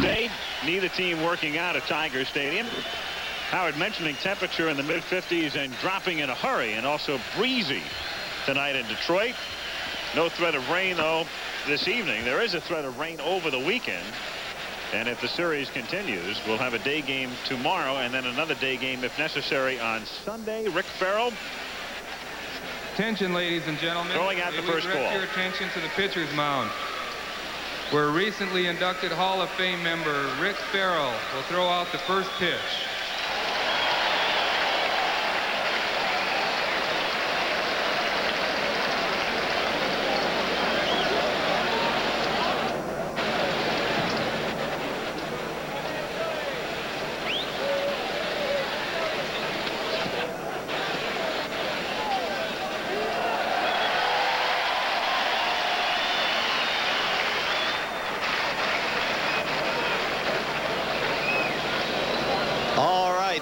Day, neither team working out at Tiger Stadium. Howard mentioning temperature in the mid-50s and dropping in a hurry, and also breezy tonight in Detroit. No threat of rain, though, this evening. There is a threat of rain over the weekend. And if the series continues, we'll have a day game tomorrow and then another day game if necessary on Sunday. Rick Farrell. Attention, ladies and gentlemen. Throwing out the first ball. Direct your attention to the pitcher's mound, where recently inducted Hall of Fame member Rick Farrell will throw out the first pitch.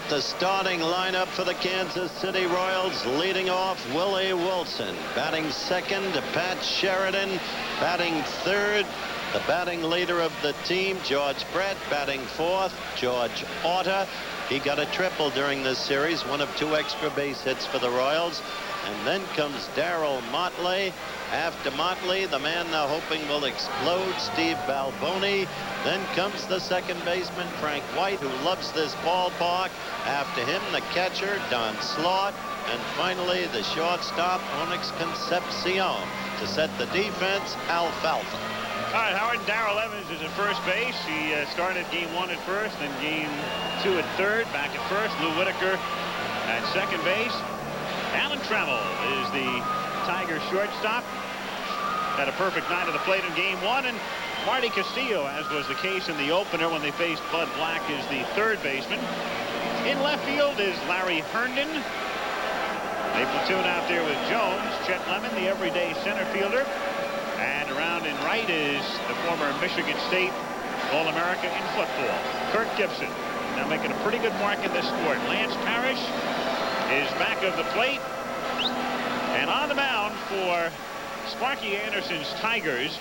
The starting lineup for the Kansas City Royals, leading off Willie Wilson, batting second Pat Sheridan, batting third the batting leader of the team George Brett, batting fourth George Orta. He got a triple during this series, one of 2 extra base hits for the Royals. And then comes Darryl Motley. After Motley, the man they're hoping will explode, Steve Balboni. Then comes the second baseman, Frank White, who loves this ballpark. After him, the catcher, Don Slaught. And finally, the shortstop, Onyx Concepcion. To set the defense, Alfalfa. All right, Howard. Darrell Evans is at first base. He started game 1 at first, then game 2 at third, back at first. Lou Whitaker at second base. Alan Trammell is the Tiger shortstop. Had a perfect night at the plate in game 1. And Marty Castillo, as was the case in the opener when they faced Bud Black, is the third baseman. In left field is Larry Herndon. They platoon out there with Jones. Chet Lemon, the everyday center fielder. And around in right is the former Michigan State All-America in football, Kirk Gibson. Now making a pretty good mark in this sport. Lance Parrish is back of the plate. And on the mound for Sparky Anderson's Tigers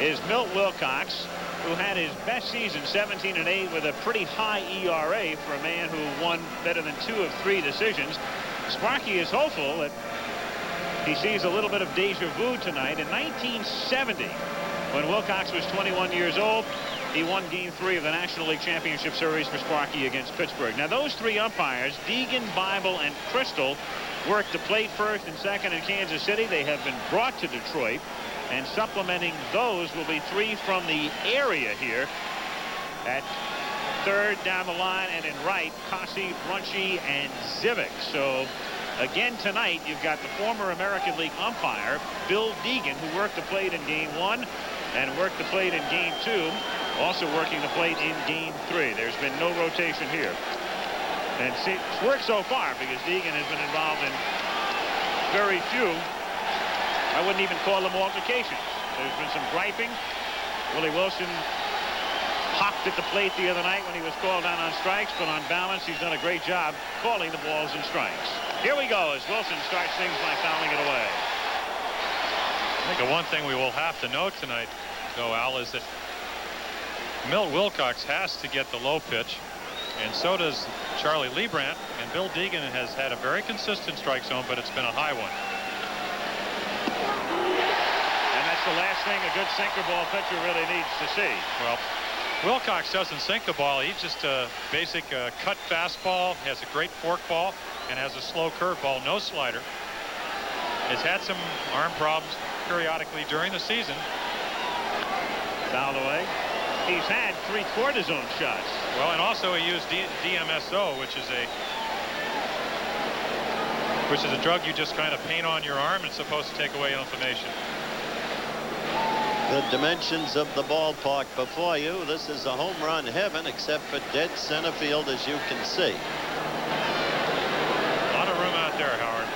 is Milt Wilcox, who had his best season, 17-8, with a pretty high ERA for a man who won better than 2 of 3 decisions. Sparky is hopeful that he sees a little bit of deja vu tonight. In 1970, when Wilcox was 21 years old, he won game 3 of the National League Championship Series for Sparky against Pittsburgh. Now, those 3 umpires, Deegan, Bible, and Crystal, worked the plate first and second in Kansas City. They have been brought to Detroit, and supplementing those will be 3 from the area here. At third down the line and in right, Cossey, Brunchy, and Zivik. So again tonight, you've got the former American League umpire, Bill Deegan, who worked the plate in game 1 and worked the plate in game 2, also working the plate in game 3. There's been no rotation here. And see, it's worked so far because Deegan has been involved in very few, I wouldn't even call them altercations. There's been some griping. Willie Wilson hopped at the plate the other night when he was called down on strikes, but on balance, he's done a great job calling the balls and strikes. Here we go as Wilson starts things by fouling it away. I think the one thing we will have to note tonight, though, Al, is that Milt Wilcox has to get the low pitch, and so does Charlie Leibrandt, and Bill Deegan has had a very consistent strike zone, but it's been a high one. And that's the last thing a good sinker ball pitcher really needs to see. Well, Wilcox doesn't sink the ball. He's just a basic cut fastball, has a great fork ball, and has a slow curveball, no slider. Has had some arm problems periodically during the season. Fouled away. He's had 3 cortisone shots. Well, and also he used DMSO, which is a drug you just kind of paint on your arm. It's supposed to take away inflammation. The dimensions of the ballpark before you. This is a home run heaven, except for dead center field, as you can see. A lot of room out there, Howard.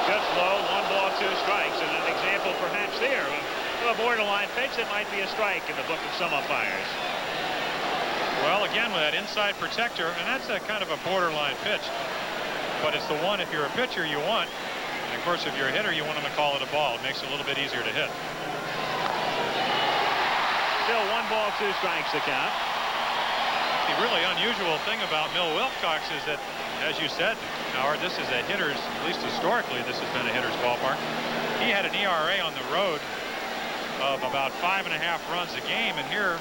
Just low, 1 ball, 2 strikes, and an example perhaps there of a borderline pitch that might be a strike in the book of some umpires. Well, again, with that inside protector, and that's a kind of a borderline pitch, but it's the one, if you're a pitcher, you want. And of course, if you're a hitter, you want them to call it a ball. It makes it a little bit easier to hit. Still 1 ball, 2 strikes the count. The really unusual thing about Milt Wilcox is that, as you said, Howard, this is a hitter's, at least historically, this has been a hitter's ballpark. He had an ERA on the road of about 5.5 runs a game, and here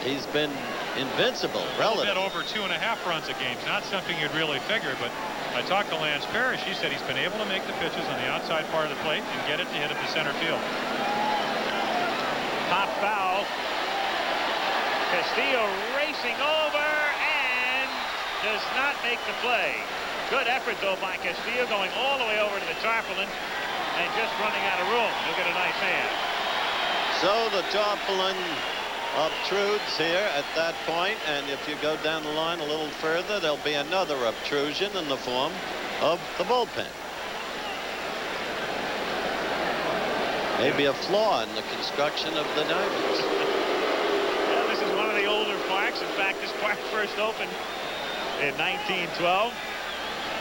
he's been invincible, relatively. A little bit over 2.5 runs a game. Not something you'd really figure, but I talked to Lance Parrish. He said he's been able to make the pitches on the outside part of the plate and get it to hit at the center field. Pop foul. Castillo racing over and does not make the play. Good effort, though, by Castillo, going all the way over to the tarpaulin and just running out of room. He'll get a nice hand. So the tarpaulin obtrudes here at that point, and if you go down the line a little further, there'll be another obtrusion in the form of the bullpen. Maybe a flaw in the construction of the diamonds. Well, this is one of the older parks. In fact, this park first opened in 1912.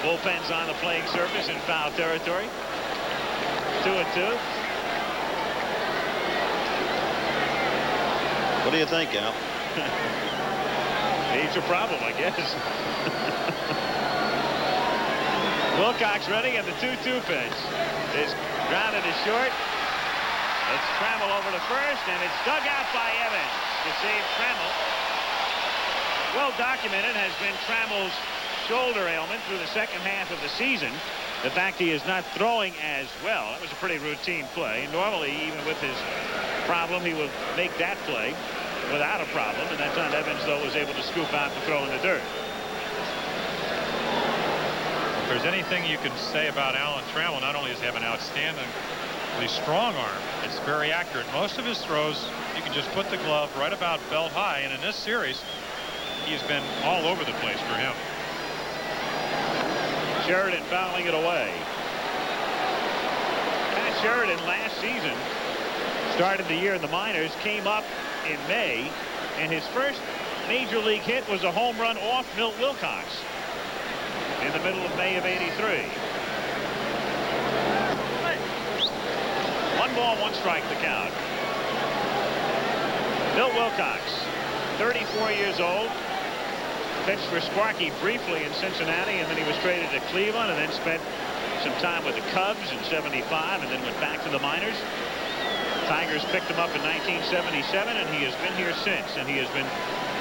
Bullpens on the playing surface in foul territory. 2-2. What do you think, Al? Age a problem, I guess. Wilcox ready, and the 2-2 pitch is grounded to short. It's Trammell over to first, and it's dug out by Evans to save Trammell. Well documented has been Trammell's shoulder ailment through the second half of the season. The fact he is not throwing as well. That was a pretty routine play. Normally, even with his problem, he would make that play without a problem. And that time Evans, though, was able to scoop out and throw in the dirt. If there's anything you can say about Alan Trammell, not only does he have an outstandingly strong arm, it's very accurate. Most of his throws, you can just put the glove right about belt high. And in this series, he's been all over the place for him. Sheridan fouling it away. Pat Sheridan last season started the year in the minors, came up in May, and his first major league hit was a home run off Milt Wilcox in the middle of May of '83. 1 ball, 1 strike the count. Milt Wilcox, 34 years old. Pitched for Sparky briefly in Cincinnati, and then he was traded to Cleveland, and then spent some time with the Cubs in '75, and then went back to the minors. Tigers picked him up in 1977, and he has been here since, and he has been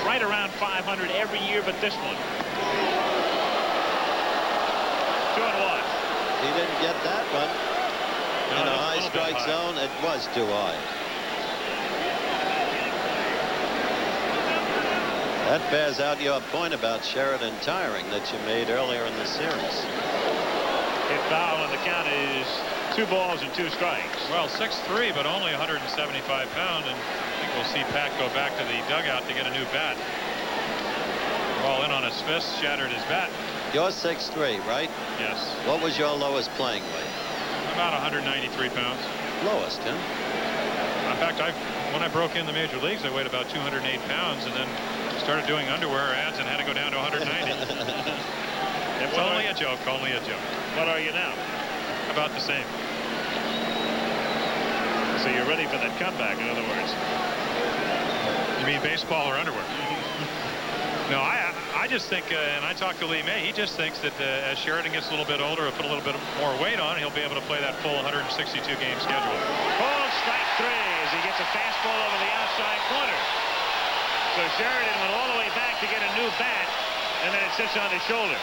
right around 500 every year but this one. 2-1. He didn't get that one in a high strike zone. It was too high. That bears out your point about Sheridan tiring that you made earlier in the series. Hit foul, and the count is 2 balls and 2 strikes. Well, 6'3", but only 175 pounds, and I think we'll see Pat go back to the dugout to get a new bat. Ball in on his fist, shattered his bat. You're 6'3", right? Yes. What was your lowest playing weight? About 193 pounds. Lowest, huh? In fact, when I broke in the major leagues, I weighed about 208 pounds, and then started doing underwear ads and had to go down to 190. It's only a joke, only a joke. What are you now? About the same. So you're ready for that comeback, in other words. You mean baseball or underwear? No, I just think, and I talked to Lee May, he just thinks that as Sheridan gets a little bit older, he'll put a little bit more weight on, he'll be able to play that full 162 game schedule. Ball strike 3 as he gets a fastball over the outside corner. So Sheridan went all the way back to get a new bat, and then it sits on his shoulder.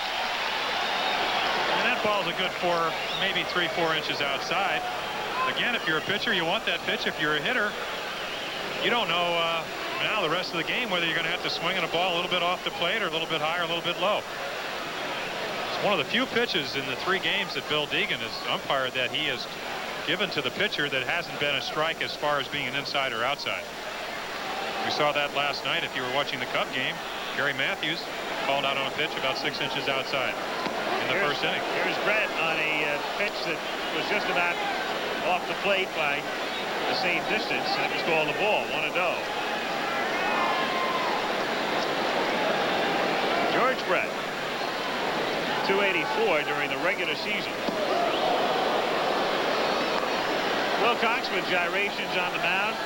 And that ball's a good 4, maybe 3-4 inches outside. Again, if you're a pitcher, you want that pitch. If you're a hitter, you don't know now the rest of the game whether you're going to have to swing at a ball a little bit off the plate or a little bit higher, a little bit low. It's one of the few pitches in the 3 games that Bill Deegan has umpired that he has given to the pitcher that hasn't been a strike as far as being an inside or outside. We saw that last night. If you were watching the Cub game, Gary Matthews called out on a pitch about 6 inches outside in the first inning. Here's Brett on a pitch that was just about off the plate by the same distance, and it was called a ball. 1-0. George Brett, 284 during the regular season. Wilcox with gyrations on the mound.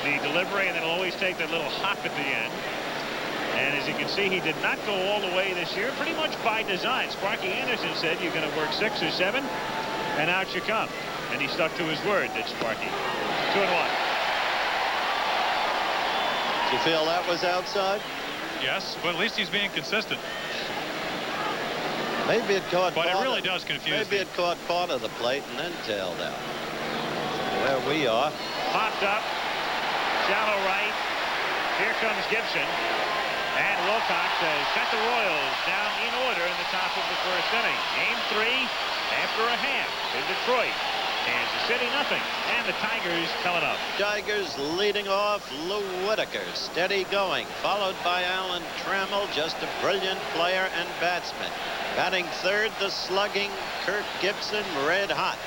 the delivery, and then he'll always take that little hop at the end. And as you can see, he did not go all the way this year, pretty much by design. Sparky Anderson said you're going to work 6 or 7, and out you come. And he stuck to his word, did Sparky. 2-1. Do you feel that was outside? Yes, but at least he's being consistent. Maybe it caught. But it really does confuse Maybe it caught part of the plate and then tailed out. Where we are. Popped up. Shallow right. Here comes Gibson. And Wilcox has got the Royals down in order in the top of the first inning. Game 3 after a half in Detroit. Kansas City nothing. And the Tigers coming up. Tigers leading off. Lou Whitaker steady going, followed by Alan Trammell, just a brilliant player and batsman. Batting third, the slugging Kirk Gibson, red hot.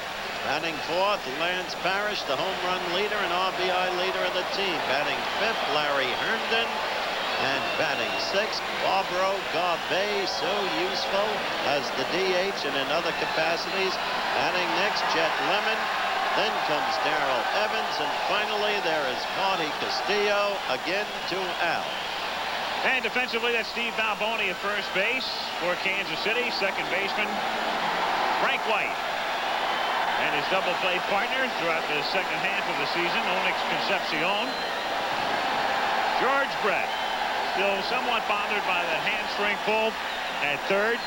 Batting fourth, Lance Parrish, the home run leader and RBI leader of the team. Batting fifth, Larry Herndon. And batting sixth, Barbaro Garvey, so useful as the DH and in other capacities. Batting next, Jet Lemon. Then comes Darrell Evans. And finally, there is Marty Castillo, again to Al. And defensively, that's Steve Balboni at first base for Kansas City. Second baseman, Frank White. And his double play partner throughout the second half of the season, Onyx Concepcion. George Brett, still somewhat bothered by the hamstring pull at third.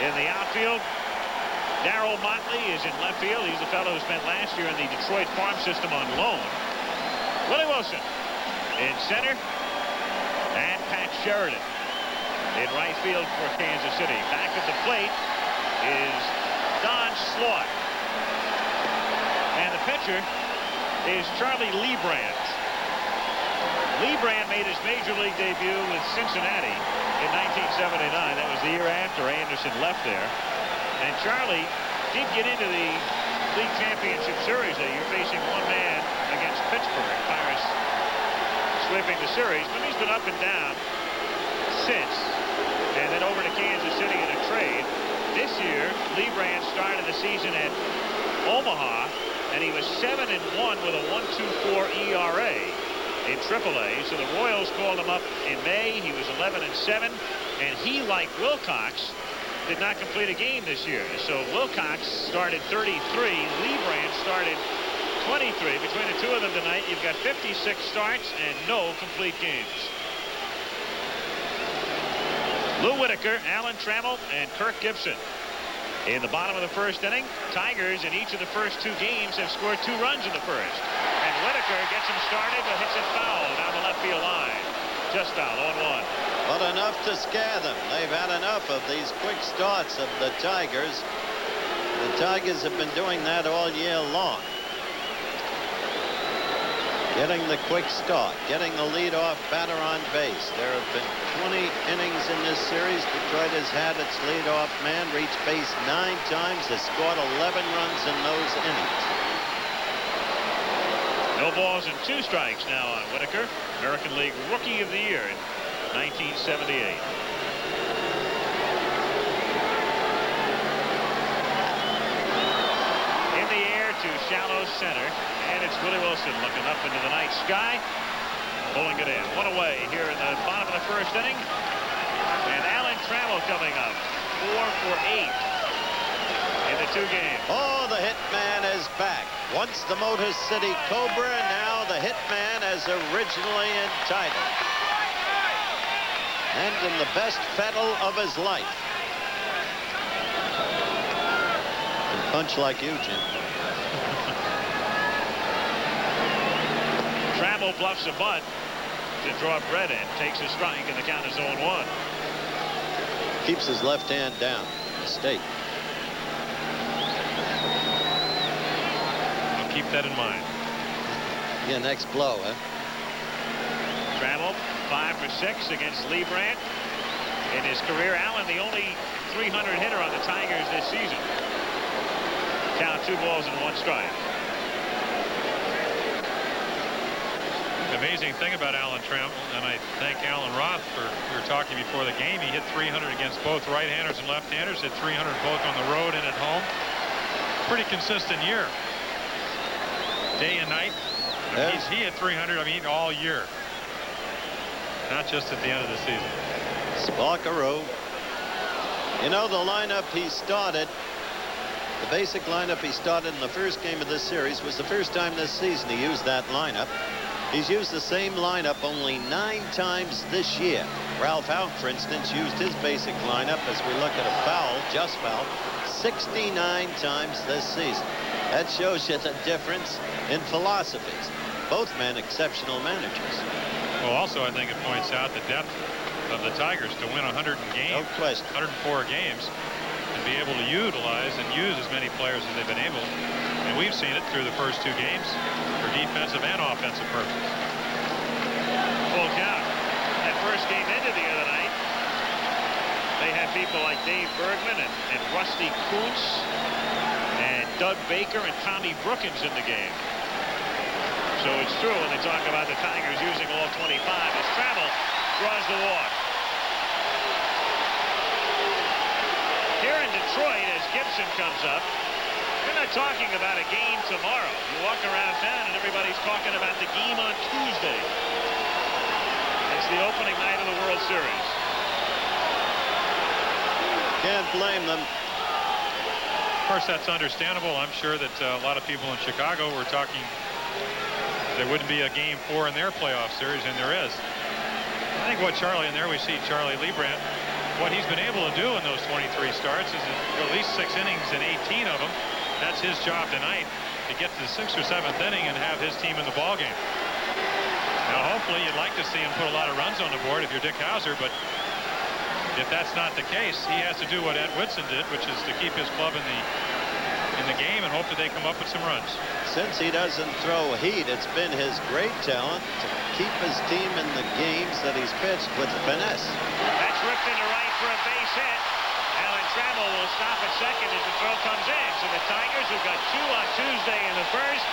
In the outfield, Darrell Motley is in left field. He's the fellow who spent last year in the Detroit farm system on loan. Willie Wilson in center. And Pat Sheridan in right field for Kansas City. Back at the plate is Don Slaught. And the pitcher is Charlie Leibrandt. Leibrandt made his major league debut with Cincinnati in 1979. That was the year after Anderson left there. And Charlie did get into the league championship series that year, facing one man against Pittsburgh. Pirates sweeping the series, but he's been up and down since. And then over to Kansas City in a trade. This year, Leibrandt started the season at Omaha, and he was 7-1 with a 1.24 ERA in AAA. So the Royals called him up in May. He was 11-7, and he, like Wilcox, did not complete a game this year. So Wilcox started 33. Leibrandt started 23. Between the two of them tonight, you've got 56 starts and no complete games. Lou Whitaker, Alan Trammell, and Kirk Gibson. In the bottom of the first inning, Tigers in each of the first 2 games have scored 2 runs in the first. And Whitaker gets him started, but hits it foul down the left field line. Just foul, 0-1. But enough to scare them. They've had enough of these quick starts of the Tigers. The Tigers have been doing that all year long. Getting the quick start, getting the leadoff batter on base. There have been 20 innings in this series. Detroit has had its leadoff man reach base 9 times, has scored 11 runs in those innings. No balls and 2 strikes now on Whitaker, American League Rookie of the Year in 1978. In the air to shallow center, and it's Willie Wilson looking up into the night sky, pulling it in. 1 away here in the bottom of the first inning. And Alan Trammell coming up, 4 for 8 in the 2 games. Oh, the Hitman is back. Once the Motor City Cobra, now the Hitman as originally entitled. And in the best fettle of his life. And punch like you, Jim. Trammell bluffs a bunt to draw Brett in. Takes a strike, and the count is 0-1. Keeps his left hand down. Mistake. I'll keep that in mind. Yeah, next blow, huh? Trammell 5 for 6 against Leibrandt in his career. Allen, the only 300 hitter on the Tigers this season. Count 2 balls and 1 strike. The amazing thing about Alan Trammell, and I thank Alan Roth for, we were talking before the game, he hit 300 against both right-handers and left-handers, hit 300 both on the road and at home. Pretty consistent year. Day and night. I mean, he hit 300, I mean, all year. Not just at the end of the season. Sparkaroo. You know, the lineup he started, the basic lineup he started in the first game of this series, was the first time this season he used that lineup. He's used the same lineup only 9 times this year. Ralph Houk, for instance, used his basic lineup, as we look at a foul, just foul, 69 times this season. That shows you the difference in philosophies. Both men exceptional managers. Well, also, I think it points out the depth of the Tigers to win 100 games, No question. 104 games, and be able to utilize and use as many players as they've been able. And we've seen it through the first 2 games for defensive and offensive purposes. Full count. That first game ended the other night. They had people like Dave Bergman and Rusty Kuntz and Doug Baker and Tommy Brookins in the game. So it's true when they talk about the Tigers using all 25 as Trammell draws the walk. Here in Detroit, as Gibson comes up, we're not talking about a game tomorrow. You walk around town and everybody's talking about the game on Tuesday. It's the opening night of the World Series. Can't blame them. Of course, that's understandable. I'm sure that a lot of people in Chicago were talking there wouldn't be a game 4 in their playoff series, and there is. I think what Charlie, and there we see Charlie Liebrandt, what he's been able to do in those 23 starts is at least 6 innings in 18 of them. That's his job tonight, to get to the 6th or 7th inning and have his team in the ballgame. Now, hopefully, you'd like to see him put a lot of runs on the board if you're Dick Hauser, but if that's not the case, he has to do what Ed Whitson did, which is to keep his club in the game and hope that they come up with some runs. Since he doesn't throw heat, it's been his great talent to keep his team in the games that he's pitched with finesse. That's ripped into right for a base hit. Alan Trammell will stop at second as the throw comes in. So the Tigers, who've got 2 on Tuesday in the first,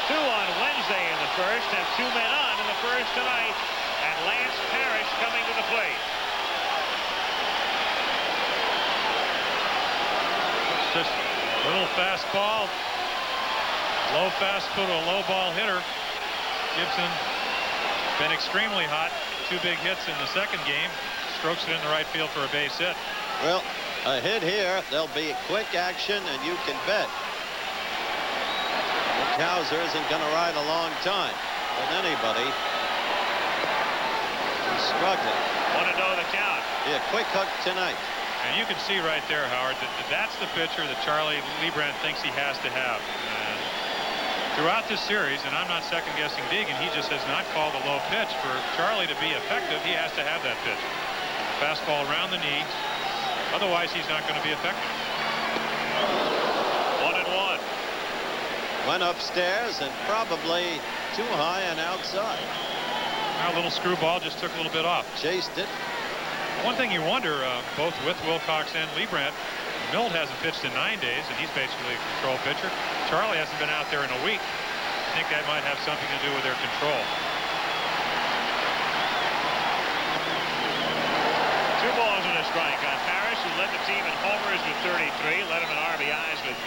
2 on Wednesday in the first, have 2 men on in the first tonight. And Lance Parrish coming to the plate. Just a little fastball, low fastball to a low ball hitter. Gibson been extremely hot. 2 big hits in the second game. Strokes it in the right field for a base hit. Well, a hit here, there'll be quick action, and you can bet Dick Hauser isn't going to ride a long time with anybody. He's struggling. 1-0 the count. Be a quick hook tonight. And you can see right there, Howard, that that's the pitcher that Charlie Liebrandt thinks he has to have. And throughout this series, and I'm not second-guessing Deegan, he just has not called a low pitch. For Charlie to be effective, he has to have that pitch. Fastball around the knee. Otherwise, he's not going to be effective. 1-1. Went upstairs and probably too high and outside. Now, a little screwball just took a little bit off. Chased it. One thing you wonder, both with Wilcox and Liebrandt, Milt hasn't pitched in 9 days, and he's basically a control pitcher. Charlie hasn't been out there in a week. I think that might have something to do with their control. 2 balls and a strike on Parrish, who led the team in homers with 33, led him in RBIs with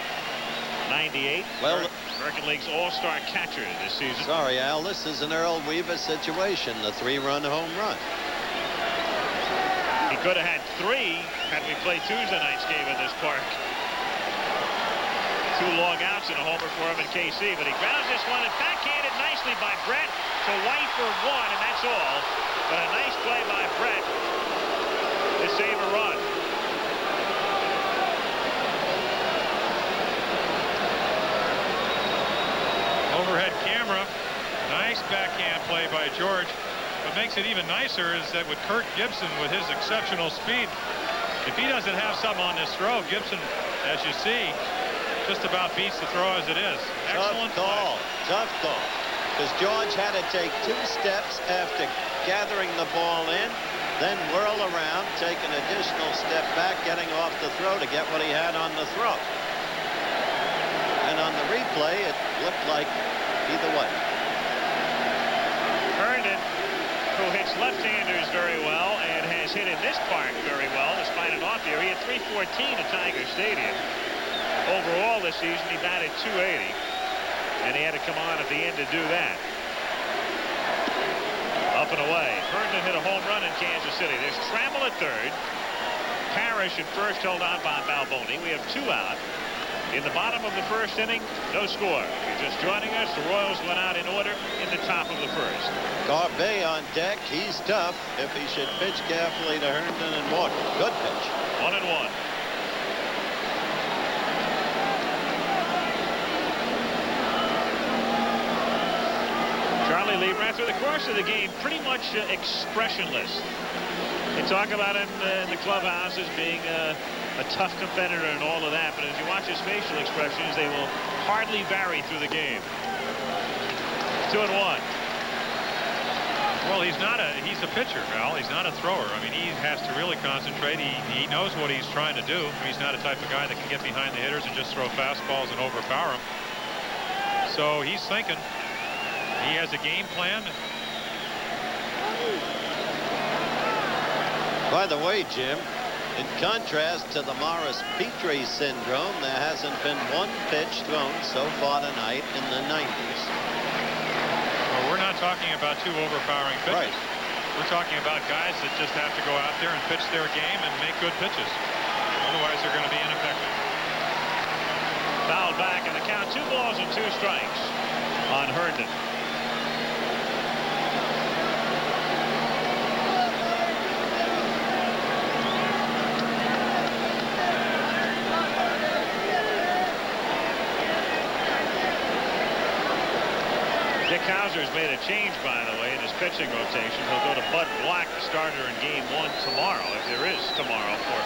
98. Well, American League's all-star catcher this season. Sorry, Al, this is an Earl Weaver situation, the 3-run home run. He could have had 3 had we played Tuesday night's game at this park. 2 long outs and a homer for him in KC, but he grounds this one and backhanded nicely by Brett to White for 1, and that's all. But a nice play by Brett to save a run. Overhead camera. Nice backhand play by George. What makes it even nicer is that with Kirk Gibson, with his exceptional speed, if he doesn't have something on this throw, Gibson, as you see, just about beats the throw as it is. Excellent call. Tough call. Because George had to take 2 steps after gathering the ball in, then whirl around, take an additional step back, getting off the throw to get what he had on the throw. And on the replay, it looked like either way. Herndon, who hits left-handers very well and has hit in this park very well despite an off year. He had 314 at Tiger Stadium. Overall this season, he batted .280, and he had to come on at the end to do that. and away. Herndon hit a home run in Kansas City. There's Trammell at third. Parrish at first, held on by Balboni. We have 2 out. In the bottom of the first inning, no score. If you're just joining us, the Royals went out in order in the top of the first. Garbe on deck. He's tough. If he should pitch carefully to Herndon and Morton. Good pitch. 1-1. Charlie Leibrandt, through the course of the game, pretty much expressionless. They talk about him in the clubhouses being a tough competitor and all of that, but as you watch his facial expressions, they will hardly vary through the game. 2-1. Well, he's a pitcher, Al. He's not a thrower. I mean, he has to really concentrate. He knows what he's trying to do. He's not a type of guy that can get behind the hitters and just throw fastballs and overpower them. So he's thinking. He has a game plan. By the way, Jim, in contrast to the Morris-Petrie syndrome, there hasn't been one pitch thrown so far tonight in the 90s. Well, we're not talking about 2 overpowering pitches. Right. We're talking about guys that just have to go out there and pitch their game and make good pitches. Otherwise, they're going to be ineffective. Fouled back, and the count 2 balls and 2 strikes on Herndon. Dick Hauser's made a change, by the way, in his pitching rotation. He'll go to Bud Black, the starter in Game 1 tomorrow, if there is tomorrow for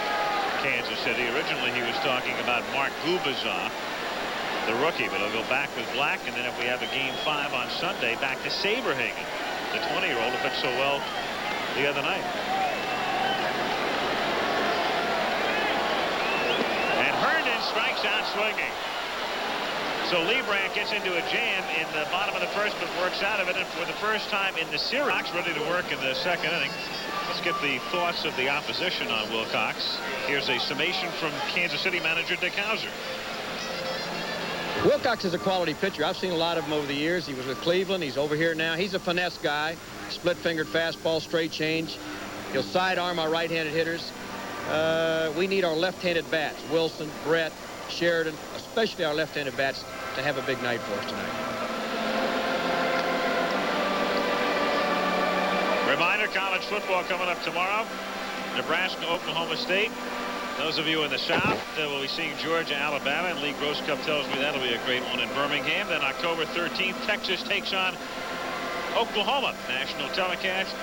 Kansas City. Originally, he was talking about Mark Gubazov, the rookie, but he'll go back with Black, and then if we have a Game 5 on Sunday, back to Saberhagen, the 20-year-old who pitched so well the other night. And Herndon strikes out swinging. So Leibrandt gets into a jam in the bottom of the first, but works out of it. And for the first time in the series, ready to work in the second inning. Let's get the thoughts of the opposition on Wilcox. Here's a summation from Kansas City manager Dick Hauser. Wilcox is a quality pitcher. I've seen a lot of him over the years. He was with Cleveland. He's over here now. He's a finesse guy. Split-fingered fastball, straight change. He'll sidearm our right-handed hitters. We need our left-handed bats. Wilson, Brett, Sheridan, especially our left-handed bats, to have a big night for us tonight. Reminder, college football coming up tomorrow. Nebraska, Oklahoma State. Those of you in the South will be seeing Georgia, Alabama, and Lee Grosscup tells me that'll be a great one in Birmingham. Then October 13th, Texas takes on Oklahoma. National telecast.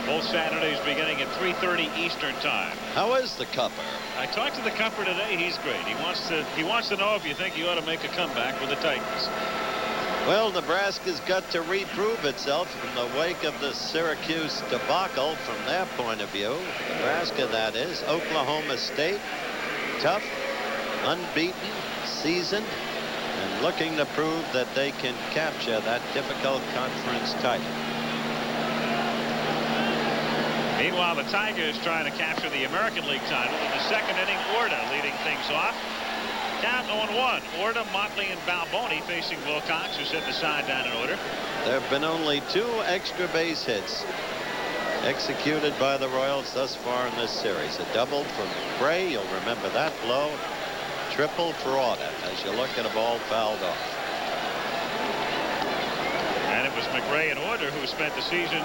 Both Saturdays beginning at 3:30 Eastern time. How is the Cupper? I talked to the Cupper today. He's great. He wants to know if you think he ought to make a comeback with the Titans. Well, Nebraska's got to reprove itself in the wake of the Syracuse debacle from their point of view. Nebraska, that is. Oklahoma State, tough, unbeaten, seasoned, and looking to prove that they can capture that difficult conference title. Meanwhile, the Tigers trying to capture the American League title. In the second inning, Orta leading things off. Count 0-1. Orta, Motley, and Balboni facing Wilcox, who set the side down in order. There have been only 2 extra base hits executed by the Royals thus far in this series. A double from Gray, you'll remember that blow. Triple for Orta as you look at a ball fouled off. And it was McRae and Orta who spent the season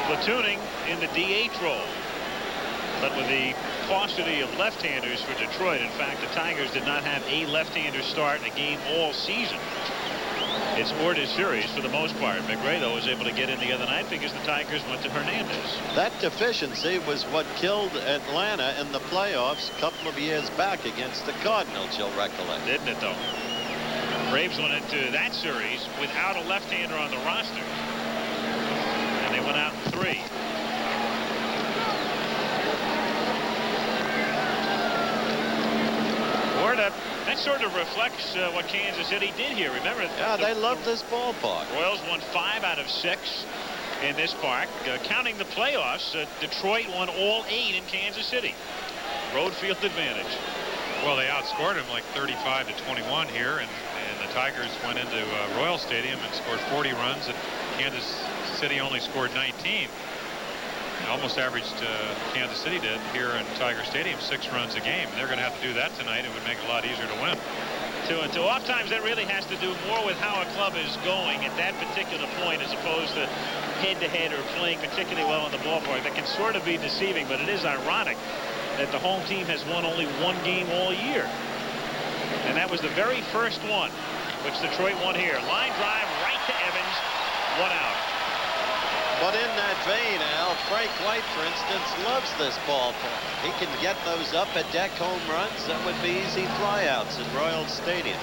platooning in the DH role. But with the paucity of left-handers for Detroit, in fact, the Tigers did not have a left-hander start in a game all season. It's Orta's series for the most part. McRae, though, was able to get in the other night because the Tigers went to Hernandez. That deficiency was what killed Atlanta in the playoffs a couple of years back against the Cardinals, you'll recollect. Didn't it, though? Braves went into that series without a left-hander on the roster. And they went out in 3. Orta, that sort of reflects what Kansas City did here. Remember, yeah, they love this ballpark. Royals won 5 out of 6 in this park. Counting the playoffs, Detroit won all 8 in Kansas City. Road field advantage. Well, they outscored him like 35-21 here, and the Tigers went into Royal Stadium and scored 40 runs, and Kansas City only scored 19. Almost averaged Kansas City did here in Tiger Stadium 6 runs a game. They're going to have to do that tonight. It would make it a lot easier to win. Oftentimes that really has to do more with how a club is going at that particular point as opposed to head-to-head or playing particularly well in the ballpark. That can sort of be deceiving, but it is ironic that the home team has won only 1 game all year. And that was the very first one, which Detroit won here. Line drive right to Evans, 1 out. But in that vein, Al, Frank White, for instance, loves this ballpark. He can get those up-a-deck home runs that would be easy flyouts in Royal Stadium.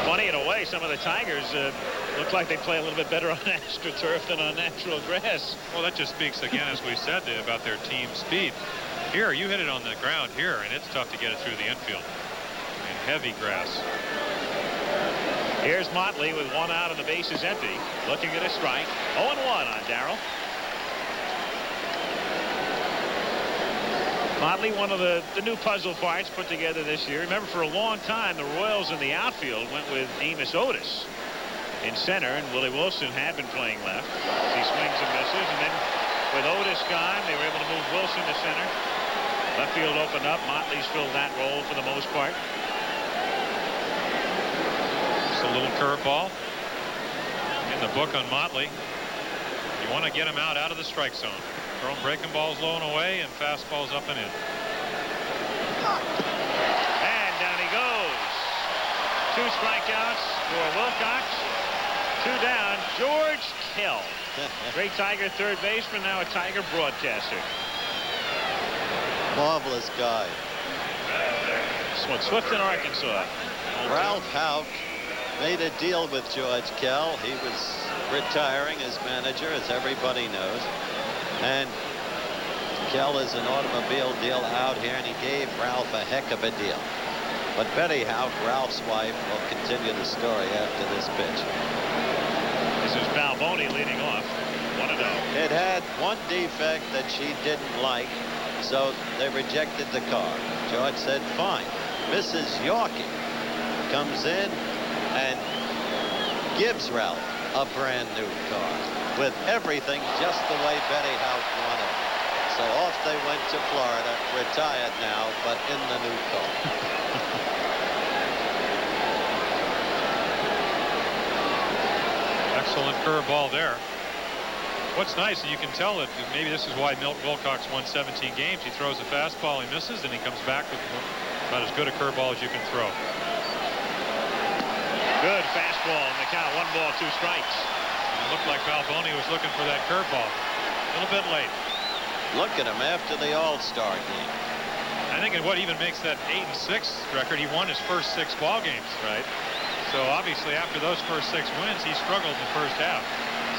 Funny, in a way, some of the Tigers look like they play a little bit better on AstroTurf than on natural grass. Well, that just speaks again, as we said, about their team speed. Here, you hit it on the ground here, and it's tough to get it through the infield. And heavy grass. Here's Motley with 1 out and the base is empty. Looking at a strike. 0-1 on Darrell. Motley, one of the new puzzle parts put together this year. Remember, for a long time, the Royals in the outfield went with Amos Otis in center, and Willie Wilson had been playing left. He swings and misses, and then with Otis gone, they were able to move Wilson to center. Left field opened up. Motley's filled that role for the most part. A little curveball in the book on Motley. You want to get him out of the strike zone. Throwing breaking balls low and away and fastballs up and in. And down he goes. 2 strikeouts for Wilcox. 2 down. George Kell. Great Tiger third baseman, now a Tiger broadcaster. Marvelous guy. This one's Swift in Arkansas. Ralph Houck made a deal with George Kell. He was retiring as manager, as everybody knows. And Kell is an automobile deal out here, and he gave Ralph a heck of a deal. But Betty Houck, Ralph's wife, will continue the story after this pitch. This is Balboni leading off. 1-0. It had one defect that she didn't like, so they rejected the car. George said, fine. Mrs. Yorkie comes in and gives Ralph a brand new car with everything just the way Betty Houck wanted. So off they went to Florida, retired now, but in the new car. Excellent curveball there. What's nice, and you can tell that maybe this is why Milt Wilcox won 17 games. He throws a fastball, he misses, and he comes back with about as good a curveball as you can throw. Good fastball in the count. 1 ball, 2 strikes. It looked like Balboni was looking for that curveball. A little bit late. Look at him after the All-Star game. I think what even makes that 8-6 record, he won his first 6 ball games. Right. So obviously after those first 6 wins, he struggled in the first half.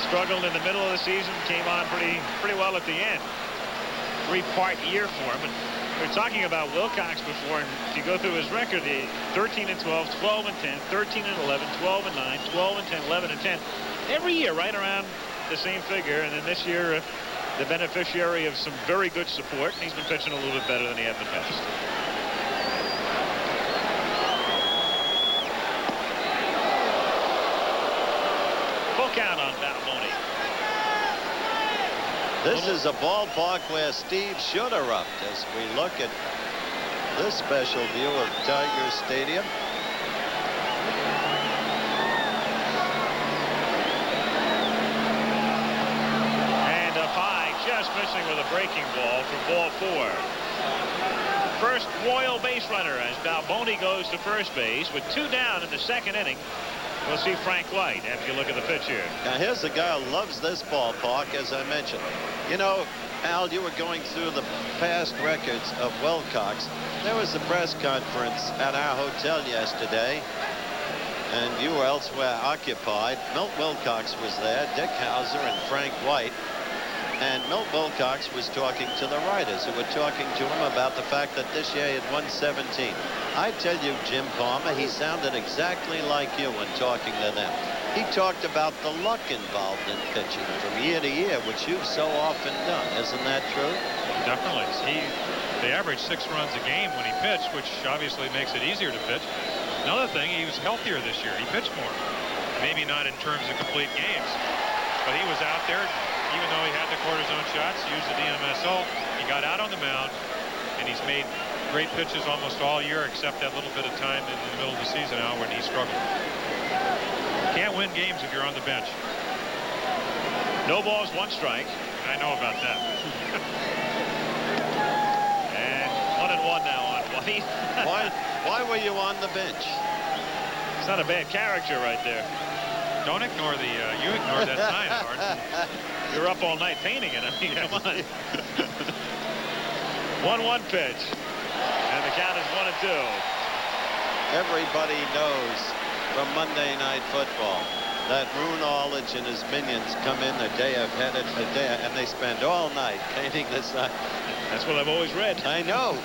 Struggled in the middle of the season, came on pretty well at the end. 3-part year for him. And we were talking about Wilcox before, and if you go through his record, 13-12, 12-10, 13-11, 12-9, 12-10, 11-10. Every year right around the same figure, and then this year the beneficiary of some very good support, and he's been pitching a little bit better than he had in the past. Full count on Balboni. This is a ballpark where Steve should erupt as we look at this special view of Tiger Stadium. And up high, just missing with a breaking ball for ball 4. First Royal base runner as Balboni goes to first base with 2 down in the 2nd inning. We'll see Frank White after you look at the pitch here. Now here's a guy who loves this ballpark, as I mentioned. You know, Al, you were going through the past records of Wilcox. There was a press conference at our hotel yesterday, and you were elsewhere occupied. Milt Wilcox was there, Dick Hauser and Frank White. And Milt Wilcox was talking to the writers who were talking to him about the fact that this year he had won 17. I tell you, Jim Palmer, he sounded exactly like you when talking to them. He talked about the luck involved in pitching from year to year, which you've so often done. Isn't that true? Definitely. They averaged 6 runs a game when he pitched, which obviously makes it easier to pitch. Another thing, he was healthier this year. He pitched more. maybe not in terms of complete games, but he was out there, even though he had the cortisone shots, used the DMSO, he got out on the mound, and he's made great pitches almost all year, except that little bit of time in the middle of the season now when he struggled. Can't win games if you're on the bench. No balls, 1 strike. I know about that. And 1-1 now on White. Why were you on the bench? It's not a bad character right there. Don't ignore the, you ignored that sign, Howard. You're up all night painting it. I mean, come on. 1-1 pitch. And the count is 1-2. Everybody knows from Monday Night Football that Roone Aldridge and his minions come in the day ahead of the day, and they spend all night painting the sign. That's what I've always read. I know.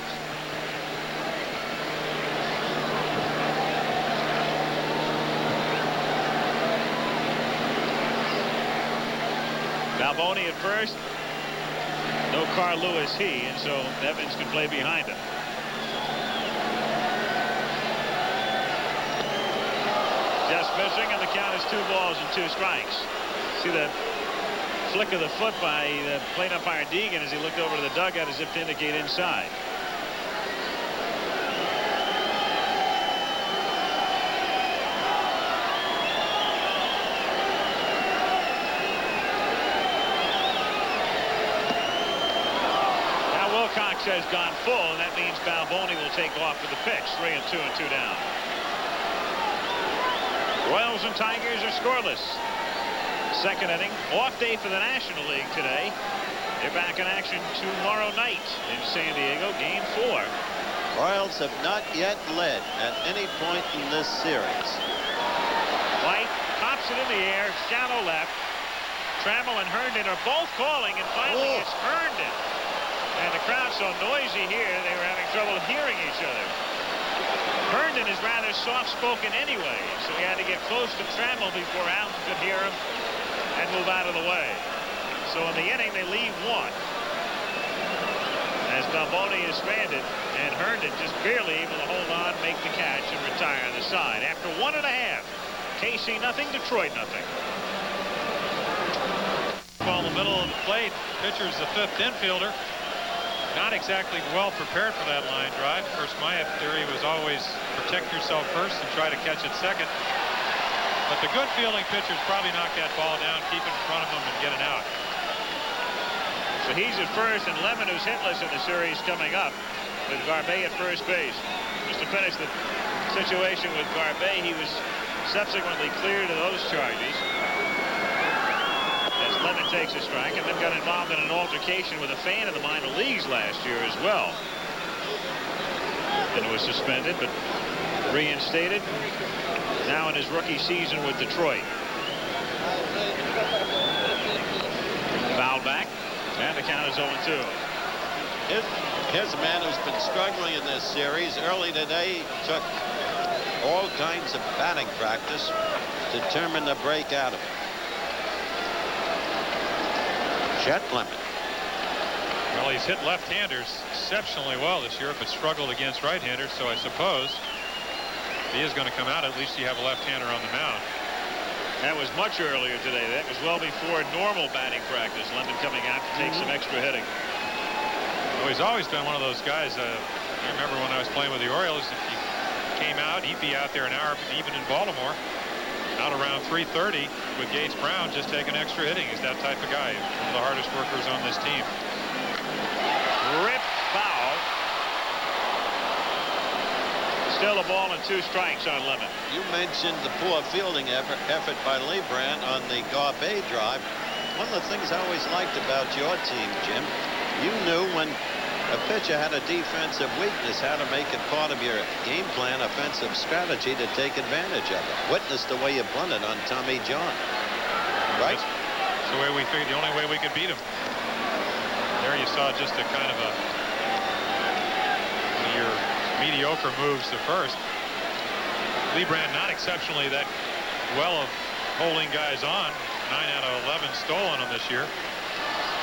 Balboni at first. No Carl Lewis he, and so Evans can play behind him. Just missing, and the count is 2 balls and 2 strikes. See the flick of the foot by the plate umpire Deegan as he looked over to the dugout as if to indicate inside. Wilcox has gone full, and that means Balboni will take off with the pitch. 3-2 and 2 down. Royals and Tigers are scoreless. Second inning. Off day for the National League today. They're back in action tomorrow night in San Diego. Game 4. Royals have not yet led at any point in this series. White pops it in the air. Shallow left. Trammell and Herndon are both calling, and finally it's Herndon. And the crowd's so noisy here, they were having trouble hearing each other. Herndon is rather soft-spoken anyway, so he had to get close to Trammell before Allen could hear him and move out of the way. So in the inning, they leave 1. As Balboni is stranded, and Herndon just barely able to hold on, make the catch, and retire on the side. After 1.5, KC nothing, Detroit nothing. Ball in the middle of the plate. Pitcher's the 5th infielder. Not exactly well prepared for that line drive. Of course, my theory was always protect yourself first and try to catch it second. But the good fielding pitchers probably knock that ball down, keep in front of them, and get it out. So he's at first, and Lemon, who's hitless in the series, coming up with Garbey at first base. Just to finish the situation with Garbey, he was subsequently cleared of those charges. Lemon takes a strike, and then got involved in an altercation with a fan in the minor leagues last year as well. And was suspended, but reinstated. Now in his rookie season with Detroit. Fouled back, and the count is 0-2. Here's a man who's been struggling in this series. Early today, took all kinds of batting practice, determined to break out of it. Chet Lemon. Well, he's hit left-handers exceptionally well this year, but struggled against right-handers, so I suppose he is going to come out. At least you have a left-hander on the mound. That was much earlier today. That was well before normal batting practice. Lemon coming out to take some extra hitting. Well, he's always been one of those guys. I remember when I was playing with the Orioles, if he came out, he'd be out there an hour, even in Baltimore, out around 3:30 with Gates Brown, just taking extra hitting. He's that type of guy, one of the hardest workers on this team. Rip foul. Still a ball and 2 strikes on Lemon. You mentioned the poor fielding effort by Leibrandt on the Garbey drive. One of the things I always liked about your team, Jim, you knew when a pitcher had a defensive weakness, how to make it part of your game plan, offensive strategy to take advantage of it. Witness the way you bunted on Tommy John. Right? That's the way we figured, the only way we could beat him. There you saw just a kind of a one of your mediocre moves to first. Leibrandt not exceptionally that well of holding guys on. 9 out of 11 stolen on this year.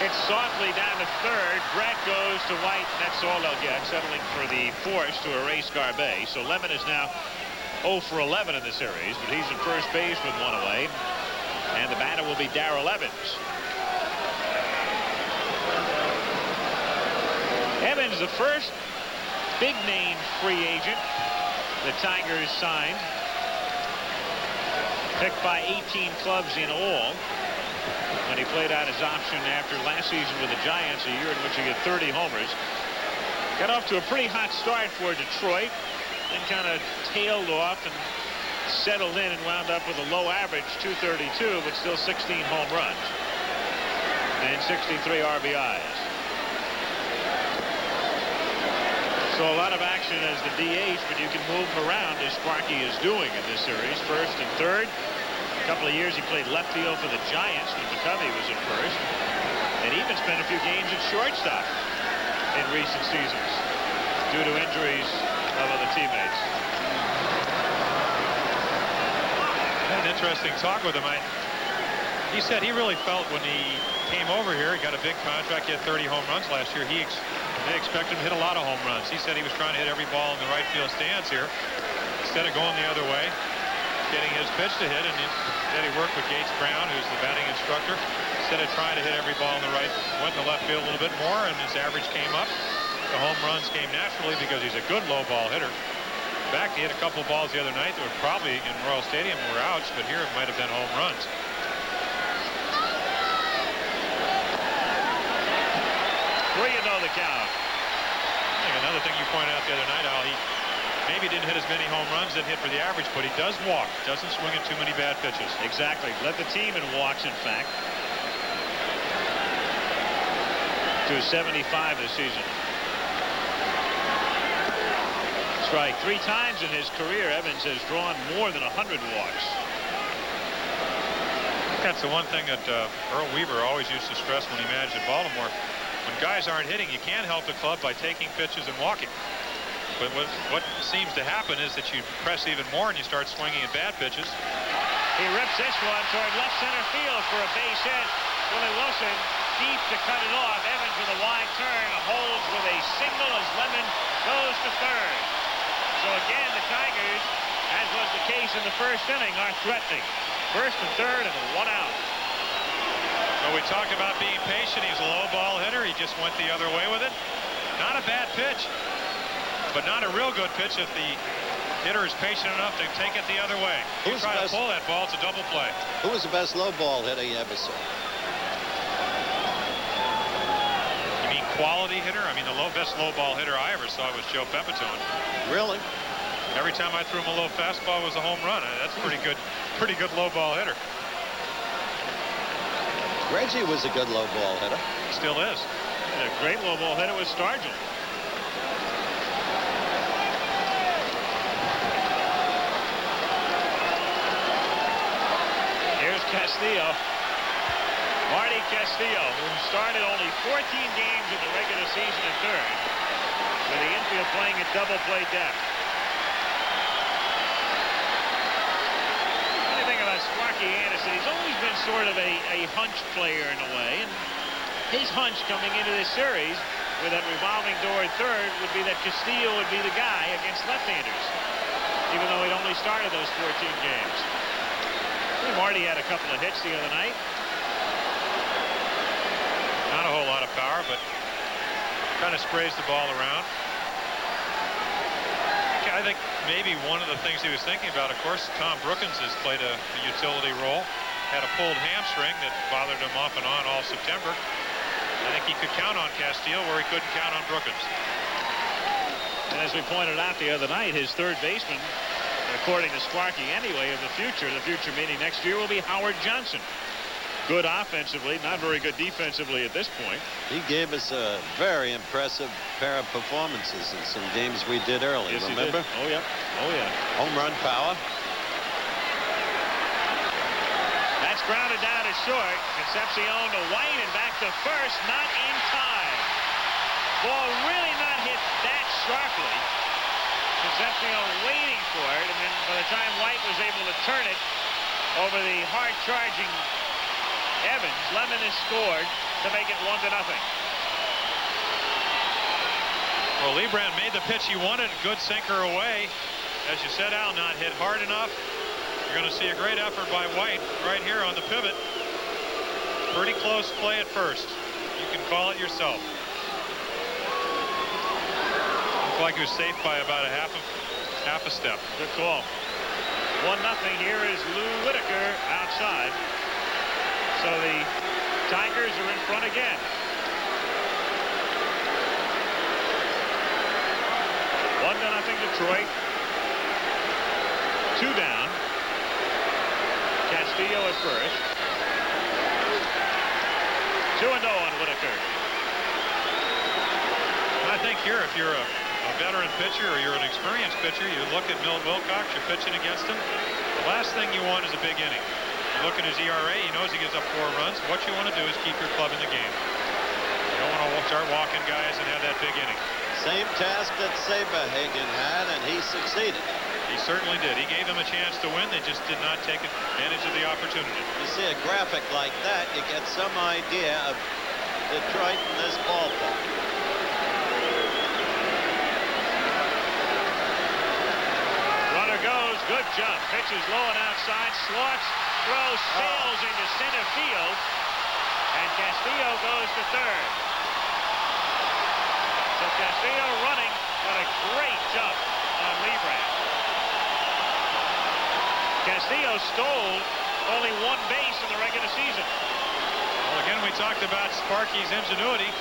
It's softly down to third. Brett goes to White. That's all they'll get, settling for the force to erase Garbey. So Lemon is now 0 for 11 in the series, but he's at first base with one away. And the batter will be Darrell Evans. Evans, the first big name free agent the Tigers signed. Picked by 18 clubs in all when he played out his option after last season with the Giants, a year in which he hit 30 homers. Got off to a pretty hot start for Detroit, then kind of tailed off and settled in and wound up with a low average, 232, but still 16 home runs and 63 RBIs. So a lot of action as the DH, but you can move him around as Sparky is doing in this series. First and third. A couple of years he played left field for the Giants when McCovey was at first. And even spent a few games at shortstop in recent seasons due to injuries of other teammates. Had an interesting talk with him. He said he really felt when he came over here, he got a big contract, he had 30 home runs last year. They expected him to hit a lot of home runs. He said he was trying to hit every ball in the right field stands here instead of going the other way, getting his pitch to hit. And then he worked with Gates Brown, who's the batting instructor, instead of trying to hit every ball in the right, went in the left field a little bit more, and his average came up. The home runs came naturally because he's a good low ball hitter. In fact, he hit a couple of balls the other night that were probably in Royal Stadium were outs, but here it might have been home runs. 3-0 the count. I think another thing you pointed out the other night, how he maybe didn't hit as many home runs, didn't hit for the average, but he does walk, doesn't swing at too many bad pitches. Exactly. Led the team in walks, in fact, to 75 this season. Strike 3 times in his career. Evans has drawn more than 100 walks. That's the one thing that Earl Weaver always used to stress when he managed at Baltimore. When guys aren't hitting, you can't help the club by taking pitches and walking. But what seems to happen is that you press even more and you start swinging at bad pitches. He rips this one toward left center field for a base hit. Willie Wilson deep to cut it off. Evans with a wide turn holds with a single as Lemon goes to third. So again, the Tigers, as was the case in the first inning, are threatening. First and third and 1 out. Well, we talked about being patient. He's a low ball hitter. He just went the other way with it. Not a bad pitch, but not a real good pitch if the hitter is patient enough to take it the other way. You try to pull that ball, it's a double play. Who was the best low ball hitter you ever saw? You mean quality hitter? I mean, the best low ball hitter I ever saw was Joe Pepitone. Really? Every time I threw him a low fastball, it was a home run. That's pretty good low ball hitter. Reggie was a good low ball hitter. Still is. And a great low ball hitter was Stargell. Here's Castillo. Marty Castillo, who started only 14 games in the regular season at third, with the infield playing at double play depth. Sparky Anderson, he's always been sort of a hunch player in a way, and his hunch coming into this series with that revolving door at third would be that Castillo would be the guy against left-handers, even though he'd only started those 14 games. Marty had a couple of hits the other night. Not a whole lot of power, but kind of sprays the ball around. I think maybe one of the things he was thinking about, of course, Tom Brookins has played a utility role, had a pulled hamstring that bothered him off and on all September. I think he could count on Castillo where he couldn't count on Brookins. And as we pointed out the other night, his third baseman, according to Sparky anyway, of the future meaning next year, will be Howard Johnson. Good offensively, not very good defensively at this point. He gave us a very impressive pair of performances in some games we did early. Yes, remember? Oh yeah. Oh yeah. Home run power. That's grounded down to short. Concepcion to White and back to first, not in time. Ball really not hit that sharply. Concepcion waiting for it, and then by the time White was able to turn it over the hard charging Evans, Lemon has scored to make it 1-0. Well, Lebrand made the pitch he wanted. Good sinker away. as you said, Al, not hit hard enough. You're going to see a great effort by White right here on the pivot. Pretty close play at first. You can call it yourself. Looked like he was safe by about a half a step. Good call. 1-0 here is Lou Whitaker outside. So the Tigers are in front again. 1-0 Detroit. 2 down. Castillo at first. 2-0 on Whitaker. I think here, if you're a veteran pitcher or you're an experienced pitcher, you look at Milt Wilcox, you're pitching against him. The last thing you want is a big inning. You look at his ERA, he knows he gives up 4 runs. What you want to do is keep your club in the game. You don't want to start walking guys and have that big inning. Same task that Saberhagen had, and he succeeded. He certainly did. He gave them a chance to win. They just did not take advantage of the opportunity. You see a graphic like that, you get some idea of Detroit in this ballpark. Runner goes. Good jump. Pitches low and outside. Slots. Throw sails into center field. And Castillo goes to third. So Castillo running, but a great jump on Liebrand. Castillo stole only 1 base in the regular season. Well, again, we talked about Sparky's ingenuity.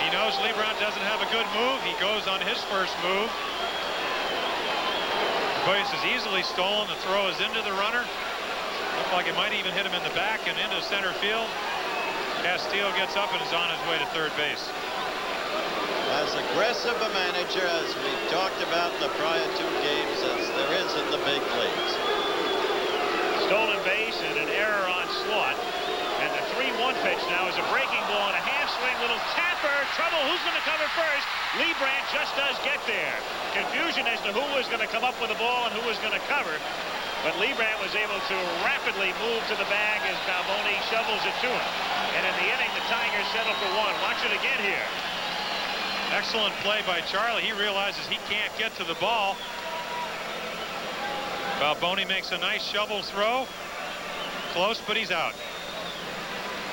He knows Liebrand doesn't have a good move. He goes on his first move. The base is easily stolen. The throw is into the runner. Looked like it might even hit him in the back and into center field. Castillo gets up and is on his way to third base. As aggressive a manager as we've talked about in the prior 2 games as there is in the big leagues. Stolen base and an error on Slot. And the 3-1 pitch now is a breaking ball and a half swing, little tapper. Trouble. Who's going to cover first? Liebrand just does get there. Confusion as to who was going to come up with the ball and who was going to cover. But Liebrand was able to rapidly move to the bag as Balboni shovels it to him. And in the inning, the Tigers settle for 1. Watch it again here. Excellent play by Charlie. He realizes he can't get to the ball. Balboni makes a nice shovel throw. Close, but he's out.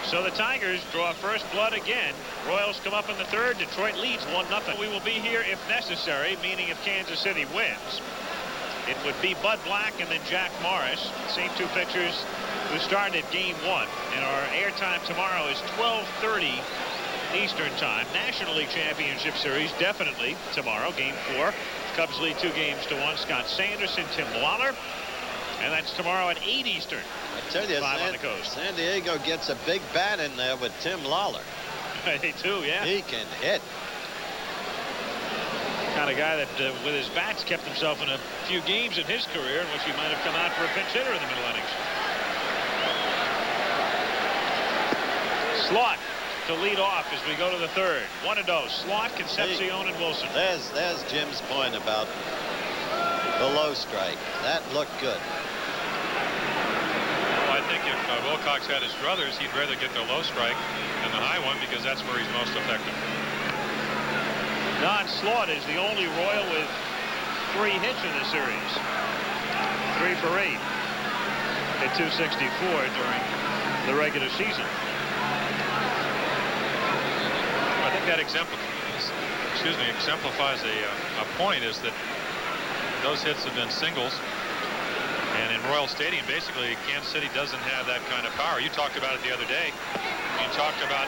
So the Tigers draw first blood again. Royals come up in the third. Detroit leads 1-0. We will be here if necessary, meaning if Kansas City wins. It would be Bud Black and then Jack Morris, same 2 pitchers who started game 1. And our airtime tomorrow is 12:30 Eastern time. National League Championship Series definitely tomorrow, game 4. Cubs lead 2-1. Scott Sanderson, Tim Lawler. And that's tomorrow at 8 Eastern. I tell you, on the coast. San Diego gets a big bat in there with Tim Lawler. They do, yeah. He can hit. Kind of guy that with his bats kept himself in a few games in his career in which he might have come out for a pinch hitter in the middle innings. Slot to lead off as we go to the third. 1-0. Slot, Concepcion, and Wilson. There's Jim's point about the low strike. That looked good. Well, I think if Wilcox had his druthers, he'd rather get the low strike than the high one because that's where he's most effective. Don Slaught is the only Royal with 3 hits in the series. 3 for 8 at 264 during the regular season. I think that exemplifies a point is that those hits have been singles. And in Royal Stadium, basically, Kansas City doesn't have that kind of power. You talked about it the other day. You talked about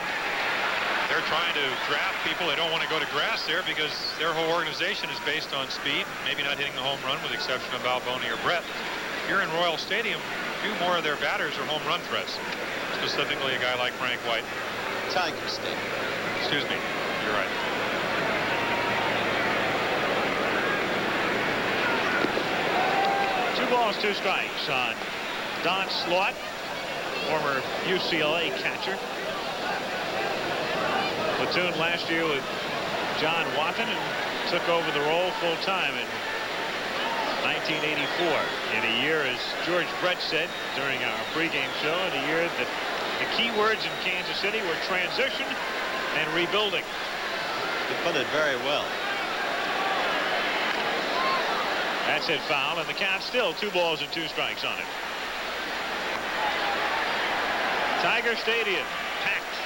they're trying to draft people. They don't want to go to grass there because their whole organization is based on speed, maybe not hitting the home run with the exception of Balboni or Brett. Here in Royal Stadium, 2 more of their batters are home run threats, specifically a guy like Frank White. Tiger Stadium. Excuse me. You're right. Two balls, 2 strikes on Don Slaught, former UCLA catcher. Platooned last year with John Watton and took over the role full time in 1984. In a year, as George Brett said during our pregame show, in a year that the key words in Kansas City were transition and rebuilding. You put it very well. That's hit foul, and the count still 2 balls and 2 strikes on it. Tiger Stadium packed.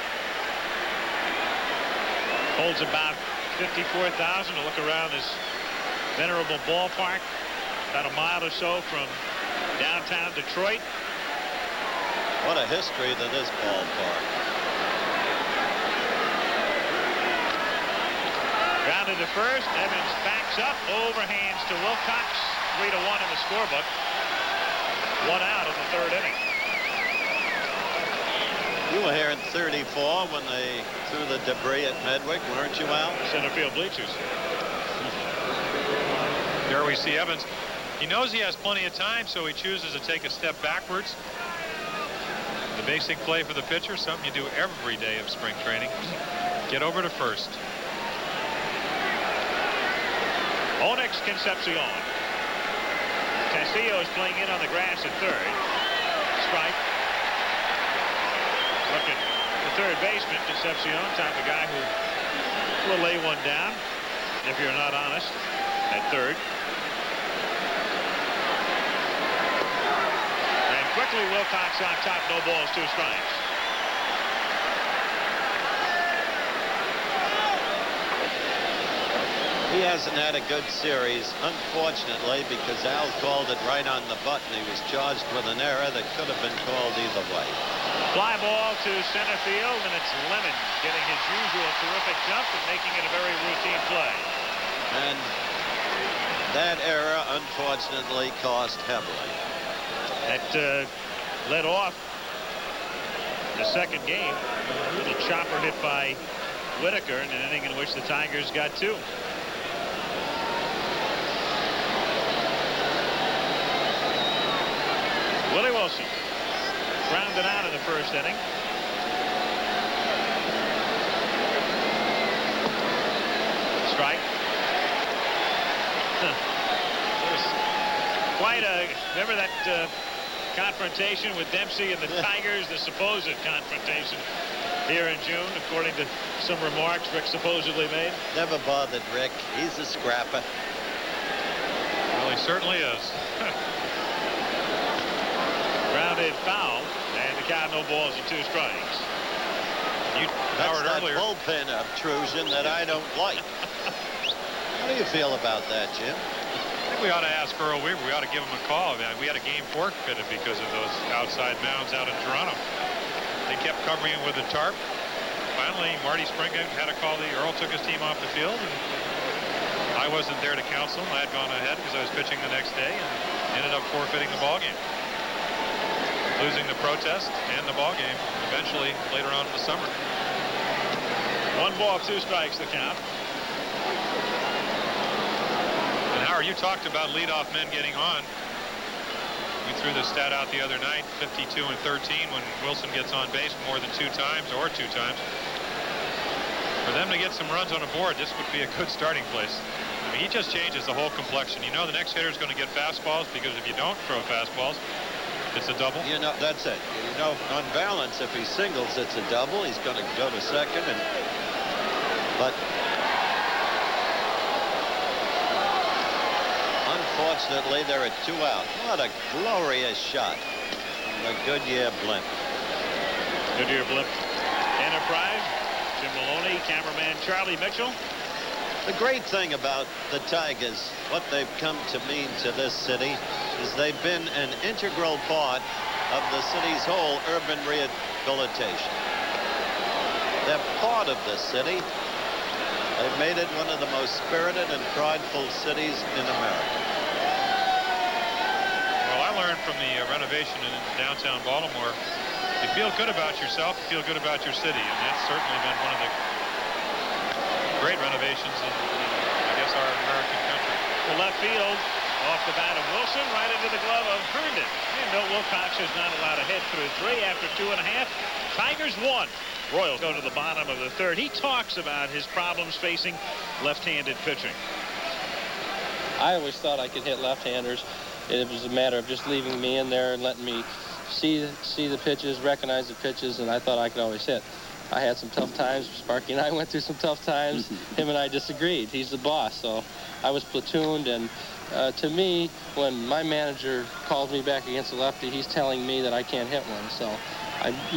Holds about 54,000 to look around this venerable ballpark. About a mile or so from downtown Detroit. What a history to this ballpark. Grounded to first. Evans backs up, overhands to Wilcox. 3-1 in the scorebook. 1 out in the 3rd inning. You were here in 34 when they threw the debris at Medwick, weren't you, Al? Center field bleachers. There we see Evans. He knows he has plenty of time, so he chooses to take a step backwards. The basic play for the pitcher, something you do every day of spring training. Get over to first. Onyx Concepcion. Castillo is playing in on the grass at 3rd. Strike. Look at the 3rd baseman, Concepcion, type of guy who will lay one down if you're not honest at 3rd. And quickly Wilcox on top, no balls, 2 strikes. He hasn't had a good series, unfortunately, because Al called it right on the button. He was charged with an error that could have been called either way. Fly ball to center field, and it's Lemon getting his usual terrific jump and making it a very routine play. And that error, unfortunately, cost heavily. That led off the 2nd game. A little chopper hit by Whitaker in an inning in which the Tigers got 2. Willie Wilson grounded out in the 1st inning. Strike. There's quite a, remember that confrontation with Dempsey and the Tigers, the supposed confrontation here in June, according to some remarks Rick supposedly made. Never bothered Rick. He's a scrapper. Well, he certainly is. Grounded foul, and the count no balls and 2 strikes. That's that earlier. bullpen obtrusion that I don't like. How do you feel about that, Jim? I think we ought to ask Earl Weaver. We ought to give him a call. I mean, we had a game forfeited because of those outside mounds out in Toronto. They kept covering it with a tarp. Finally, Marty Springett had a call. Earl took his team off the field, and I wasn't there to counsel him. I had gone ahead because I was pitching the next day and ended up forfeiting the ball game, losing the protest and the ball game eventually later on in the summer. 1 ball, 2 strikes the count. And Howard, you talked about leadoff men getting on. We threw the stat out the other night, 52 and 13 when Wilson gets on base more than 2 times or 2 times. For them to get some runs on a board, this would be a good starting place. I mean, he just changes the whole complexion. You know the next hitter is going to get fastballs because if you don't throw fastballs, it's a double. You know, that's it. You know, on balance, if he singles, it's a double. He's going to go to second, but unfortunately, there are 2 out. What a glorious shot from the Goodyear blimp. Goodyear blimp Enterprise. Jim Maloney, cameraman Charlie Mitchell. The great thing about the Tigers, what they've come to mean to this city, is they've been an integral part of the city's whole urban rehabilitation. They're part of this city. They've made it one of the most spirited and prideful cities in America. Well, I learned from the renovation in downtown Baltimore, you feel good about yourself, you feel good about your city, and that's certainly been one of the great renovations in, I guess, our American country. To left field, off the bat of Wilson, right into the glove of Herndon. And Milt Wilcox is not allowed a hit through 3 after 2.5. Tigers 1. Royals go to the bottom of the 3rd. He talks about his problems facing left-handed pitching. I always thought I could hit left-handers. It was a matter of just leaving me in there and letting me see the pitches, recognize the pitches, and I thought I could always hit. I had some tough times. Sparky and I went through some tough times. Him and I disagreed. He's the boss, so I was platooned, and to me, when my manager calls me back against a lefty, he's telling me that I can't hit one. So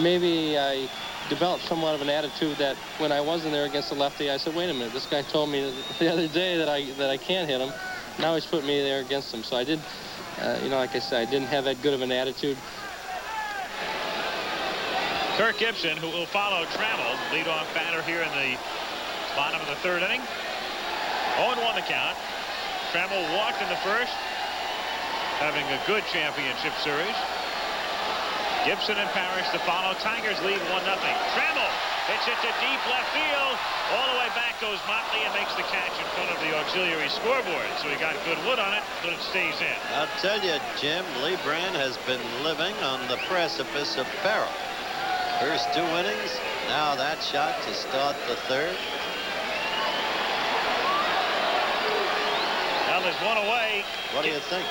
maybe I developed somewhat of an attitude that when I wasn't there against the lefty, I said, wait a minute, this guy told me the other day that I can't hit him. Now he's put me there against him. So I did, you know, like I said, I didn't have that good of an attitude. Kirk Gibson, who will follow Trammell, leadoff batter here in the bottom of the third inning. 0-1 the count. Trammell walked in the first, having a good championship series. Gibson and Parrish to follow. Tigers lead 1-0. Trammell hits it to deep left field. All the way back goes Motley and makes the catch in front of the auxiliary scoreboard. So he got good wood on it, but it stays in. I'll tell you, Jim, Lebrun has been living on the precipice of peril. First 2 innings, now that shot to start the third. Now there's one away. What do you think?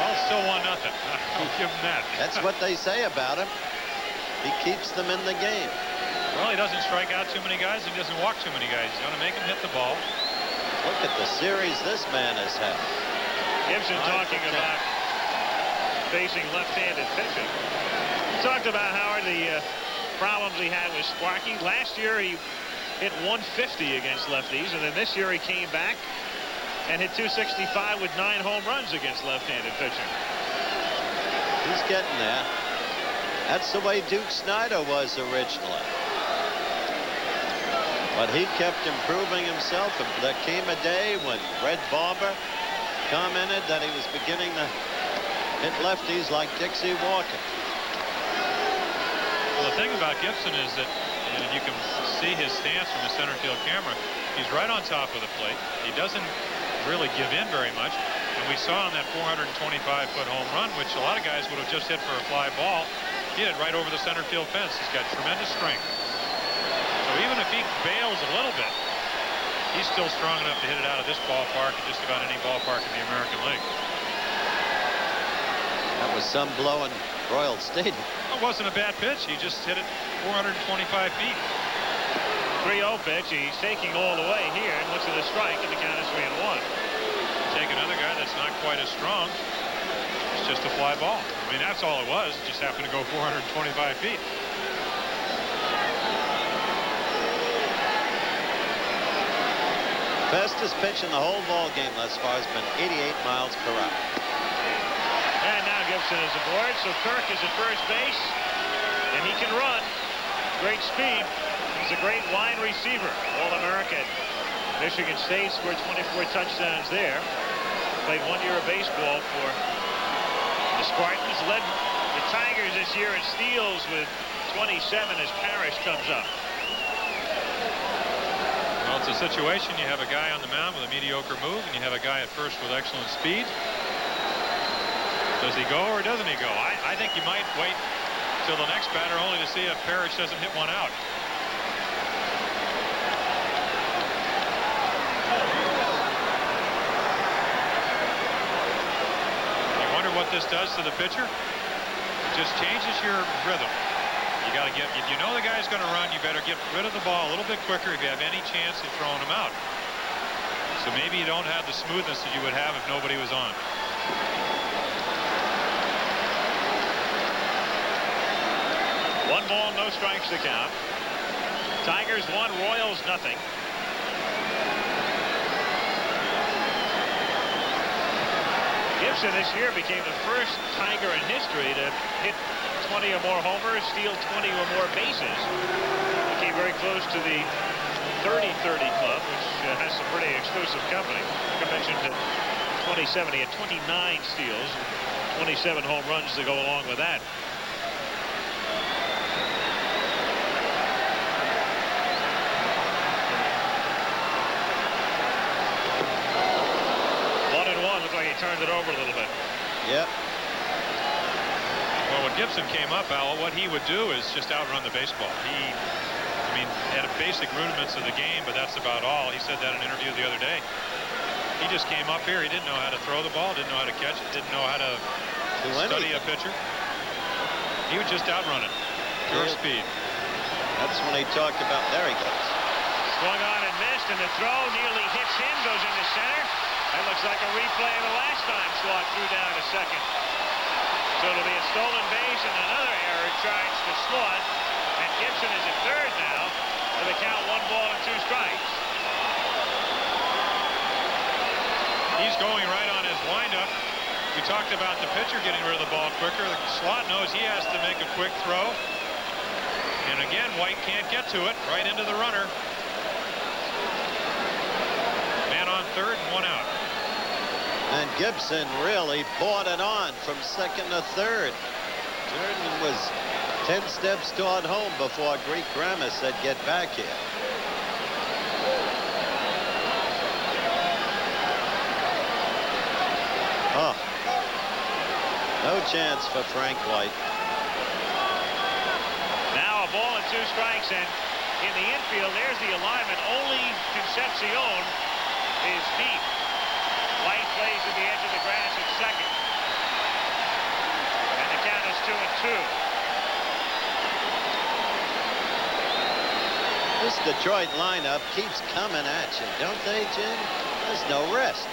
Well, still 1-0. I'll give him that. That's what they say about him. He keeps them in the game. Well, he doesn't strike out too many guys. He doesn't walk too many guys. He's going to make him hit the ball. Look at the series this man has had. Gibson talking about facing left-handed pitching. Talked about, Howard, the problems he had with Sparky. Last year he hit 150 against lefties, and then this year he came back and hit 265 with 9 home runs against left-handed pitching. He's getting there. That's the way Duke Snider was originally. But he kept improving himself, and there came a day when Red Barber commented that he was beginning to hit lefties like Dixie Walker. Well, the thing about Gibson is that, and you can see his stance from the center field camera, he's right on top of the plate. He doesn't really give in very much. And we saw on that 425-foot home run, which a lot of guys would have just hit for a fly ball, he hit it right over the center field fence. He's got tremendous strength. So even if he bails a little bit, he's still strong enough to hit it out of this ballpark and just about any ballpark in the American League. That was some blow in Royal Stadium. It wasn't a bad pitch. He just hit it 425 feet. 3-0 pitch. He's taking all the way here and looks at the strike, and the count is 3-1. Take another guy that's not quite as strong. It's just a fly ball. I mean, that's all it was. It just happened to go 425 feet. Fastest pitch in the whole ball game thus far has been 88 miles per hour. And now Gibson is aboard, so Kirk is at first base, and he can run. Great speed. He's a great line receiver. All-American. Michigan State scored 24 touchdowns there. Played 1 year of baseball for the Spartans. Led the Tigers this year in steals with 27 as Parrish comes up. Well, it's a situation. You have a guy on the mound with a mediocre move, and you have a guy at first with excellent speed. Does he go or doesn't he go? I think you might wait till the next batter only to see if Parrish doesn't hit one out. You wonder what this does to the pitcher? It just changes your rhythm. You got to get, if you know the guy's going to run, you better get rid of the ball a little bit quicker if you have any chance of throwing him out. So maybe you don't have the smoothness that you would have if nobody was on. 1 ball, no strikes to count. Tigers 1, Royals nothing. Gibson this year became the first Tiger in history to hit 20 or more homers, steal 20 or more bases. He came very close to the 30-30 club, which has some pretty exclusive company. Like I mentioned, at 2070 he had 29 steals, 27 home runs to go along with that. Turned it over a little bit. Yep. Well, when Gibson came up, Al, what he would do is just outrun the baseball. I mean, had a basic rudiments of the game, but that's about all. He said that in an interview the other day. He just came up here. He didn't know how to throw the ball, didn't know how to catch it, didn't know how to study a pitcher. He would just outrun it. Pure speed. That's when he talked about, there he goes. Swung on and missed, and the throw nearly hits him, goes into center. That looks like a replay of the last time Slot threw down to second. So it'll be a stolen base and another error charged to Slot. And Gibson is at third now with a count 1 ball and 2 strikes. He's going right on his windup. We talked about the pitcher getting rid of the ball quicker. The Slot knows he has to make a quick throw. And again, White can't get to it. Right into the runner. Man on third and 1 out. And Gibson really bought it on from second to third. Jordan was 10 steps toward home before Greek Grammar said get back here. Oh, no chance for Frank White. Now a ball and 2 strikes, and in the infield, there's the alignment. Only Concepcion is deep. White plays at the edge of the grass at second. And the count is 2-2. This Detroit lineup keeps coming at you, don't they, Jim? There's no rest.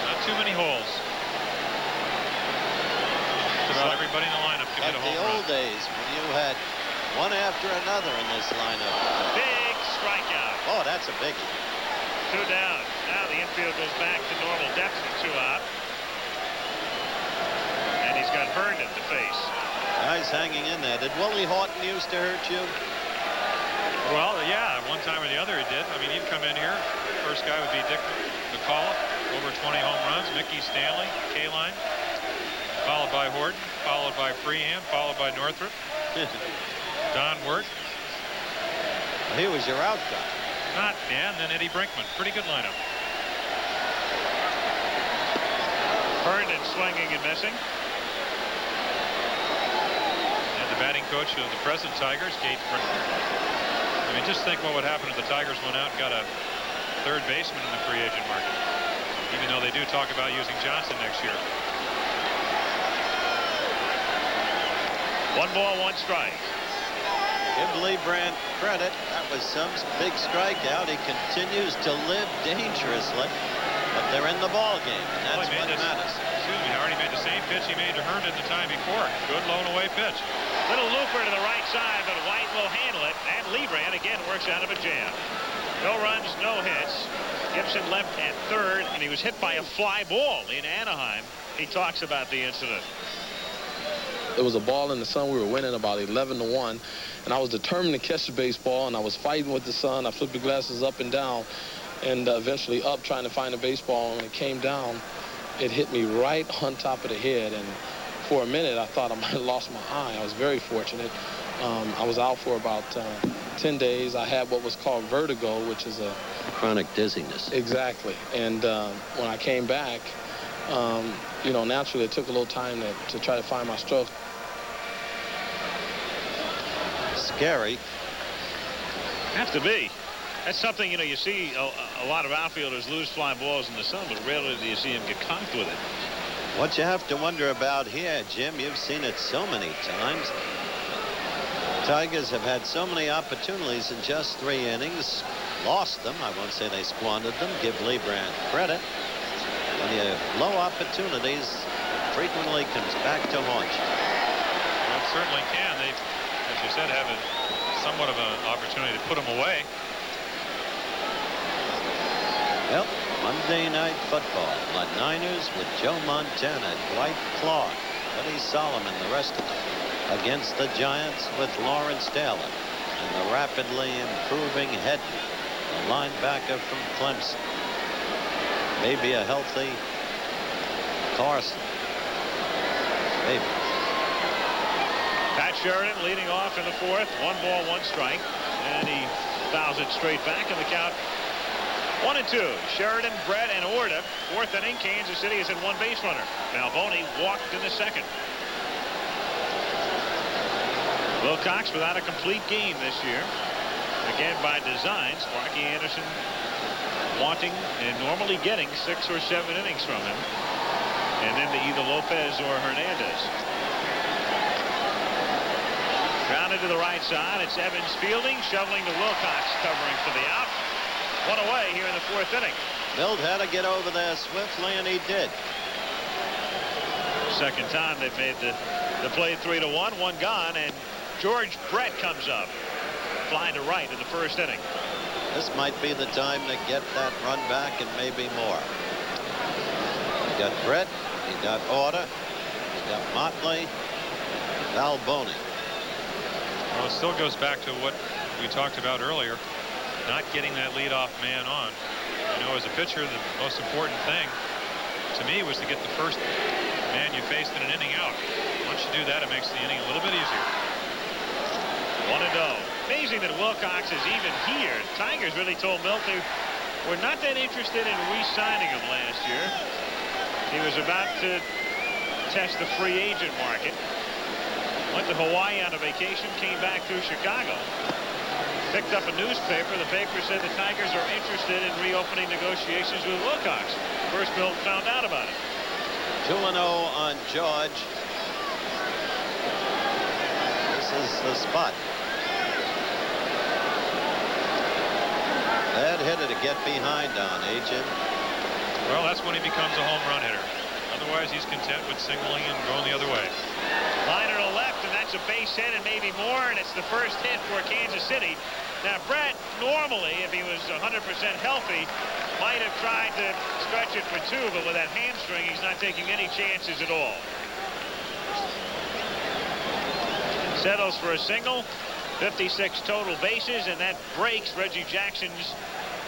Not too many holes. Just about everybody in the lineup can hit a home run. Like the old days when you had one after another in this lineup. Big strikeout. Oh, that's a biggie. 2 down. Now the infield goes back to normal depth with 2 out. And he's got Herndon to face. Guys hanging in there. Did Willie Horton used to hurt you? Well, yeah, one time or the other he did. I mean, he'd come in here. First guy would be Dick McCullough, over 20 home runs. Mickey Stanley, K-line, followed by Horton, followed by Freehand, followed by Northrop. Don Wirt. Well, he was your out guy. Not, yeah, and then Eddie Brinkman. Pretty good lineup. Herndon swinging and missing. And the batting coach of the present Tigers, Kate Brinkman. I mean, just think what would happen if the Tigers went out and got a third baseman in the free agent market. Even though they do talk about using Johnson next year. 1 ball, 1 strike. Give Lee Brandt credit. That was some big strikeout. He continues to live dangerously, but they're in the ball game, and that's what matters. Excuse me, Howard, he made the same pitch he made to Herndon the time before. Good blown away pitch. Little looper to the right side, but White will handle it, and Lee Brandt again works out of a jam. No runs, no hits. Gibson left at third, and he was hit by a fly ball in Anaheim. He talks about the incident. It was a ball in the sun. We were winning about 11-1, and I was determined to catch the baseball, and I was fighting with the sun. I flipped the glasses up and down, and eventually up trying to find a baseball. And when it came down, it hit me right on top of the head, and for a minute I thought I might have lost my eye. I was very fortunate. I was out for about 10 days. I had what was called vertigo, which is a chronic dizziness. Exactly. And when I came back, you know, naturally it took a little time to try to find my stroke. Scary. Have to be. That's something, you know, you see a lot of outfielders lose fly balls in the sun, but rarely do you see them get conked with it. What you have to wonder about here, Jim, you've seen it so many times. Tigers have had so many opportunities in just 3 innings, lost them. I won't say they squandered them. Give Lee Brandt credit. When you have low opportunities, frequently comes back to haunt you. Well, it certainly can. They, as you said, have somewhat of an opportunity to put them away. Well, Monday Night Football. The Niners with Joe Montana, Dwight Clark, Eddie Solomon, the rest of them, against the Giants with Lawrence Taylor and the rapidly improving Hedden, the linebacker from Clemson. Maybe a healthy Carson. Maybe. Pat Sheridan leading off in the 4th. 1 ball, 1 strike. And he fouls it straight back in the count. 1-2. Sheridan, Brett, and Orda. 4th inning. Kansas City is at 1 base runner. Malboni walked in the 2nd. Wilcox without a complete game this year. Again by design. Sparky Anderson wanting and normally getting 6 or 7 innings from him. And then to either Lopez or Hernandez. Grounded to the right side. It's Evans fielding, shoveling to Wilcox, covering for the out. 1 away here in the 4th inning. Milt had to get over there swiftly, and he did. Second time they've made the play 3-1, one gone, and George Brett comes up, flying to right in the first inning. This might be the time to get that run back and maybe more. He got Brett, he got Order, he got Motley, Balboni. Well, it still goes back to what we talked about earlier, not getting that leadoff man on. You know, as a pitcher, the most important thing to me was to get the first man you faced in an inning out. Once you do that, it makes the inning a little bit easier. 1-0. Amazing that Wilcox is even here. Tigers really told Milt they were not that interested in re-signing him last year. He was about to test the free agent market. Went to Hawaii on a vacation, came back through Chicago. Picked up a newspaper. The paper said the Tigers are interested in reopening negotiations with Wilcox. First Milt found out about it. 2-0 on George. This is the spot. Bad hitter to get behind on, Agent. Well, that's when he becomes a home run hitter. Otherwise, he's content with singling and going the other way. Liner to left, and that's a base hit and maybe more, and it's the first hit for Kansas City. Now, Brett, normally, if he was 100% healthy, might have tried to stretch it for two, but with that hamstring, he's not taking any chances at all. Settles for a single, 56 total bases, and that breaks Reggie Jackson's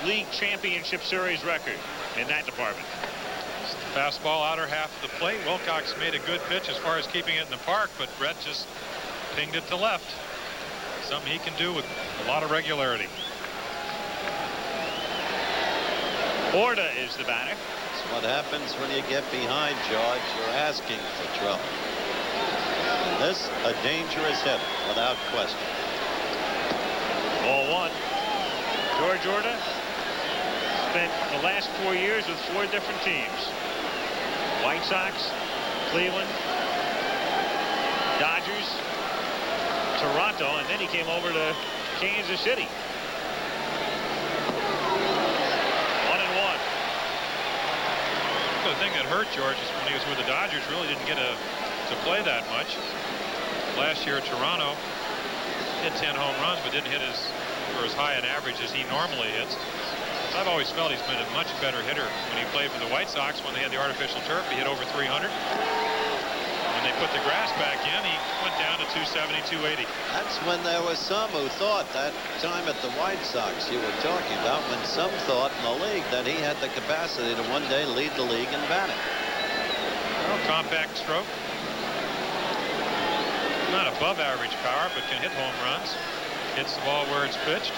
league championship series record in that department. Fastball outer half of the plate. Wilcox made a good pitch as far as keeping it in the park, but Brett just pinged it to left. Something he can do with a lot of regularity. Orta is the batter. That's what happens when you get behind, George. You're asking for trouble. This, a dangerous hitter, without question. Ball one. George Orta spent the last 4 years with 4 different teams. White Sox, Cleveland, Dodgers, Toronto, and then he came over to Kansas City. 1-1. The thing that hurt George is when he was with the Dodgers, really didn't get to play that much. Last year at Toronto, hit 10 home runs, but didn't hit for as high an average as he normally hits. I've always felt he's been a much better hitter when he played for the White Sox. When they had the artificial turf, he hit over 300. When they put the grass back in, he went down to 270, 280. That's when there was some who thought, that time at the White Sox you were talking about, when some thought in the league that he had the capacity to one day lead the league in batting. Well, compact stroke. Not above average power, but can hit home runs. Hits the ball where it's pitched.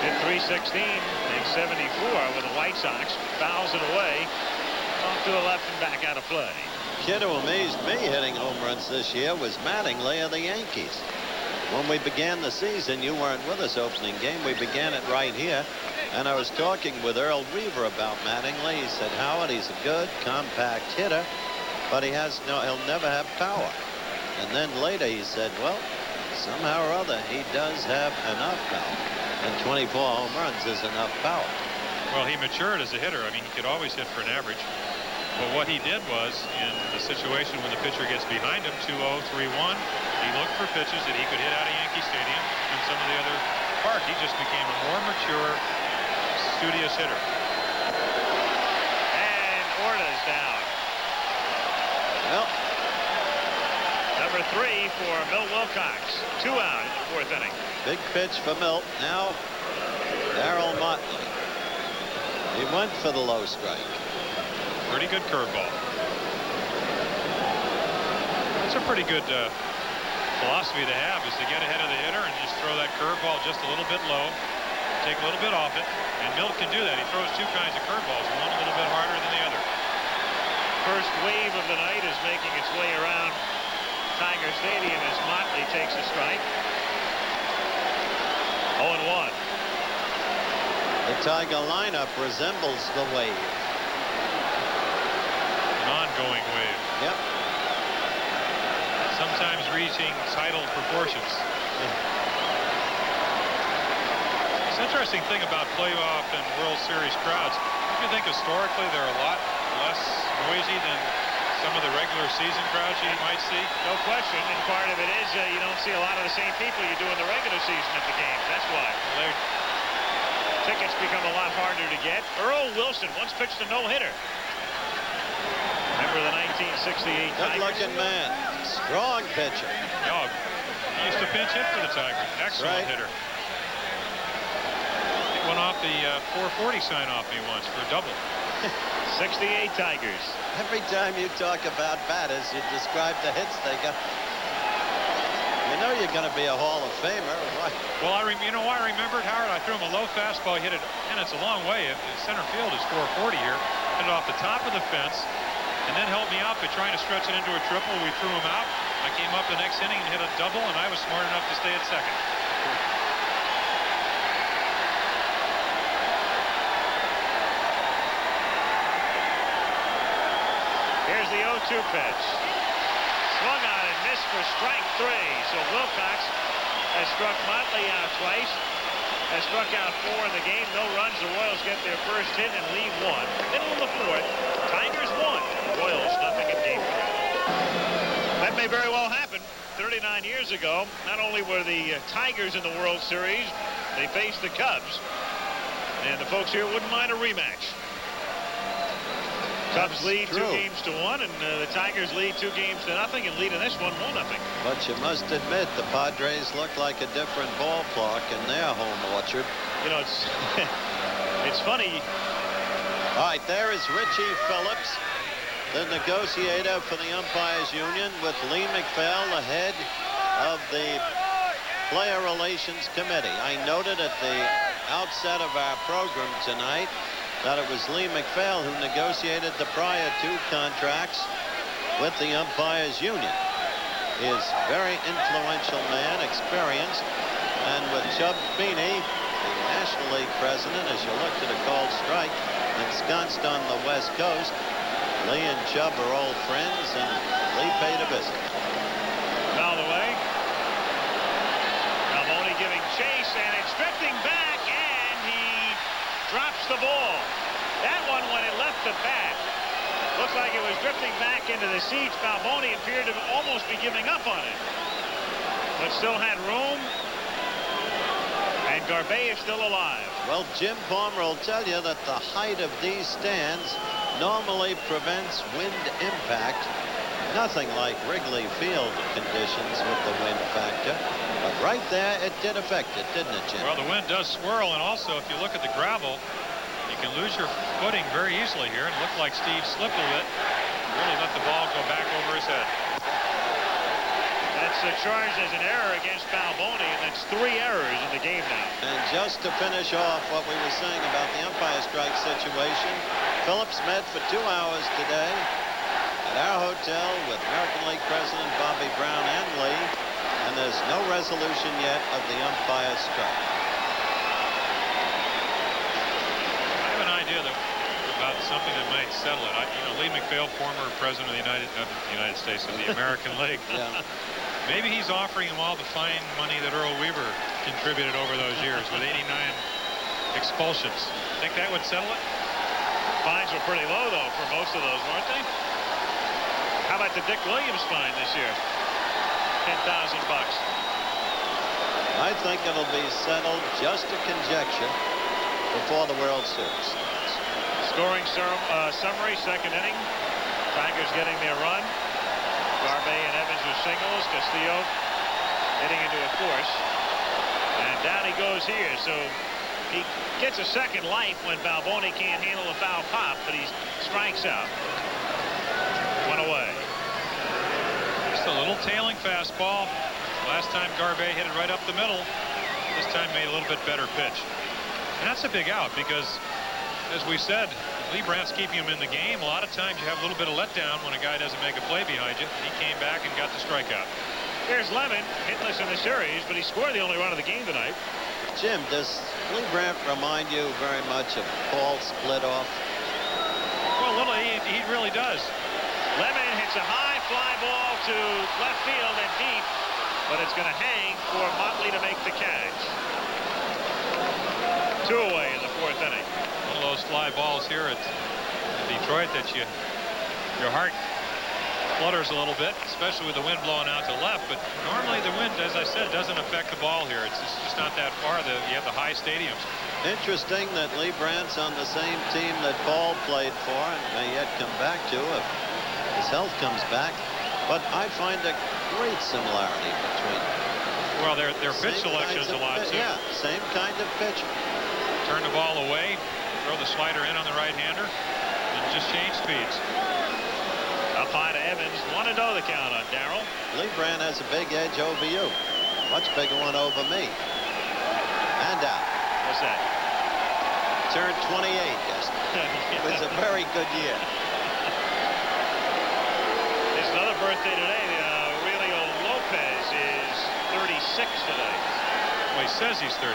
Hit 316, makes 74 with the White Sox. Fouls it away, off to the left and back out of play. Kid who amazed me hitting home runs this year was Mattingly of the Yankees. When we began the season, you weren't with us opening game. We began it right here, and I was talking with Earl Weaver about Mattingly. He said, Howard, he's a good compact hitter, but he'll never have power. And then later he said, well, somehow or other he does have enough power. And 24 home runs is enough power. Well, he matured as a hitter. I mean, he could always hit for an average. But what he did was, in the situation when the pitcher gets behind him, 2-0, 3-1, he looked for pitches that he could hit out of Yankee Stadium and some of the other park. He just became a more mature, studious hitter. And Orta's down. Well, number 3 for Milt Wilcox. 2 out in the 4th inning. big pitch for Milt. Now, Darryl Motley. He went for the low strike. Pretty good curveball. It's a pretty good philosophy to have, is to get ahead of the hitter and just throw that curveball just a little bit low, take a little bit off it, and Milt can do that. He throws 2 kinds of curveballs, one a little bit harder than the other. First wave of the night is making its way around Tiger Stadium as Motley takes a strike. 0-1. The Tiger lineup resembles the wave. An ongoing wave. Yep. Sometimes reaching tidal proportions. It's an interesting thing about playoff and World Series crowds. Don't you think historically they're a lot less noisy than some of the regular season crowds you might see? No question, and part of it is you don't see a lot of the same people you do in the regular season at the games. That's why. Tickets become a lot harder to get. Earl Wilson once pitched a no-hitter. Remember the 1968 Tigers? Good-looking man. Strong pitcher. Oh, he used to pinch hit for the Tigers. Excellent hitter. He went off the 440 sign off me once for a double. 68 Tigers. Every time you talk about batters, you describe the hits they got. You know you're going to be a Hall of Famer. Why? Well, you know why I remembered, Howard? I threw him a low fastball. He hit it, and it's a long way. Center field is 440 here. Hit it off the top of the fence, and then helped me out by trying to stretch it into a triple. We threw him out. I came up the next inning and hit a double, and I was smart enough to stay at second. Here's the 0-2 pitch. Swung on and missed for strike 3. So Wilcox has struck Motley out twice. Has struck out 4 in the game. No runs. The Royals get their first hit and lead 1. Middle of the 4th. Tigers 1. Royals nothing in game 3. That may very well happen. 39 years ago, not only were the Tigers in the World Series, they faced the Cubs. And the folks here wouldn't mind a rematch. Cubs lead 2-1, and the Tigers lead 2-0 and lead in this one 1-0. But you must admit the Padres look like a different ballpark in their home orchard. You know, it's it's funny. All right, there is Richie Phillips, the negotiator for the Umpires Union, with Lee McPhail, the head of the Player Relations Committee. I noted at the outset of our program tonight that it was Lee McPhail who negotiated the prior 2 contracts with the Umpires Union. He is a very influential man, experienced, and with Chub Feeney, the National League president, as you look to the cold strike, ensconced on the West Coast, Lee and Chub are old friends, and Lee paid a visit. Fouled away. Maloney giving chase, and it's drifting back, and he drops the ball. That one, when it left the bat, looks like it was drifting back into the seats. Balboni appeared to almost be giving up on it, but still had room, and Garbey is still alive. Well, Jim Palmer will tell you that the height of these stands normally prevents wind impact. Nothing like Wrigley Field conditions with the wind factor. But right there, it did affect it, didn't it, Jim? Well, the wind does swirl, and also, if you look at the gravel, you can lose your footing very easily here. And it looked like Steve slipped a bit. Really let the ball go back over his head. That's charged as an error against Balboni, and that's 3 errors in the game now. And just to finish off what we were saying about the umpire strike situation, Phillips met for 2 hours today at our hotel with American League President Bobby Brown and Lee, and there's no resolution yet of the umpire strike. I have an idea about something that might settle it. Lee McPhail, former president of the United States of the American League. Yeah. Maybe he's offering him all the fine money that Earl Weaver contributed over those years with 89 expulsions. Think that would settle it? Fines were pretty low, though, for most of those, weren't they? How about the Dick Williams fine this year? $10,000. I think it'll be settled, just a conjecture, before the World Series. Scoring summary, 2nd inning. Tigers getting their run. Garbey and Evans with singles. Castillo hitting into a force. And down he goes here. So he gets a second life when Balboni can't handle a foul pop, but he strikes out. 1 away. Just a little tailing fastball. Last time Garbey hit it right up the middle. This time made a little bit better pitch. And that's a big out because, as we said, Lee Brandt's keeping him in the game. A lot of times you have a little bit of letdown when a guy doesn't make a play behind you. He came back and got the strikeout. Here's Lemon, hitless in the series, but he scored the only run of the game tonight. Jim, does Lee Brandt remind you very much of Paul Splitoff? Well, he really does. Lemon hits a high fly ball to left field and deep, but it's going to hang for Motley to make the catch. 2 away in the 4th inning. One of those fly balls here at Detroit that your heart flutters a little bit, especially with the wind blowing out to left. But normally the wind, as I said, doesn't affect the ball here. It's just not that far. You have the high stadiums. Interesting that Lee Brandt's on the same team that Paul played for and may yet come back to if his health comes back. But I find a great similarity between them. Well, their pitch selection is a lot too. Yeah, same kind of pitch. Turn the ball away, throw the slider in on the right-hander, and just change speeds. Up high to Evans. 1-0 the count on Darrell. Lee Brandt has a big edge over you. Much bigger one over me. And out. What's that? Turned 28 yesterday. It was a very good year. There's another birthday today. Aurelio Lopez is 36 today. Well, he says he's 36.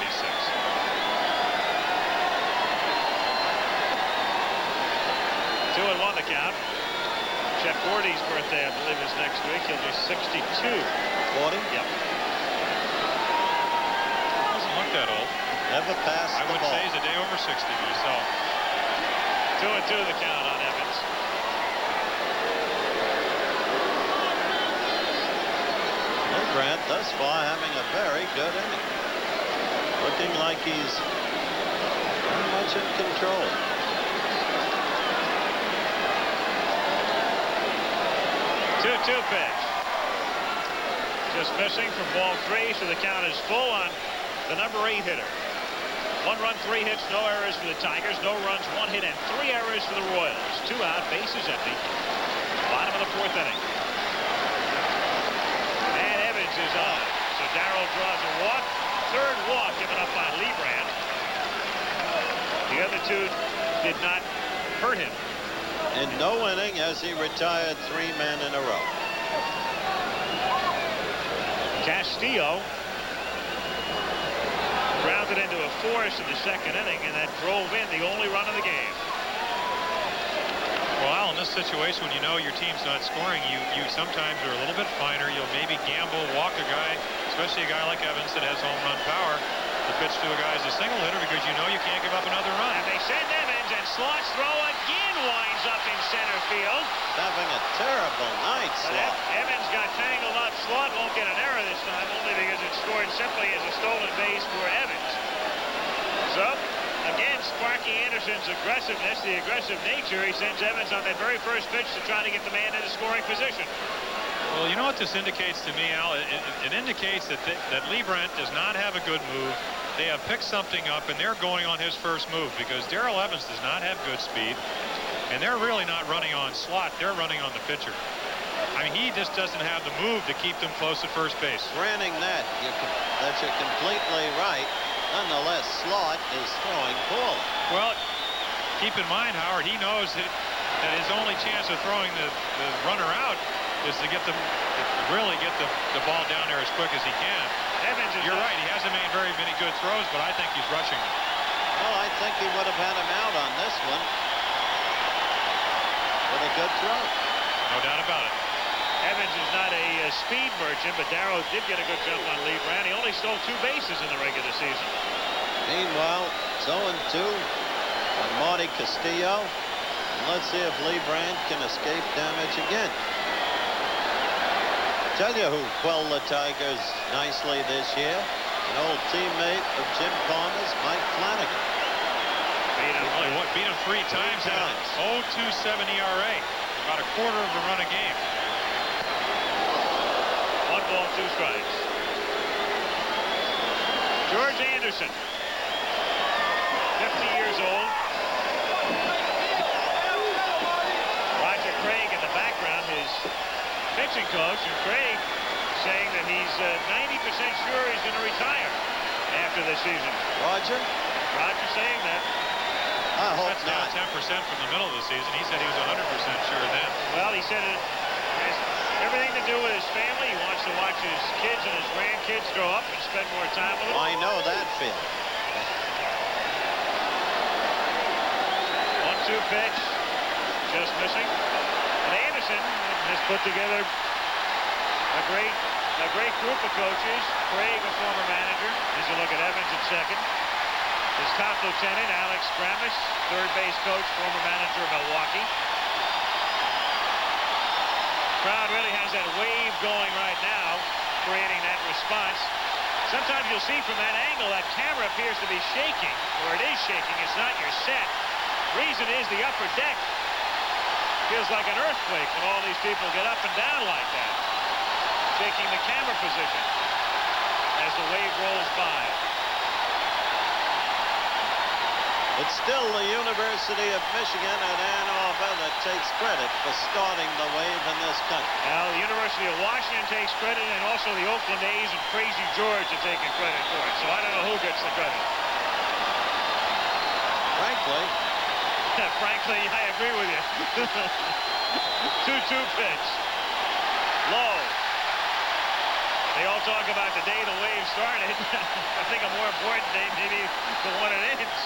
2-1 the count. Jeff Gordy's birthday, I believe, is next week. He'll be 62. 40? Yep. Doesn't look that old. Never passed I the would ball. say he's a day over 60 myself. 2-2 the count on Evans. Lee Brandt thus far having a very good inning. Looking like he's very much in control. 2-2 pitch. Just missing for ball 3, so the count is full on the number 8 hitter. 1 run, 3 hits, no errors for the Tigers. No runs, 1 hit, and 3 errors for the Royals. 2 out, bases empty. Bottom of the 4th inning. And Evans is on. So Darrell draws a walk. 3rd walk given up by Lee Brandt. The other 2 did not hurt him. In no inning has he retired 3 men in a row. Castillo grounded into a force in the 2nd inning, and that drove in the only run of the game. Well, Al, in this situation, when you know your team's not scoring, you sometimes are a little bit finer. You'll maybe gamble, walk a guy, especially a guy like Evans that has home run power, to pitch to a guy as a single hitter because you know you can't give up another run. And they send Evans, and Slott's throw again winds up in center field. Having a terrible night, But Slot. Evans got tangled up. Slott won't get an error this time, only because it's scored simply as a stolen base for Evans. So, again, Sparky Anderson's aggressiveness, the aggressive nature, he sends Evans on that very first pitch to try to get the man into scoring position. Well, you know what this indicates to me, Al? It indicates that Lee Brandt does not have a good move. They have picked something up, and they're going on his first move because Darrell Evans does not have good speed, and they're really not running on Slot. They're running on the pitcher. I mean, he just doesn't have the move to keep them close at first base. Granting that, you're completely right. Nonetheless, Slot is throwing poorly. Well, keep in mind, Howard, he knows that his only chance of throwing the runner out is to really get the ball down there as quick as he can. Evans is You're right, he hasn't made very many good throws, but I think he's rushing them. Well, I think he would have had him out on this one with a good throw. No doubt about it. Evans is not a speed merchant, but Darrow did get a good jump on Lee Brandt. He only stole 2 bases in the regular season. Meanwhile, 0-2 on Marty Castillo. And let's see if Lee Brandt can escape damage again. Tell you who quelled the Tigers nicely this year. An old teammate of Jim Palmer's, Mike Flanagan. Beat him 3 times. Had an 0.27 ERA. About a quarter of a run a game. 1 ball, 2 strikes. George Anderson, 50 years old. Roger Craig in the background, his pitching coach, and Craig saying that he's 90% sure he's going to retire after this season. Roger? Roger saying that. I hope That's not. down 10% from the middle of the season. He said he was 100% sure then. Well, he said it has everything to do with his family. He wants to watch his kids and his grandkids grow up and spend more time with them. I know that feeling. 1-2 pitch, just missing. And Anderson has put together a great group of coaches. Craig, a former manager. As you look at Evans at second. His top lieutenant, Alex Gramish, third base coach, former manager of Milwaukee. Crowd really has that wave going right now, creating that response. Sometimes you'll see from that angle that camera appears to be shaking, or it is shaking. It's not your set. Reason is the upper deck feels like an earthquake when all these people get up and down like that, shaking the camera position as the wave rolls by. It's still the University of Michigan at Ann Arbor that takes credit for starting the wave in this country. Now, the University of Washington takes credit, and also the Oakland A's and Crazy George are taking credit for it. So I don't know who gets the credit. Frankly. Frankly, I agree with you. 2-2 pitch. Low. They all talk about the day the wave started. I think a more important day maybe the one it ends.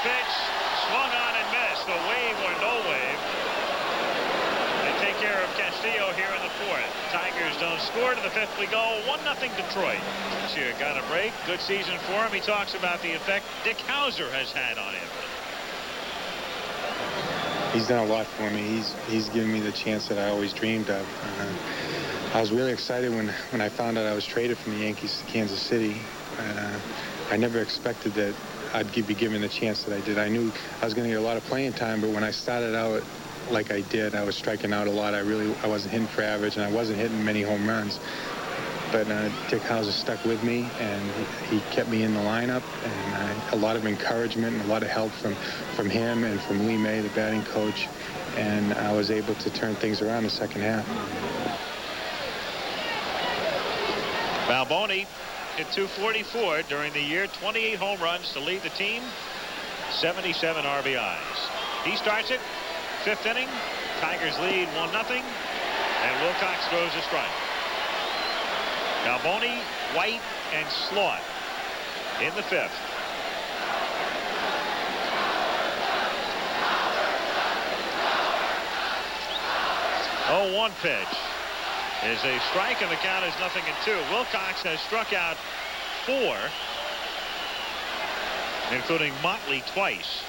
Pitch swung on and missed. A wave or no wave. They take care of Castillo here in the fourth. Tigers don't score. To the fifth we go. 1-0 Detroit. Here got a break. Good season for him. He talks about the effect Dick Hauser has had on him. He's done a lot for me. He's given me the chance that I always dreamed of. I was really excited when I found out I was traded from the Yankees to Kansas City. I never expected that I'd be given the chance that I did. I knew I was going to get a lot of playing time, but when I started out like I did, I was striking out a lot. I wasn't hitting for average, and I wasn't hitting many home runs. But Dick Hauser stuck with me, and he kept me in the lineup, and a lot of encouragement and a lot of help from him and from Lee May, the batting coach, and I was able to turn things around in the second half. Balboni hit 244 during the year, 28 home runs to lead the team, 77 RBIs. He starts it, fifth inning. Tigers lead 1-0, and Wilcox throws a strike. Balboni, White, and Slaught in the fifth. Oh, 1 pitch is a strike, and the count is 0-2. Wilcox has struck out 4, including Motley twice.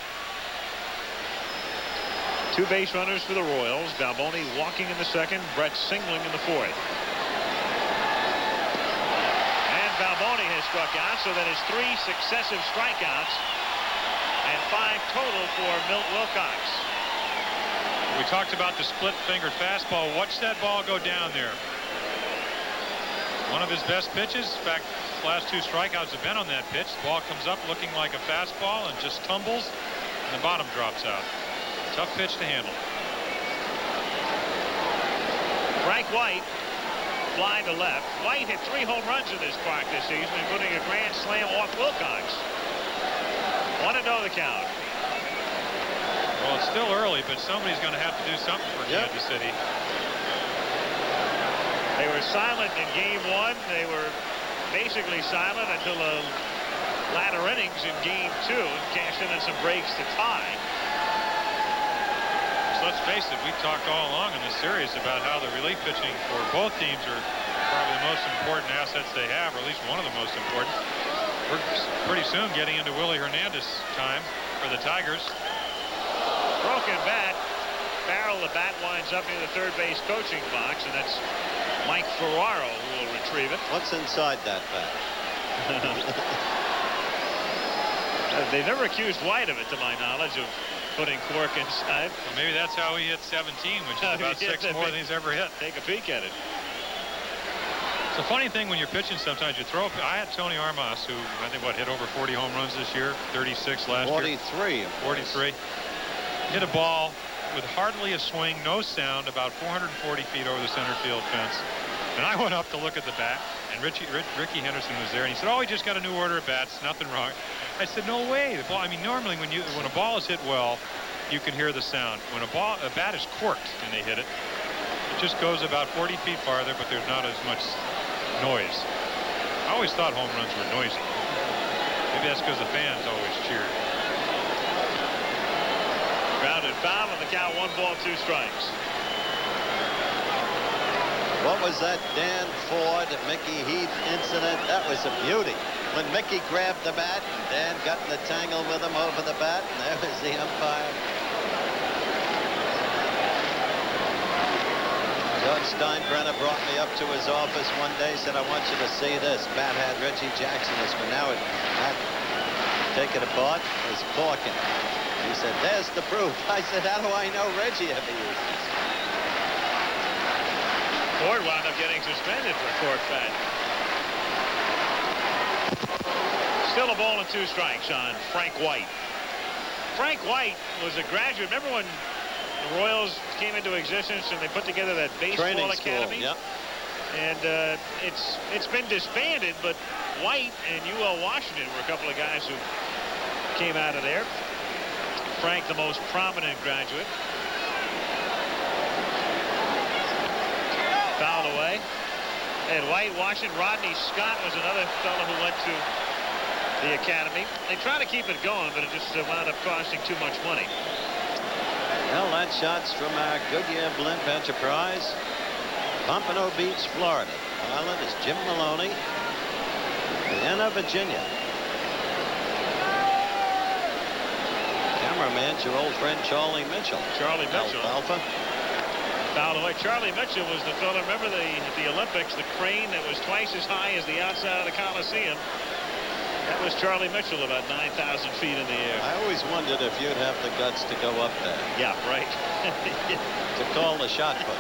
2 base runners for the Royals. Balboni walking in the second, Brett singling in the fourth. And Balboni has struck out, so that is 3 successive strikeouts and 5 total for Milt Wilcox. We talked about the split-fingered fastball. Watch that ball go down there. One of his best pitches. In fact, the last 2 strikeouts have been on that pitch. The ball comes up looking like a fastball and just tumbles, and the bottom drops out. Tough pitch to handle. Frank White flying to left. White hit 3 home runs in this park this season, including a grand slam off Wilcox. 1-0 the count. Well, it's still early, but somebody's going to have to do something for Kansas City. They were silent in game 1. They were basically silent until the latter innings in game 2 and cashed in on some breaks to tie. So let's face it, we talked all along in this series about how the relief pitching for both teams are probably the most important assets they have, or at least one of the most important. We're pretty soon getting into Willie Hernandez time for the Tigers. Broken bat. Barrel the bat winds up near the third base coaching box, and that's Mike Ferraro who will retrieve it. What's inside that bat? They've never accused White of it, to my knowledge, of putting cork inside. Well, maybe that's how he hit 17, which is about 6 more than he's ever hit. Take a peek at it. It's a funny thing when you're pitching. Sometimes you throw. I had Tony Armas, who I think hit over 40 home runs this year, 36 last 43. year. 43. Hit a ball with hardly a swing, no sound, about 440 feet over the center field fence. And I went up to look at the bat, and Ricky Henderson was there, and he said, "Oh, he just got a new order of bats, nothing wrong." I said, "No way." The ball, I mean, normally when a ball is hit well, you can hear the sound. When a bat is corked and they hit it, it just goes about 40 feet farther, but there's not as much noise. I always thought home runs were noisy. Maybe that's because the fans always cheered. grounded foul, and the count 1 ball, 2 strikes. What was that Dan Ford, Mickey Heath incident? That was a beauty. When Mickey grabbed the bat, Dan got in the tangle with him over the bat, and there was the umpire. George Steinbrenner brought me up to his office one day, said, I want you to see this. Bat had Reggie Jackson. This one now, it had take it apart, was corking. He said, there's the proof. I said, how do I know Reggie ever used this? Ford wound up getting suspended for a cork bat. Still a ball and 2 strikes on Frank White. Frank White was a graduate. Remember when the Royals came into existence and they put together that baseball academy? Yep. And it's been disbanded, but White and UL Washington were a couple of guys who came out of there. Frank, the most prominent graduate. Fouled away. And White, Washington, Rodney Scott was another fellow who went to the academy. They tried to keep it going, but it just wound up costing too much money. Well, that shot's from our Goodyear Blimp Enterprise, Pompano Beach, Florida. Pilot is Jim Maloney, Vienna, Virginia. Cameraman's your old friend Charlie Mitchell. Charlie Mitchell. Alfalfa. Fouled away. Charlie Mitchell was the fellow, remember at the Olympics, the crane that was twice as high as the outside of the Coliseum. That was Charlie Mitchell, about 9,000 feet in the air. I always wondered if you'd have the guts to go up there. Yeah, right. To call the shot put.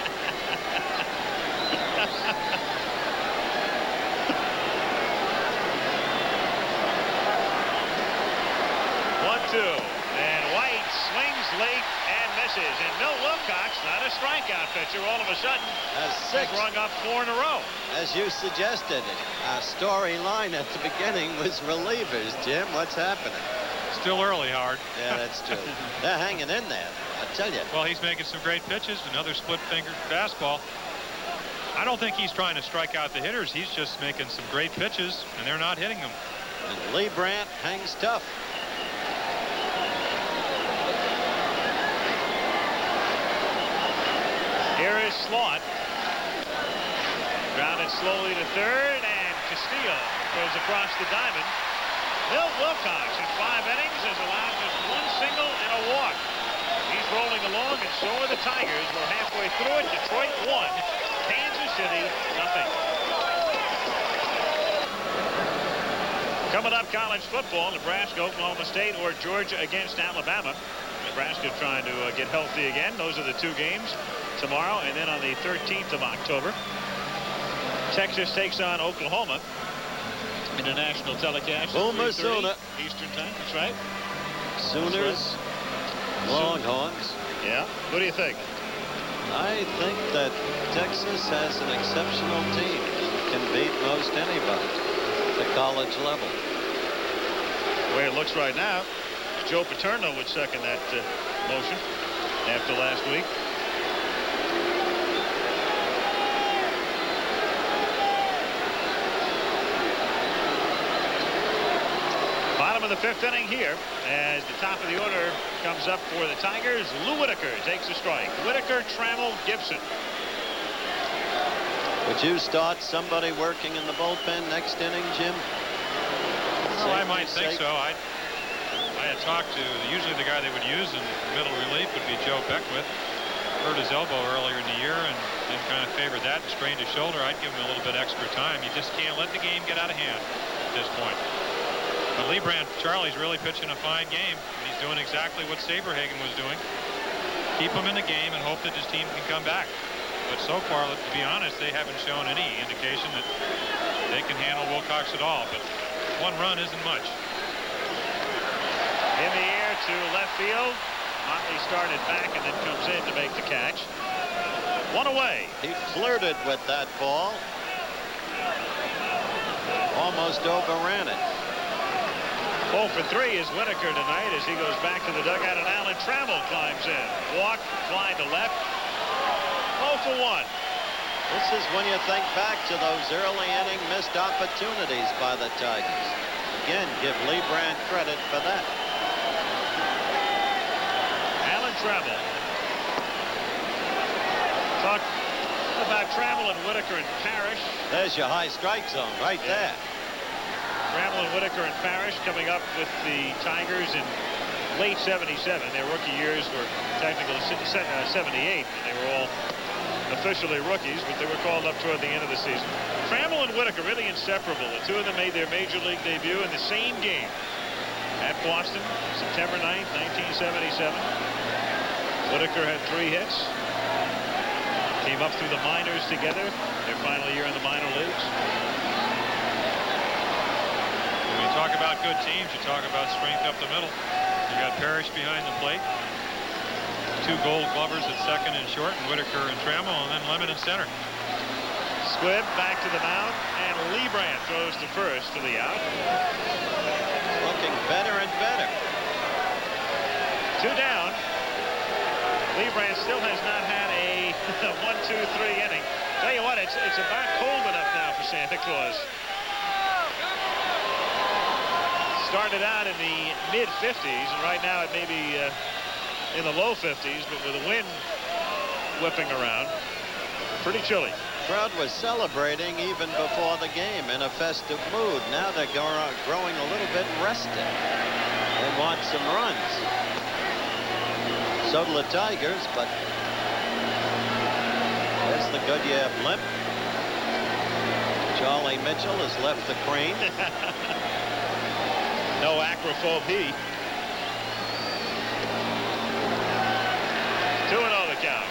1-2. And White swings late and misses. And Milt Wilcox, not a strikeout pitcher, all of a sudden has rung up 4 in a row. As you suggested, our storyline at the beginning was relievers. Jim, what's happening? Still early, Howard. Yeah, that's true. They're hanging in there, I tell you. Well, he's making some great pitches. Another split-fingered fastball. I don't think he's trying to strike out the hitters. He's just making some great pitches, and they're not hitting them. And Lee Brandt hangs tough. Here is Slaught. Grounded slowly to third, and Castillo goes across the diamond. Milt Wilcox in 5 innings has allowed just 1 single and a walk. He's rolling along, and so are the Tigers. We're halfway through it. Detroit 1, Kansas City 0. Coming up, college football, Nebraska, Oklahoma State, or Georgia against Alabama. Nebraska trying to get healthy again. Those are the 2 games tomorrow, and then on the 13th of October, Texas takes on Oklahoma in a national telecast. Boomer Sooner. Eastern time, that's right. Sooners, Longhorns. Yeah, what do you think? I think that Texas has an exceptional team. Can beat most anybody at the college level. The way it looks right now, Joe Paterno would second that motion after last week. Bottom of the 5th inning here, as the top of the order comes up for the Tigers. Lou Whitaker takes a strike. Whitaker, Trammell, Gibson. Would you start somebody working in the bullpen next inning, Jim? Well, I might think so. I had talked to, usually the guy they would use in middle relief would be Joe Beckwith. Hurt his elbow earlier in the year and then kind of favored that and strained his shoulder. I'd give him a little bit extra time. You just can't let the game get out of hand at this point. But Lee Brandt, Charlie's really pitching a fine game. He's doing exactly what Saberhagen was doing. Keep him in the game and hope that his team can come back. But so far, to be honest, they haven't shown any indication that they can handle Wilcox at all. But 1 run isn't much. In the air to left field. Motley started back and then comes in to make the catch. 1 away. He flirted with that ball. Almost overran it. 0 for 3 is Whitaker tonight as he goes back to the dugout, and Alan Trammell climbs in. Walk, fly to left. 0 for 1. This is when you think back to those early inning missed opportunities by the Tigers. Again, give Lee Brandt credit for that. Alan Trammell. Talk about Trammell and Whitaker and Parrish. There's your high strike zone right there. Trammell and Whitaker and Parrish coming up with the Tigers in late '77. Their rookie years were technically '78, and they were all officially rookies, but they were called up toward the end of the season. Trammell and Whitaker really inseparable. The two of them made their major league debut in the same game at Boston, September 9th, 1977. Whitaker had 3 hits. Came up through the minors together, their final year in the minor leagues. When you talk about good teams, you talk about strength up the middle. You got Parrish behind the plate, 2 Gold Glovers at second and short, and Whitaker and Trammell, and then Lemon in center. Squibb back to the mound, and Leibrandt throws to first to the out. Looking better and better. 2 down. Leibrandt still has not had a 1-2-3 inning. Tell you what, it's about cold enough now for Santa Claus. Started out in the mid-50s, and right now it may be in the low 50s, but with the wind whipping around, pretty chilly. Crowd was celebrating even before the game in a festive mood. Now they're growing a little bit rested. They want some runs. So do the Tigers, but there's the Goodyear blimp. Charlie Mitchell has left the crane. No acrophobia. 2-0 the count.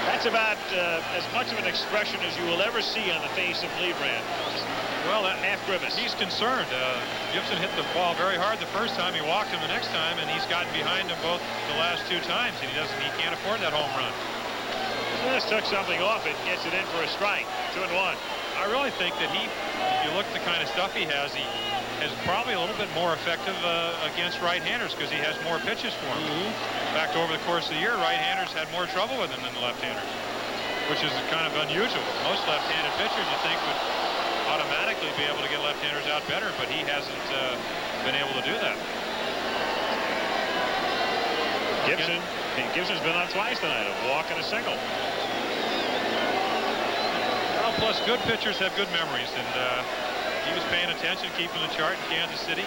That's about as much of an expression as you will ever see on the face of Leibrandt. Well, that half grimace. He's concerned. Gibson hit the ball very hard the first time. He walked him the next time, and he's gotten behind him both the last 2 times, and he can't afford that home run. Just took something off it, gets it in for a strike. 2-1. I really think that if you look at the kind of stuff he has probably a little bit more effective against right-handers because he has more pitches for him. In fact, over the course of the year, right-handers had more trouble with him than the left-handers, which is kind of unusual. Most left-handed pitchers, you think, would automatically be able to get left-handers out better, but he hasn't been able to do that. Gibson's been on twice tonight, a walk and a single. Well, plus good pitchers have good memories, and he was paying attention, keeping the chart in Kansas City.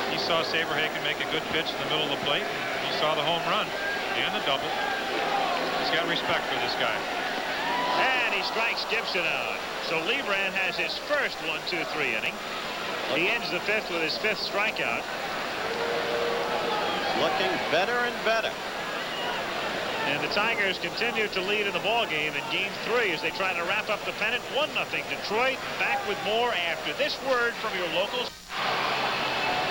He saw Saberhagen make a good pitch in the middle of the plate. He saw the home run and the double. He's got respect for this guy. And he strikes Gibson out. So Leibrandt has his first 1-2-3 inning. He ends the 5th with his 5th strikeout. Looking better and better. And the Tigers continue to lead in the ball game in Game 3 as they try to wrap up the pennant. 1-0 Detroit. Back with more after this word from your locals.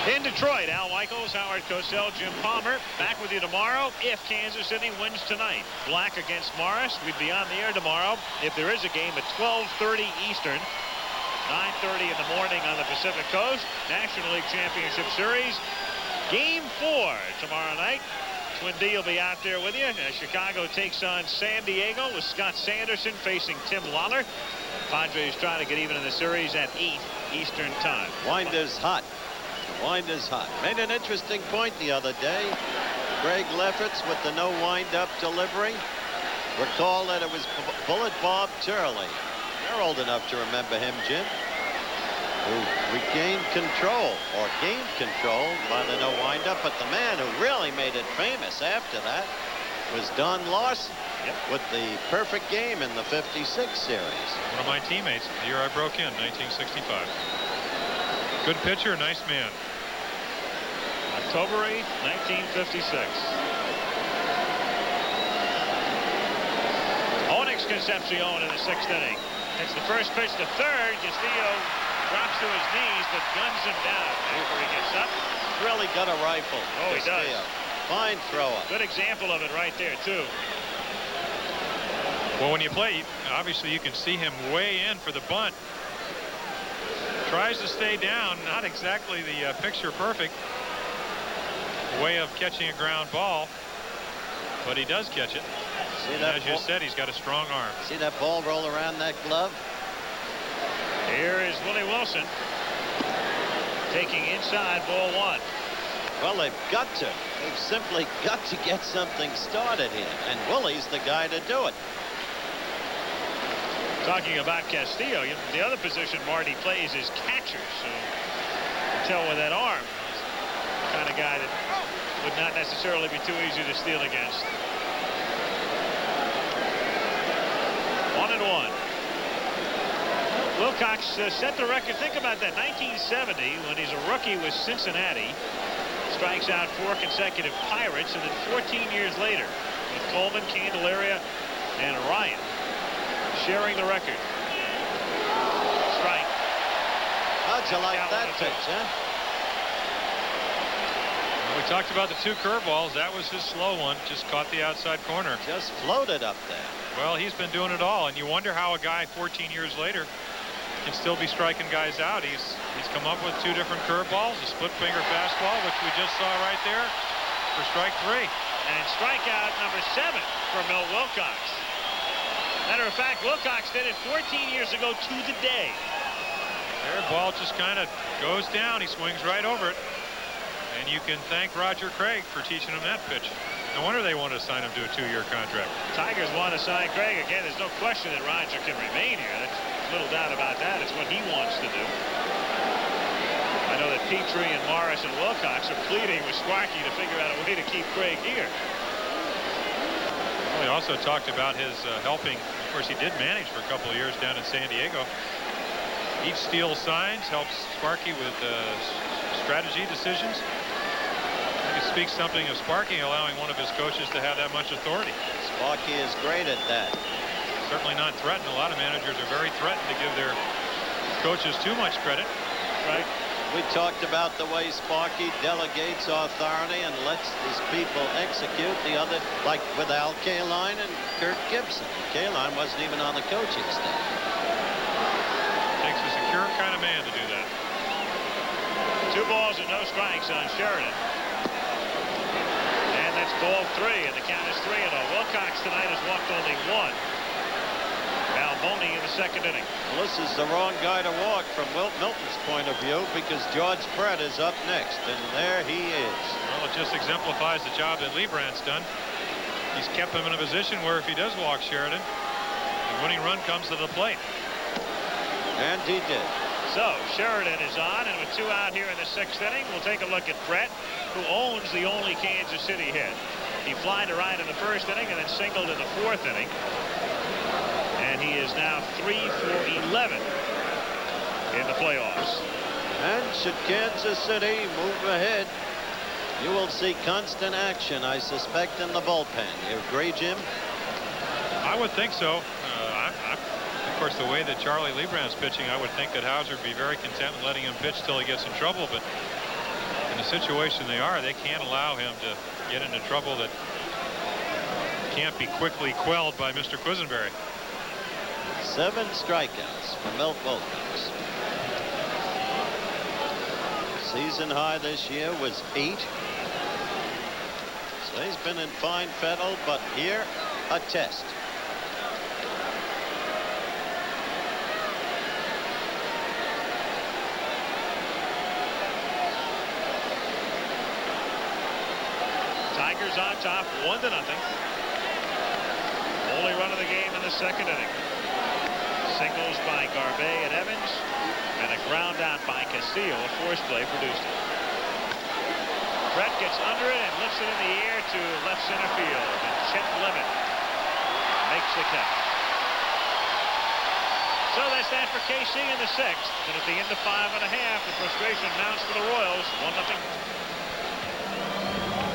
In Detroit, Al Michaels, Howard Cosell, Jim Palmer. Back with you tomorrow if Kansas City wins tonight. Black against Morris. We'd be on the air tomorrow if there is a game at 12:30 Eastern. 9:30 in the morning on the Pacific Coast. National League Championship Series. Game 4 tomorrow night. Twin D will be out there with you. Chicago takes on San Diego with Scott Sanderson facing Tim Lawler. Padres trying to get even in the series at 8 Eastern time. Wind is hot. The wind is hot. Made an interesting point the other day. Greg Lefferts with the no wind-up delivery. Recall that it was Bullet Bob Turley. You're old enough to remember him, Jim. Who regained control or gained control by the no windup, but the man who really made it famous after that was Don Larson with the perfect game in the '56 series. One of my teammates the year I broke in, 1965. Good pitcher, nice man. October 8th, 1956. Onyx Concepcion in the 6th inning. It's the first pitch to third. Castillo drops to his knees, but guns him down after he gets up. Really got a rifle. Oh, he does. Fine thrower. Good example of it right there, too. Well, when you play, obviously you can see him way in for the bunt. Tries to stay down. Not exactly the picture perfect way of catching a ground ball, but he does catch it. See that? As you said, he's got a strong arm. See that ball roll around that glove? Here is Willie Wilson taking inside ball 1. Well, they've got to. They've simply got to get something started here. And Willie's the guy to do it. Talking about Castillo, the other position Marty plays is catcher. So you tell with that arm, he's the kind of guy that would not necessarily be too easy to steal against. 1-1. Wilcox set the record. Think about that. 1970, when he's a rookie with Cincinnati, strikes out 4 consecutive Pirates, and then 14 years later with Coleman, Candelaria, and Ryan sharing the record. Strike. How'd you like that pitch, huh? Well, we talked about the 2 curveballs. That was his slow one. Just caught the outside corner. Just floated up there. Well, he's been doing it all, and you wonder how a guy 14 years later can still be striking guys out. He's come up with 2 different curveballs, a split finger fastball, which we just saw right there for strike 3. And strikeout number 7 for Milt Wilcox. Matter of fact, Wilcox did it 14 years ago to the day. Their ball just kind of goes down. He swings right over it. And you can thank Roger Craig for teaching him that pitch. No wonder they want to sign him to a 2-year contract. Tigers want to sign Craig again. There's no question that Roger can remain here. There's little doubt about that. It's what he wants to do. I know that Petrie and Morris and Wilcox are pleading with Sparky to figure out a way to keep Craig here. Well, he also talked about his helping. Of course, he did manage for a couple of years down in San Diego. Each steal signs helps Sparky with strategy decisions. I think it speaks something of Sparky allowing one of his coaches to have that much authority. Sparky is great at that. Certainly not threatened. A lot of managers are very threatened to give their coaches too much credit. Right. We talked about the way Sparky delegates authority and lets his people execute. The other, like with Al Kaline and Kirk Gibson. Kaline wasn't even on the coaching staff. Takes a secure kind of man to do that. 2 balls and no strikes on Sheridan. And that's ball 3, and the count is 3-0. Wilcox tonight has walked only 1. Balboni in the 2nd inning. Well, this is the wrong guy to walk from Milton's point of view, because George Brett is up next, and there he is. Well, it just exemplifies the job that Liebrandt's done. He's kept him in a position where if he does walk Sheridan, the winning run comes to the plate. And he did. So Sheridan is on, and with 2 out here in the 6th inning, we'll take a look at Brett, who owns the only Kansas City hit. He flied to right in the 1st inning and then singled in the 4th inning. And he is now 3 for 11 in the playoffs. And should Kansas City move ahead, you will see constant action, I suspect, in the bullpen. You agree, Jim? I would think so. Of course, the way that Charlie Liebrandt's pitching, I would think that Hauser would be very content with letting him pitch till he gets in trouble. But in the situation they are, they can't allow him to get into trouble that can't be quickly quelled by Mr. Quisenberry. 7 strikeouts for Milt Wilcox. Season high this year was 8. So he's been in fine fettle, but here a test. Tigers on top, 1-0. Only run of the game in the 2nd inning. Singles by Garbey and Evans, and a ground out by Castillo. A force play produced it. Brett gets under it and lifts it in the air to left center field. And Chet Lemon makes the catch. So that's that for KC in the 6th. And at the end of 5 1/2, the frustration mounts for the Royals. 1-0.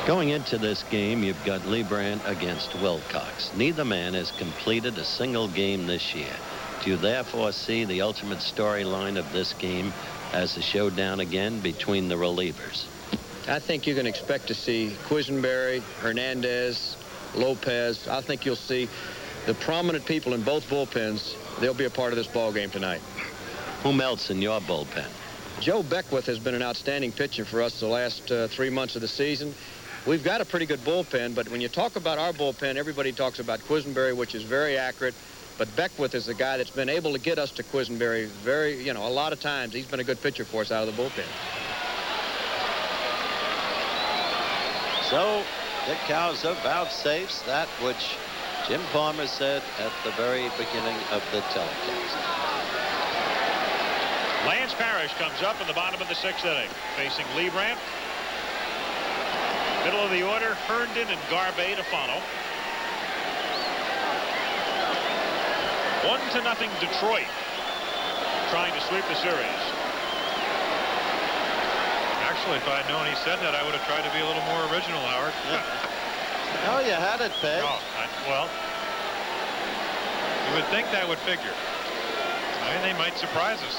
Going into this game, you've got Liebrandt against Wilcox. Neither man has completed a single game this year. Do you therefore see the ultimate storyline of this game as a showdown again between the relievers? I think you can expect to see Quisenberry, Hernandez, Lopez. I think you'll see the prominent people in both bullpens. They'll be a part of this ball game tonight. Whom else in your bullpen? Joe Beckwith has been an outstanding pitcher for us the last 3 months of the season. We've got a pretty good bullpen, but when you talk about our bullpen, everybody talks about Quisenberry, which is very accurate. But Beckwith is the guy that's been able to get us to Quisenberry a lot of times. He's been a good pitcher for us out of the bullpen. So Dick Howser vouchsafes that which Jim Palmer said at the very beginning of the telecast. Lance Parrish comes up in the bottom of the 6th inning, facing Leibrandt. Middle of the order, Herndon and Garbe to follow. 1-0 Detroit, trying to sweep the series. Actually, if I had known he said that, I would have tried to be a little more original, Howard. Oh, you had it, Peg. Oh, well, you would think that would figure. I mean, they might surprise us.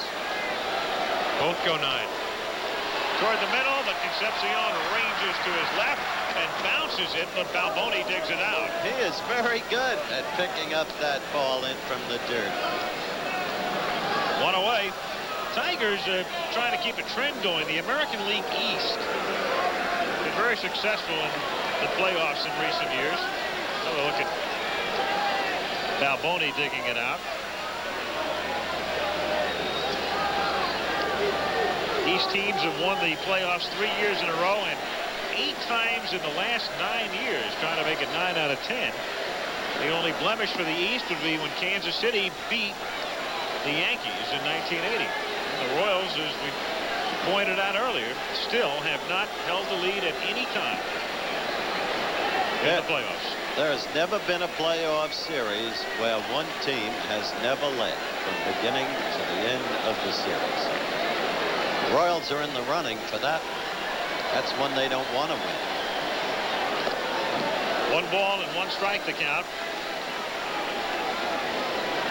Both go 9. Toward the middle, but Concepcion ranges to his left and bounces it, but Balboni digs it out. He is very good at picking up that ball in from the dirt. 1 away. Tigers are trying to keep a trend going. The American League East been very successful in the playoffs in recent years. Have a look at Balboni digging it out. East teams have won the playoffs 3 years in a row and 8 times in the last 9 years, trying to make it 9 out of 10. The only blemish for the East would be when Kansas City beat the Yankees in 1980. And the Royals, as we pointed out earlier, still have not held the lead at any time in the playoffs. There has never been a playoff series where one team has never led from beginning to the end of the series. The Royals are in the running for that. That's one they don't want to win. 1 ball and 1 strike to count.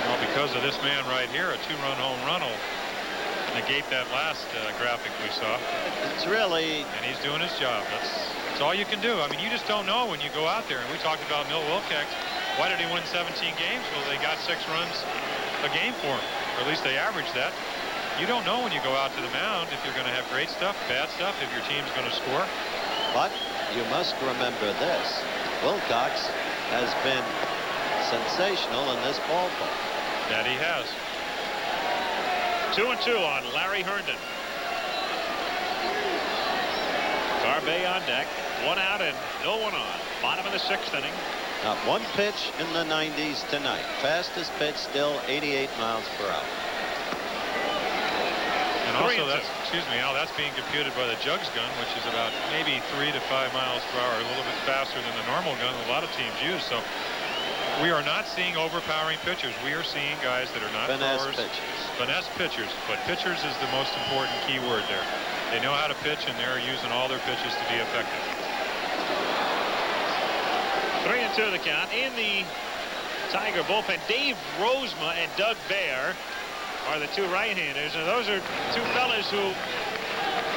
Well, because of this man right here, a 2-run home run will negate that last graphic we saw. It's really... And he's doing his job. That's all you can do. I mean, you just don't know when you go out there. And we talked about Milt Wilcox. Why did he win 17 games? Well, they got 6 runs a game for him. Or at least they averaged that. You don't know when you go out to the mound if you're going to have great stuff, bad stuff, if your team's going to score. But you must remember this. Wilcox has been sensational in this ballpark. That he has. 2-2 on Larry Herndon. Garbe on deck. 1 out and no one on. Bottom of the 6th inning. Not one pitch in the 90s tonight. Fastest pitch still 88 miles per hour. And also, that's being computed by the Jugs gun, which is about maybe 3 to 5 miles per hour, a little bit faster than the normal gun a lot of teams use. So we are not seeing overpowering pitchers. We are seeing guys that are not throwers. Finesse pitchers. But pitchers is the most important key word there. They know how to pitch, and they're using all their pitches to be effective. 3-2 the count. In the Tiger bullpen, Dave Rozema and Doug Baer are the 2 right-handers, and those are 2 fellas who,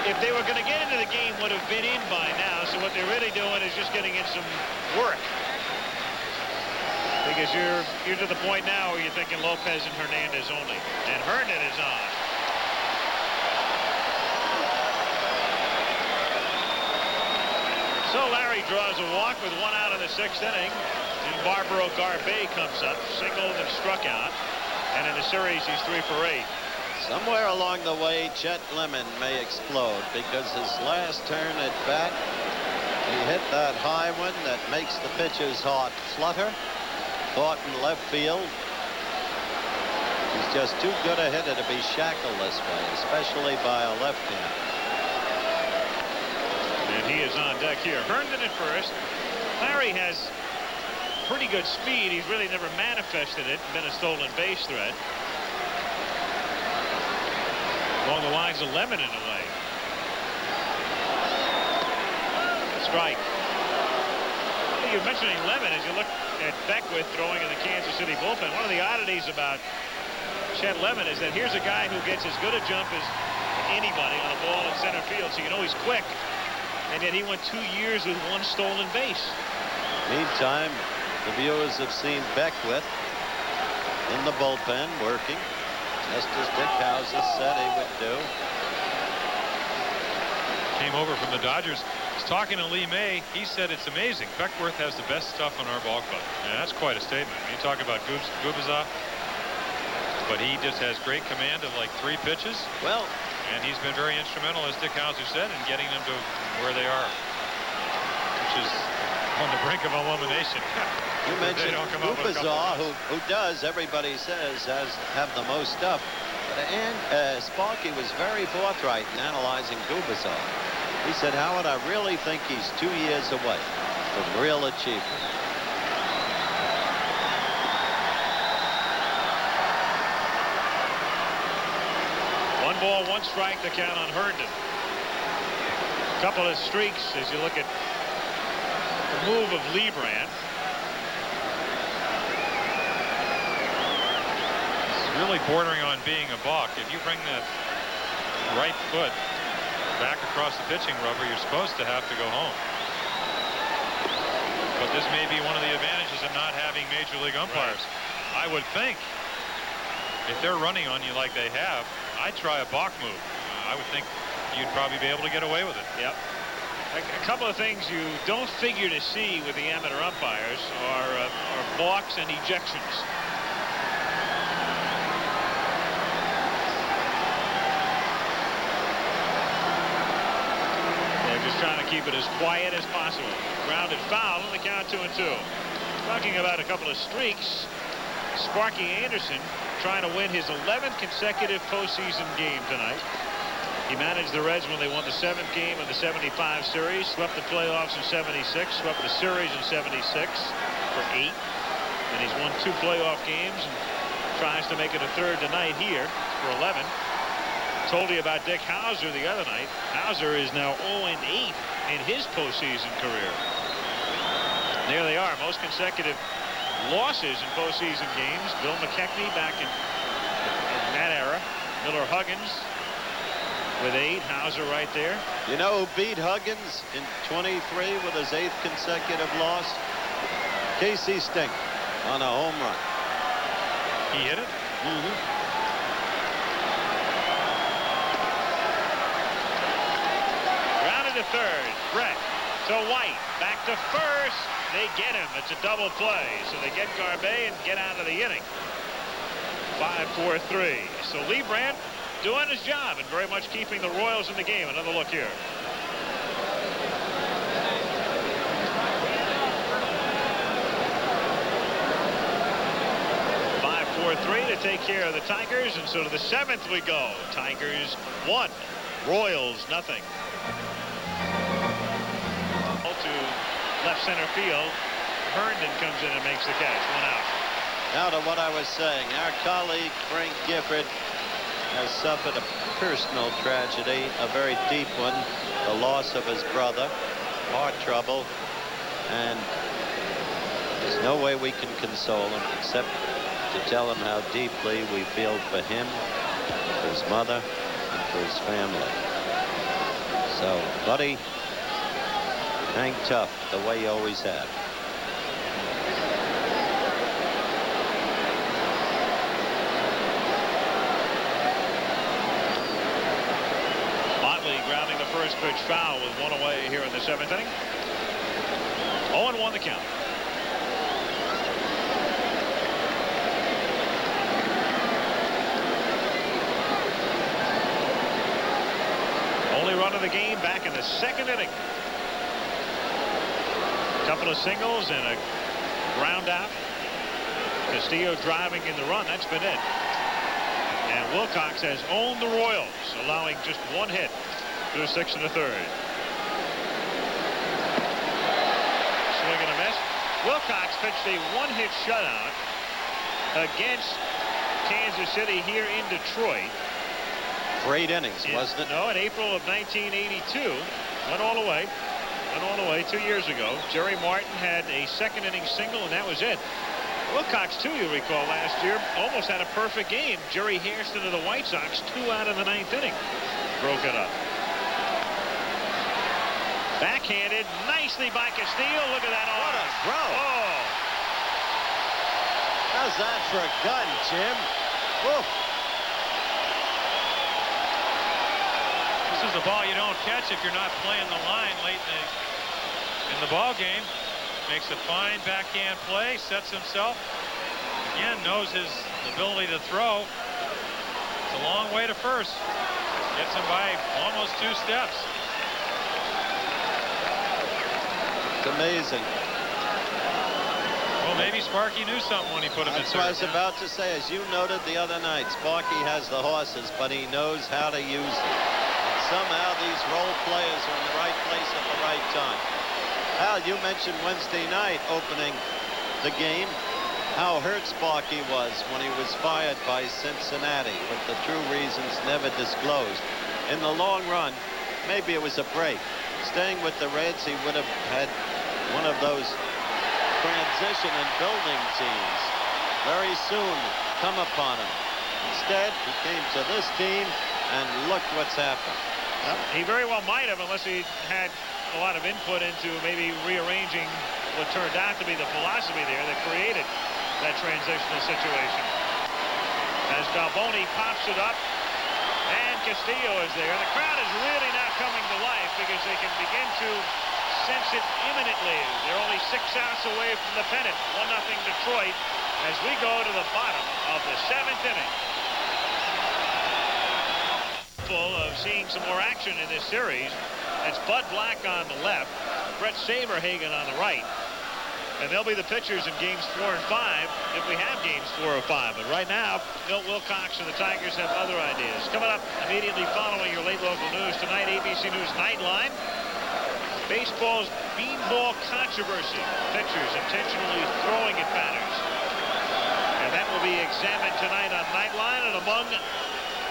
if they were going to get into the game, would have been in by now. So what they're really doing is just getting in some work, because you're to the point now where you're thinking Lopez and Hernandez only, and Herndon is on. So Larry draws a walk with 1 out in the 6th inning, and Barbaro Garbe comes up, singled and struck out. And in the series, he's 3 for 8. Somewhere along the way, Chet Lemon may explode, because his last turn at bat, he hit that high one that makes the pitcher's heart flutter. Caught in left field. He's just too good a hitter to be shackled this way, especially by a left-hander. And he is on deck here. Herndon at first. Larry has pretty good speed. He's really never manifested it. Been a stolen base threat. Along the lines of Lemon in a way. Strike. You're mentioning Lemon as you look at Beckwith throwing in the Kansas City bullpen. One of the oddities about Chet Lemon is that here's a guy who gets as good a jump as anybody on a ball in center field, so you know he's quick. And yet he went 2 years with 1 stolen base. Meantime, the viewers have seen Beckwith in the bullpen working, just as Dick Howser said he would do. Came over from the Dodgers. He's talking to Lee May. He said it's amazing. Beckwith has the best stuff on our ball club. And that's quite a statement. You talk about Gubazov, but he just has great command of like 3 pitches. Well, and he's been very instrumental, as Dick Howser said, in getting them to where they are. which is on the brink of elimination. You mentioned don't come up with a couple Gubazar, who does, everybody says, have the most stuff. And Sparky was very forthright in analyzing Gubazar. He said, Howard, I really think he's 2 years away from real achievement. One ball, one strike, the count on Herndon. A couple of streaks as you look at the move of Leibrandt. Really bordering on being a balk. If you bring that right foot back across the pitching rubber, you're supposed to have to go home. But this may be one of the advantages of not having major league umpires. I would think if they're running on you like they have, I'd try a balk move. I would think you'd probably be able to get away with it. Yep. A couple of things you don't figure to see with the amateur umpires are balks and ejections. Just trying to keep it as quiet as possible. Grounded foul on the count 2-2. Talking about a couple of streaks, Sparky Anderson trying to win his 11th consecutive postseason game tonight. He managed the Reds when they won the 7th game of the 75 series, swept the playoffs in 76, swept the series in 76 for 8, and he's won 2 playoff games and tries to make it a third tonight here for 11. Told you about Dick Hauser the other night. Hauser is now 0-8 in his postseason career. There they are, most consecutive losses in postseason games. Bill McKechnie back in that era. Miller Huggins with 8. Hauser right there. You know who beat Huggins in 23 with his 8th consecutive loss? Casey Stink on a home run. He hit it? Mm-hmm. To third, Brett to White, back to first. They get him. It's a double play, so they get Garbe and get out of the inning. 5-4-3. So Leibrandt doing his job and very much keeping the Royals in the game. Another look here. To take care of the Tigers, and so to the 7th we go. Tigers 1, Royals nothing. To left center field, Herndon comes in and makes the catch. 1 out. Now to what I was saying, our colleague Frank Gifford has suffered a personal tragedy, a very deep one, the loss of his brother, heart trouble, and there's no way we can console him except to tell him how deeply we feel for him, for his mother, and for his family. So, buddy, hang tough the way you always have. Motley grounding the first pitch foul with 1 away here in the 7th inning. 0-1 the count. Only run of the game back in the 2nd inning. Couple of singles and a ground out. Castillo driving in the run. That's been it. And Wilcox has owned the Royals, allowing just 1 hit through 6 1/3. Swing and a miss. Wilcox pitched a 1-hit shutout against Kansas City here in Detroit. Great innings, wasn't it? No, in April of 1982. Went all the way. 2 years ago. Jerry Martin had a 2nd inning single, and that was it. Wilcox, too, you recall, last year almost had a perfect game. Jerry Hairston of the White Sox, 2 out of the 9th inning. Broke it up. Backhanded nicely by Castillo. Look at that arm. What a throw. Oh. How's that for a gun, Jim? Oof. This is the ball you don't catch if you're not playing the line late in the ball game. Makes a fine backhand play, sets himself. Again, knows his ability to throw. It's a long way to first. Gets him by almost 2 steps. It's amazing. Well, maybe Sparky knew something when he put him in That's what I third. was about to say. As you noted the other night, Sparky has the horses, but he knows how to use them. And somehow these role players are in the right place at the right time. Al, you mentioned Wednesday night opening the game, how hurt Sparky was when he was fired by Cincinnati, with the true reasons never disclosed. In the long run, maybe it was a break. Staying with the Reds, he would have had one of those transition and building teams very soon come upon him. Instead, he came to this team, and look what's happened. Well, he very well might have, unless he had a lot of input into maybe rearranging what turned out to be the philosophy there that created that transitional situation. As Balboni pops it up, and Castillo is there. The crowd is really not coming to life because they can begin to sense it imminently. They're only 6 outs away from the pennant. 1-0 Detroit as we go to the bottom of the 7th inning. Full of seeing some more action in this series. It's Bud Black on the left, Brett Saberhagen on the right. And they'll be the pitchers in games 4 and 5 if we have games 4 or 5. But right now, Milt Wilcox and the Tigers have other ideas. Coming up immediately following your late local news tonight, ABC News Nightline. Baseball's beanball controversy. Pitchers intentionally throwing at batters. And that will be examined tonight on Nightline. And among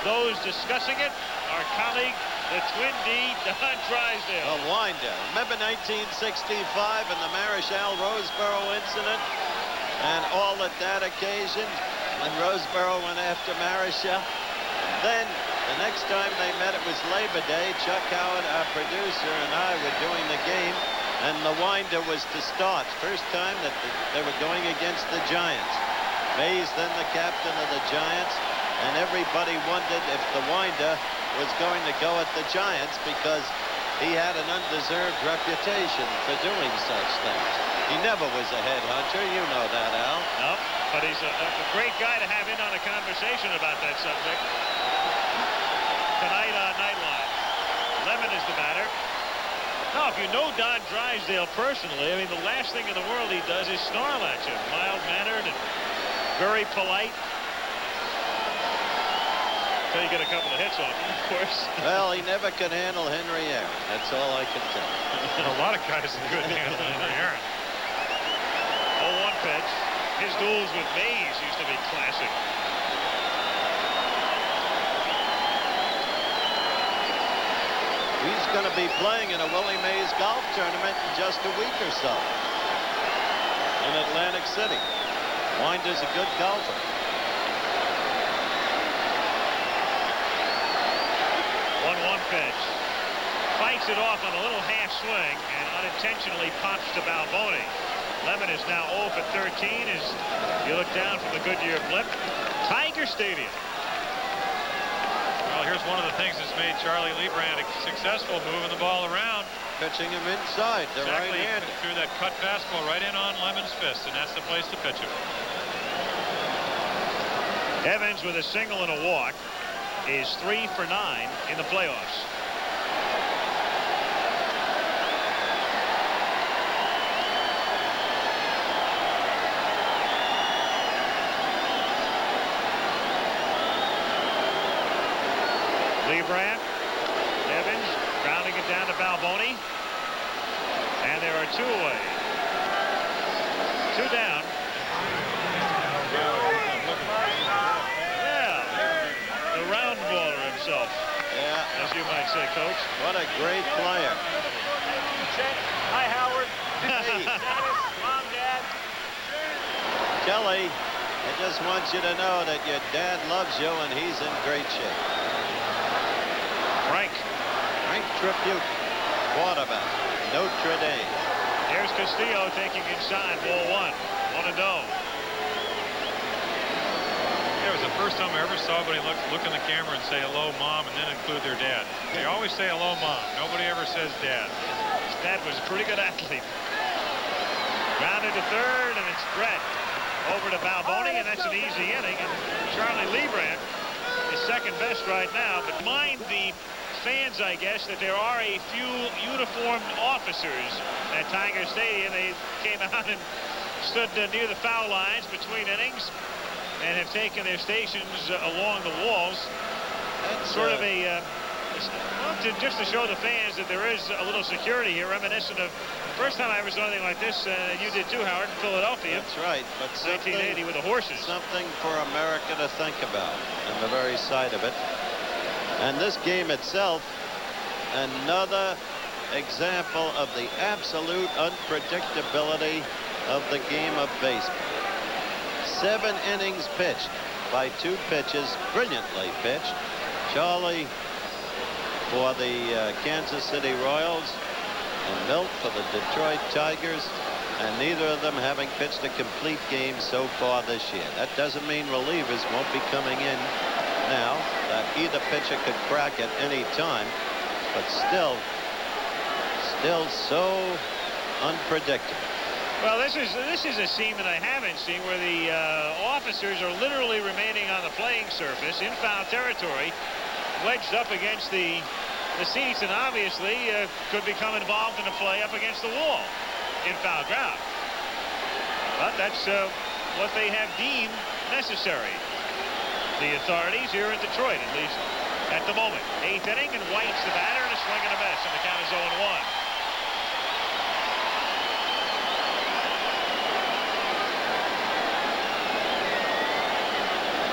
those discussing it, our colleague, the Twin D, Don Drysdale. A winder. Remember 1965 and the Marichal Roseboro incident? And all at that occasion when Roseboro went after Marichal? Then the next time they met, it was Labor Day. Chuck Howard, our producer, and I were doing the game, and the winder was to start. First time that they were going against the Giants. Mays, then the captain of the Giants, and everybody wondered if the winder was going to go at the Giants because he had an undeserved reputation for doing such things. He never was a headhunter. You know that, Al. No, but he's a great guy to have in on a conversation about that subject. Tonight on Nightline. Lemon is the batter. Now, if you know Don Drysdale personally, I mean, the last thing in the world he does is snarl at you. Mild-mannered and very polite. Until you get a couple of hits off him, of course. Well, he never could handle Henry Aaron. That's all I can tell you. A lot of guys couldn't handle Henry Aaron. 0-1 pitch. His duels with Mays used to be classic. He's going to be playing in a Willie Mays golf tournament in just a week or so in Atlantic City. Winder's a good golfer. 1-1 pitch. Fights it off on a little half swing and unintentionally pops to Balboni. Lemon is now 0 for 13 as you look down from the Goodyear blip. Tiger Stadium. Well, here's one of the things that's made Charlie Lebrand successful, moving the ball around. Pitching him inside, the Exactly. right-hander. Threw that cut fastball right in on Lemon's fist, and that's the place to pitch him. Evans with a single and a walk is 3 for 9 in the playoffs. Lebrand, Evans grounding it down to Balboni, and there are 2 away. 2 down. Round baller himself. Yeah. As you might say, Coach. What a great player. Hi, Howard. Hey. Mom, Dad. Kelly, I just want you to know that your dad loves you and he's in great shape. Frank Tribute, quarterback, Notre Dame. Here's Castillo taking inside, ball 1. 1-0. It was the first time I ever saw somebody look in the camera and say hello, Mom, and then include their dad. They always say hello, Mom. Nobody ever says Dad. His dad was a pretty good athlete. Grounded to third, and it's Brett over to Balboni, and that's an easy inning. And Charlie Lebrand is second best right now, but mind the fans, I guess, that there are a few uniformed officers at Tiger Stadium. They came out and stood near the foul lines between innings and have taken their stations along the walls. That's sort of a just to show the fans that there is a little security here, reminiscent of the first time I ever saw anything like this. You did too, Howard, in Philadelphia. That's right, but 1980 with the horses. Something for America to think about, and the very sight of it. And this game itself, another example of the absolute unpredictability of the game of baseball. 7 innings pitched by 2 pitches, brilliantly pitched. Charlie for the Kansas City Royals and Milt for the Detroit Tigers, and neither of them having pitched a complete game so far this year. That doesn't mean relievers won't be coming in now. That either pitcher could crack at any time, but still so unpredictable. Well, this is a scene that I haven't seen, where the officers are literally remaining on the playing surface in foul territory, wedged up against the seats, and obviously could become involved in a play up against the wall in foul ground. But that's what they have deemed necessary. The authorities here in Detroit, at least at the moment. 8th inning, and White's the batter, and a swing and a miss, and the count is 0-1.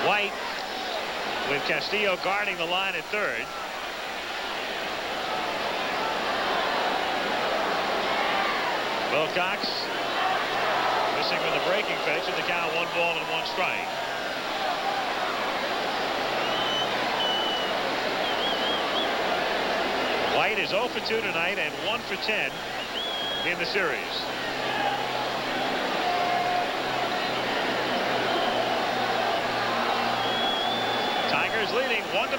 White with Castillo guarding the line at third. Wilcox missing with the breaking pitch, and the count 1 ball and 1 strike. White is 0 for 2 tonight and 1 for 10 in the series. Tigers leading 1-0,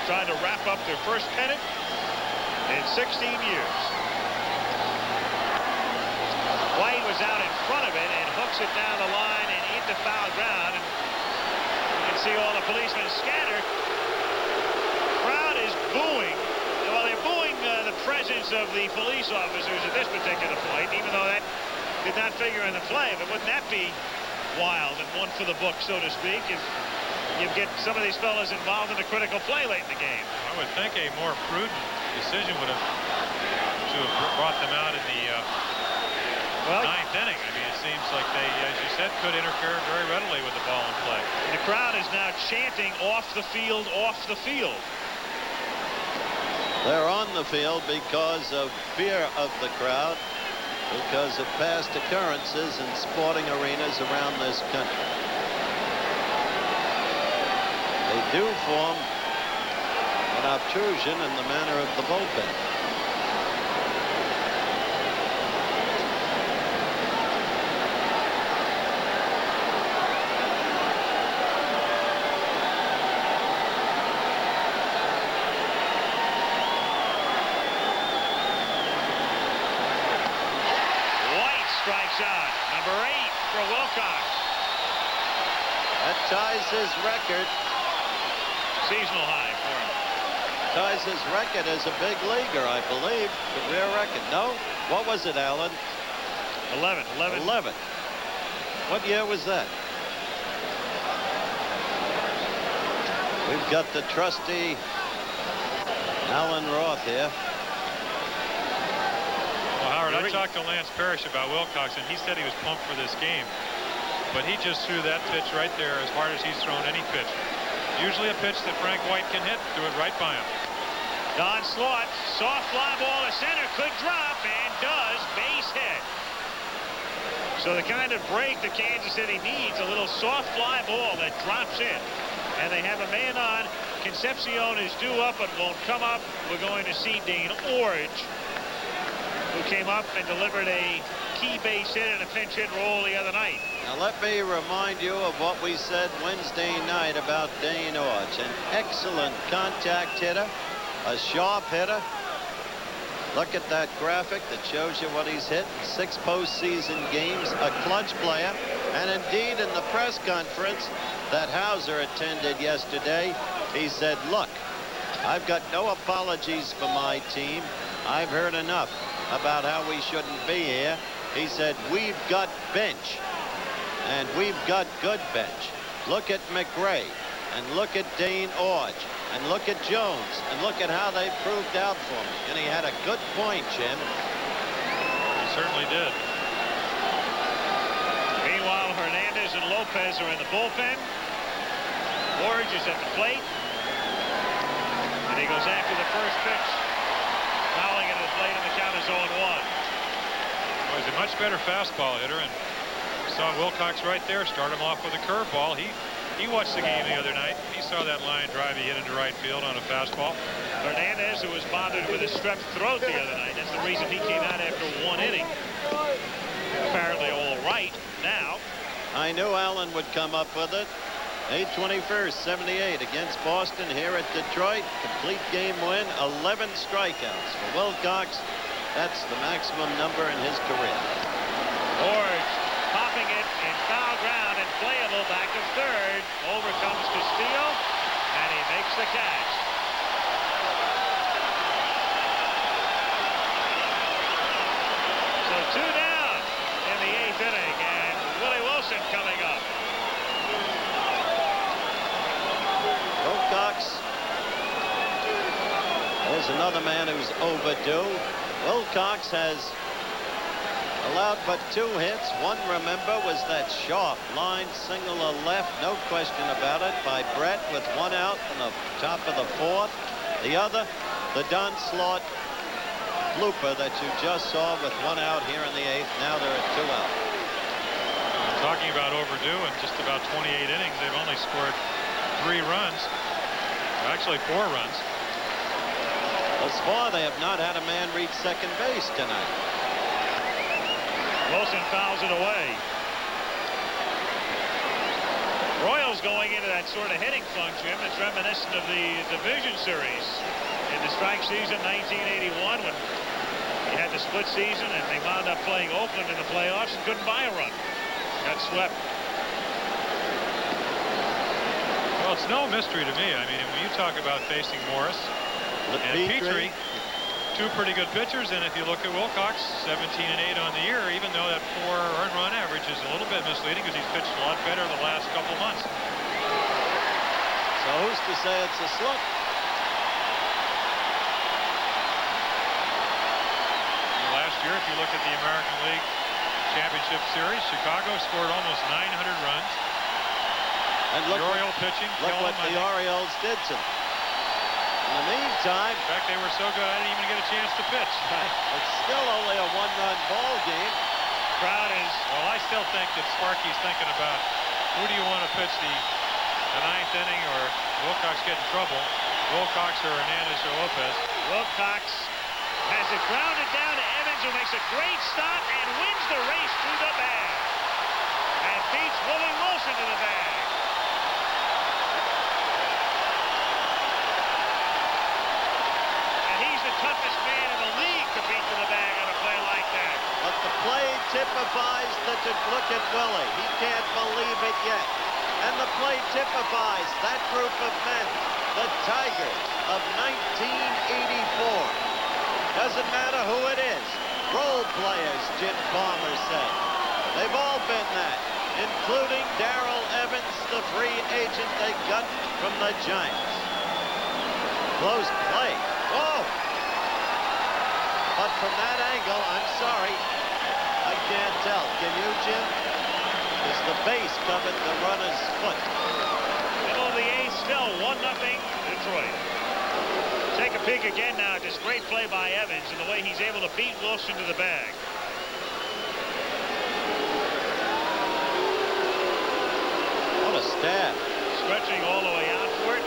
trying to wrap up their first pennant in 16 years. White was out in front of it and hooks it down the line and into foul ground. And you can see all the policemen scatter. Crowd is booing. Well, they're booing the presence of the police officers at this particular point, even though that did not figure in the play. But wouldn't that be wild and one for the book, so to speak, if you get some of these fellas involved in a critical play late in the game? I would think a more prudent decision would have brought them out in the 9th inning. I mean, it seems like they, as you said, could interfere very readily with the ball in play. The crowd is now chanting off the field, off the field. They're on the field because of fear of the crowd, because of past occurrences in sporting arenas around this country. They do form an obtrusion in the manner of the bullpen. Shot number 8 for Wilcox. That ties his record. Seasonal high for him. Ties his record as a big leaguer, I believe. Career record. No? What was it, Alan? 11. 11. What year was that? We've got the trusty Alan Roth here. Howard, I talked to Lance Parrish about Wilcox, and he said he was pumped for this game. But he just threw that pitch right there as hard as he's thrown any pitch. Usually a pitch that Frank White can hit, threw it right by him. Don Slaught, soft fly ball to center, could drop, and does, base hit. So the kind of break that Kansas City needs, a little soft fly ball that drops in. And they have a man on. Concepcion is due up but won't come up. We're going to see Dane Orge, who came up and delivered a key base hit and a pinch hit roll the other night. Now let me remind you of what we said Wednesday night about Dane Orge. An excellent contact hitter, a sharp hitter. Look at that graphic that shows you what he's hit in 6 postseason games, a clutch player. And indeed, in the press conference that Hauser attended yesterday, he said, look, I've got no apologies for my team. I've heard enough about how we shouldn't be here. He said, we've got bench, and we've got good bench. Look at McRae, and look at Dane Orge, and look at Jones, and look at how they proved out for me. And he had a good point, Jim. He certainly did. Meanwhile, Hernandez and Lopez are in the bullpen. Orge is at the plate. And he goes after the first pitch. Fouling it at the plate, and the count is 0-1. Well, he's a much better fastball hitter, and saw Wilcox right there start him off with a curveball. He watched the game the other night. He saw that line drive he hit into right field on a fastball. Hernandez, who was bothered with a strep throat the other night. That's the reason he came out after 1 inning. Apparently all right now. I knew Allen would come up with it. 8/21, 78 against Boston here at Detroit. Complete game win, 11 strikeouts for Wilcox. That's the maximum number in his career. Orge popping it in foul ground and playable back of third. Over comes Castillo, and he makes the catch. So 2 down in the 8th inning, and Willie Wilson coming up. Wilcox is another man who's overdue. Wilcox has allowed but 2 hits. One, remember, was that sharp line single to left, no question about it, by Brett with 1 out in the top of the 4th. The other, the Don Slaught blooper that you just saw with 1 out here in the 8th. Now they're at 2 out. Talking about overdue, in just about 28 innings, they've only scored 3 runs. Actually 4 runs. Thus far, they have not had a man reach second base tonight. Wilson fouls it away. Royals going into that sort of hitting funk, Jim. It's reminiscent of the division series in the strike season 1981 when you had the split season and they wound up playing Oakland in the playoffs and couldn't buy a run. Got swept. Well, it's no mystery to me. I mean, when you talk about facing Morris and Petrie, 2 pretty good pitchers, and if you look at Wilcox, 17-8 on the year, even though that 4 earned run average is a little bit misleading because he's pitched a lot better the last couple months. So who's to say it's a slump? Last year, if you look at the American League Championship Series, Chicago scored almost 900 runs. And look the Oriole pitching. Look what the Orioles did to them. In the meantime, in fact, they were so good I didn't even get a chance to pitch. It's still only a 1-run ball game. Crowd is, well, I still think that Sparky's thinking about who do you want to pitch the 9th inning, or Wilcox get in trouble, Wilcox or Hernandez or Lopez. Wilcox has it grounded down to Evans, who makes a great stop and wins the race to the bag and beats Willie Wilson to the bag. Toughest man in the league to beat to the bag on a play like that. But the play typifies look at Willie. He can't believe it yet. And the play typifies that group of men, the Tigers of 1984. Doesn't matter who it is. Role players, Jim Palmer said. They've all been that, including Darrell Evans, the free agent they got from the Giants. Close play. Whoa! But from that angle, I'm sorry, I can't tell. Can you, Jim? Because the base covered the runner's foot. Middle of the 8th, still 1-0 Detroit. Take a peek again now at this great play by Evans and the way he's able to beat Wilson to the bag. What a stab. Stretching all the way out for it.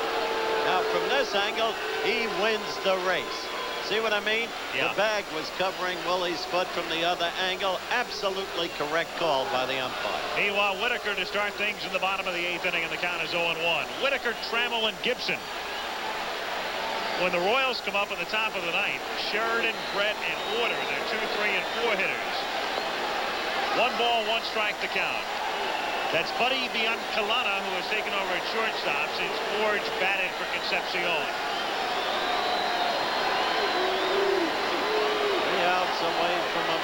Now, from this angle, he wins the race. See what I mean? Yeah. The bag was covering Willie's foot from the other angle. Absolutely correct call by the umpire. Meanwhile, Whitaker to start things in the bottom of the 8th inning, and the count is 0-1. Whitaker, Trammell, and Gibson. When the Royals come up at the top of the 9th, Sheridan, Brett, and Order. They're 2, 3, and 4 hitters. 1 ball, 1 strike to count. That's Buddy Biancalana, who has taken over at shortstop since Forge batted for Concepcion.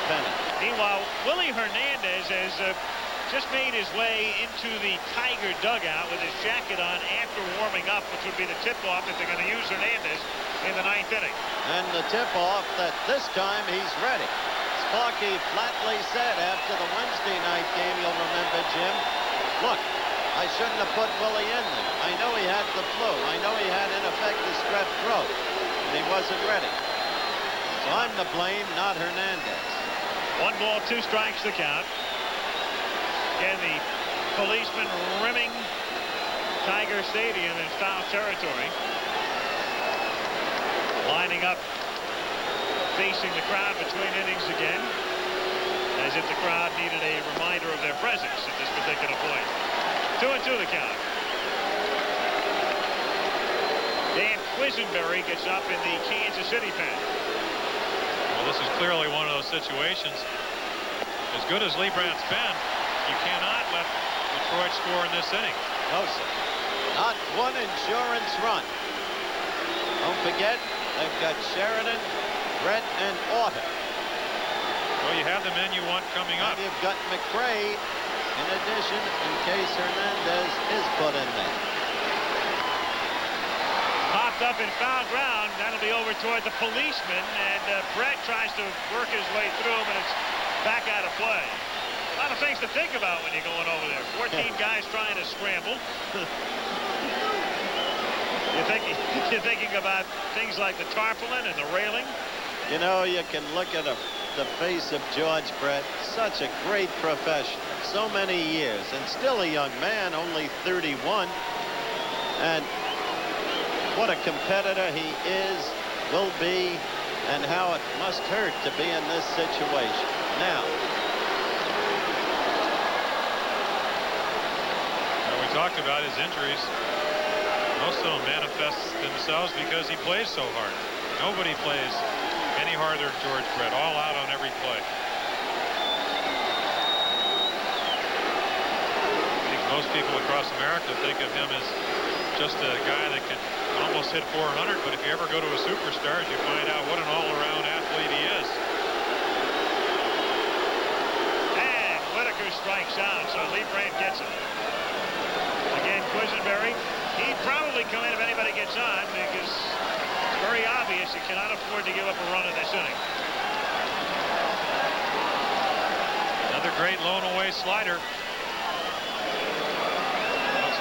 pennant. Meanwhile, Willie Hernandez has just made his way into the Tiger dugout with his jacket on after warming up, which would be the tip-off if they're going to use Hernandez in the 9th inning. And the tip-off that this time he's ready. Sparky flatly said after the Wednesday night game, you'll remember, Jim, look, I shouldn't have put Willie in there. I know he had the flu. I know he had, in effect, a strep throat, and he wasn't ready. So I'm to blame, not Hernandez. 1 ball, 2 strikes the count. Again, the policeman rimming Tiger Stadium in foul territory. Lining up, facing the crowd between innings again, as if the crowd needed a reminder of their presence at this particular point. 2-2 the count. Dan Quisenberry gets up in the Kansas City pen. Well, this is clearly one of those situations. As good as Liebrandt's been, you cannot let Detroit score in this inning. No, sir. Not one insurance run. Don't forget, they've got Sheridan, Brett, and Orta. Well, you have the men you want coming up. And you've got McRae, in addition, in case Hernandez is put in there. Popped up in foul ground. That'll be over toward the policeman, and Brett tries to work his way through him, and it's back out of play. A lot of things to think about when you're going over there. 14 guys trying to scramble. You're thinking about things like the tarpaulin and the railing. You know, you can look at the face of George Brett. Such a great professional. So many years, and still a young man, only 31. And what a competitor he is, will be, and how it must hurt to be in this situation. Now, we talked about his injuries. Most of them manifest themselves because he plays so hard. Nobody plays any harder than George Brett, all out on every play. I think most people across America think of him as just a guy that can almost hit 400, but if you ever go to a Superstars, you find out what an all-around athlete he is. And Whitaker strikes out, so Liebrandt gets it. Again, Quisenberry, he'd probably come in if anybody gets on, because it's very obvious you cannot afford to give up a run in this inning. Another great lone away slider.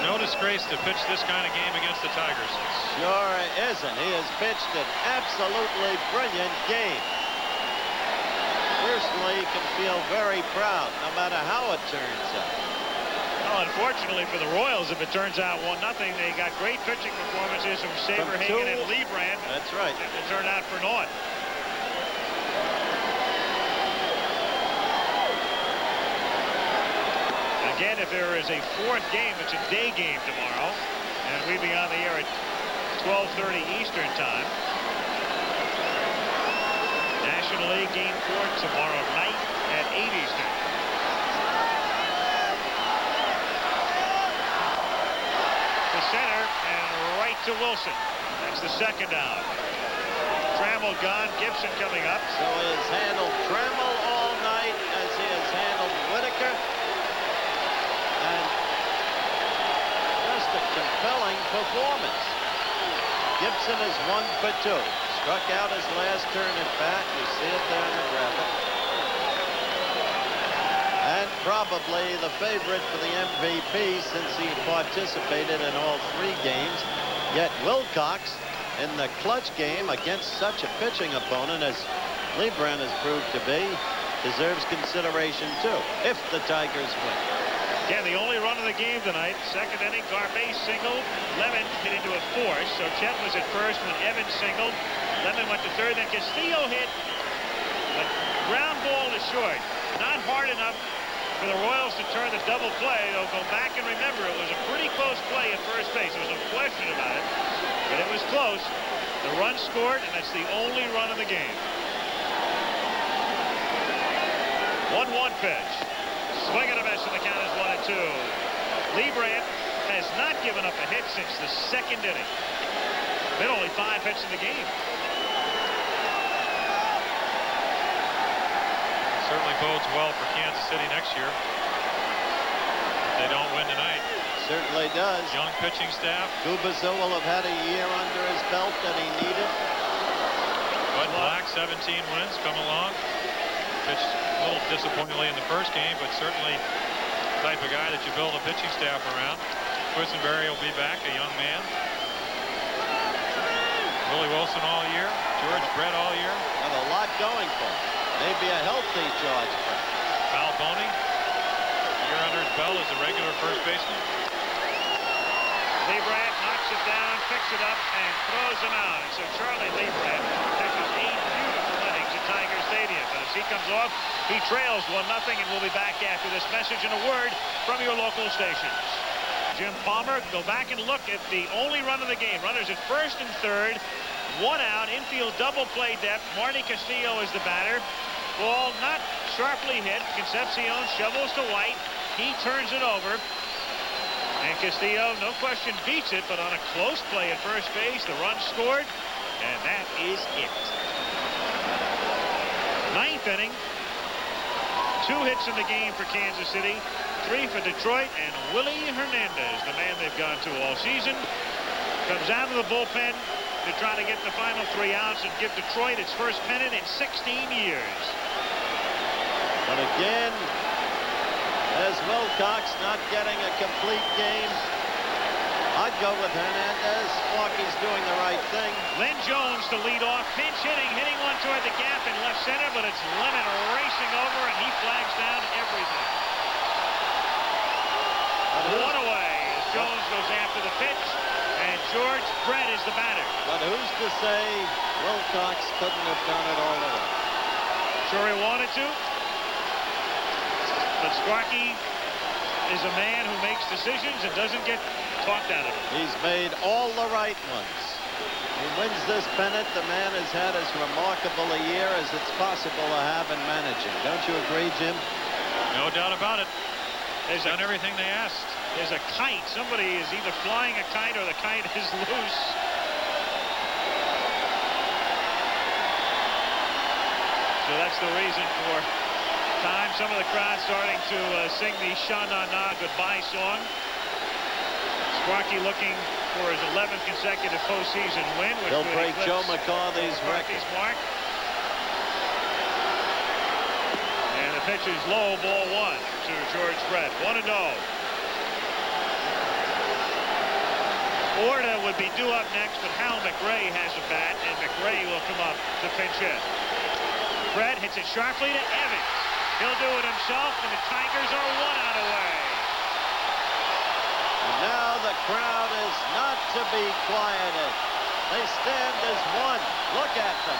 No disgrace to pitch this kind of game against the Tigers. Sure isn't. He has pitched an absolutely brilliant game. Personally, he can feel very proud, no matter how it turns out. Well, unfortunately for the Royals, if it turns out 1-0, they got great pitching performances from Saberhagen and Liebrandt. That's right. It turned out for naught. Again, if there is a 4th game, it's a day game tomorrow, and we'll be on the air at 12:30 Eastern time. National League game 4 tomorrow night at 8 Eastern. To center and right to Wilson. That's the 2nd down. Trammell gone, Gibson coming up. So he has handled Trammell all night as he has handled Whitaker. And just a compelling performance. Gibson is 1 for 2. Struck out his last turn at bat. You see it there in the graphic. And probably the favorite for the MVP since he participated in all 3 games. Yet Wilcox, in the clutch game against such a pitching opponent as Liebrandt has proved to be, deserves consideration too, if the Tigers win. Again, the only run of the game tonight. 2nd inning, Garbe singled. Lemon hit into a force. So Chet was at first when Evans singled. Lemon went to 3rd. Then Castillo hit. But ground ball to short. Not hard enough for the Royals to turn the double play. They'll go back and remember it was a pretty close play at first base. There was no question about it. But it was close. The run scored, and that's the only run of the game. 1-1 pitch. Swing and a miss, and the count is 1-2. Liebrandt has not given up a hit since the 2nd inning. Been only 5 hits in the game. 2-1 certainly bodes well for Kansas City next year. If they don't win tonight. Certainly does. Young pitching staff. Gubazzo will have had a year under his belt that he needed. Bud Black, 17 wins, come along. Pitched a little disappointingly in the first game, but certainly the type of guy that you build a pitching staff around. Quisenberry will be back, a young man. Willie Wilson all year. George Brett all year. Have a lot going for him. Maybe a healthy George Brett. Balboni, a year under his belt as a regular first baseman. Liebrandt knocks it down, picks it up, and throws him out. And so Charlie Liebrandt pitches 8 beautiful innings at Tiger Stadium. But as he comes off, he trails 1-0, and we'll be back after this message and a word from your local stations. Jim Palmer, go back and look at the only run of the game. Runners at first and third, 1 out, infield double play depth. Marty Castillo is the batter. Ball not sharply hit. Concepcion shovels to White. He turns it over. And Castillo, no question, beats it, but on a close play at first base, the run scored, and that is it. 9th inning. 2 hits in the game for Kansas City, 3 for Detroit, and Willie Hernandez, the man they've gone to all season, comes out of the bullpen to try to get the final 3 outs and give Detroit its first pennant in 16 years. But again, as Wilcox not getting a complete game, I'd go with Hernandez. Sparky's doing the right thing. Lynn Jones to lead off, pinch hitting one toward the gap in left center, but it's Lemon racing over, and he flags down everything. 1 away as Jones goes after the pitch, and George Brett is the batter. But who's to say Wilcox couldn't have done it all alone? Sure he wanted to. But Sparky is a man who makes decisions and doesn't get talked out of it. He's made all the right ones. He wins this pennant. The man has had as remarkable a year as it's possible to have in managing. Don't you agree, Jim? No doubt about it. They've done everything they asked. There's a kite. Somebody is either flying a kite or the kite is loose. So that's the reason for time. Some of the crowd starting to sing the Sha Na Na goodbye song. Sparky looking for his 11th consecutive postseason win, which He'll would break eclipse Joe McCarthy's record. mark. And the pitch is low, ball 1 to George Brett. 1-0. Orta would be due up next, but Hal McRae has a bat, and McRae will come up to pinch hit. Brett hits it sharply to Evans. He'll do it himself, and the Tigers are 1 out away. And now the crowd is not to be quieted. They stand as one. Look at them.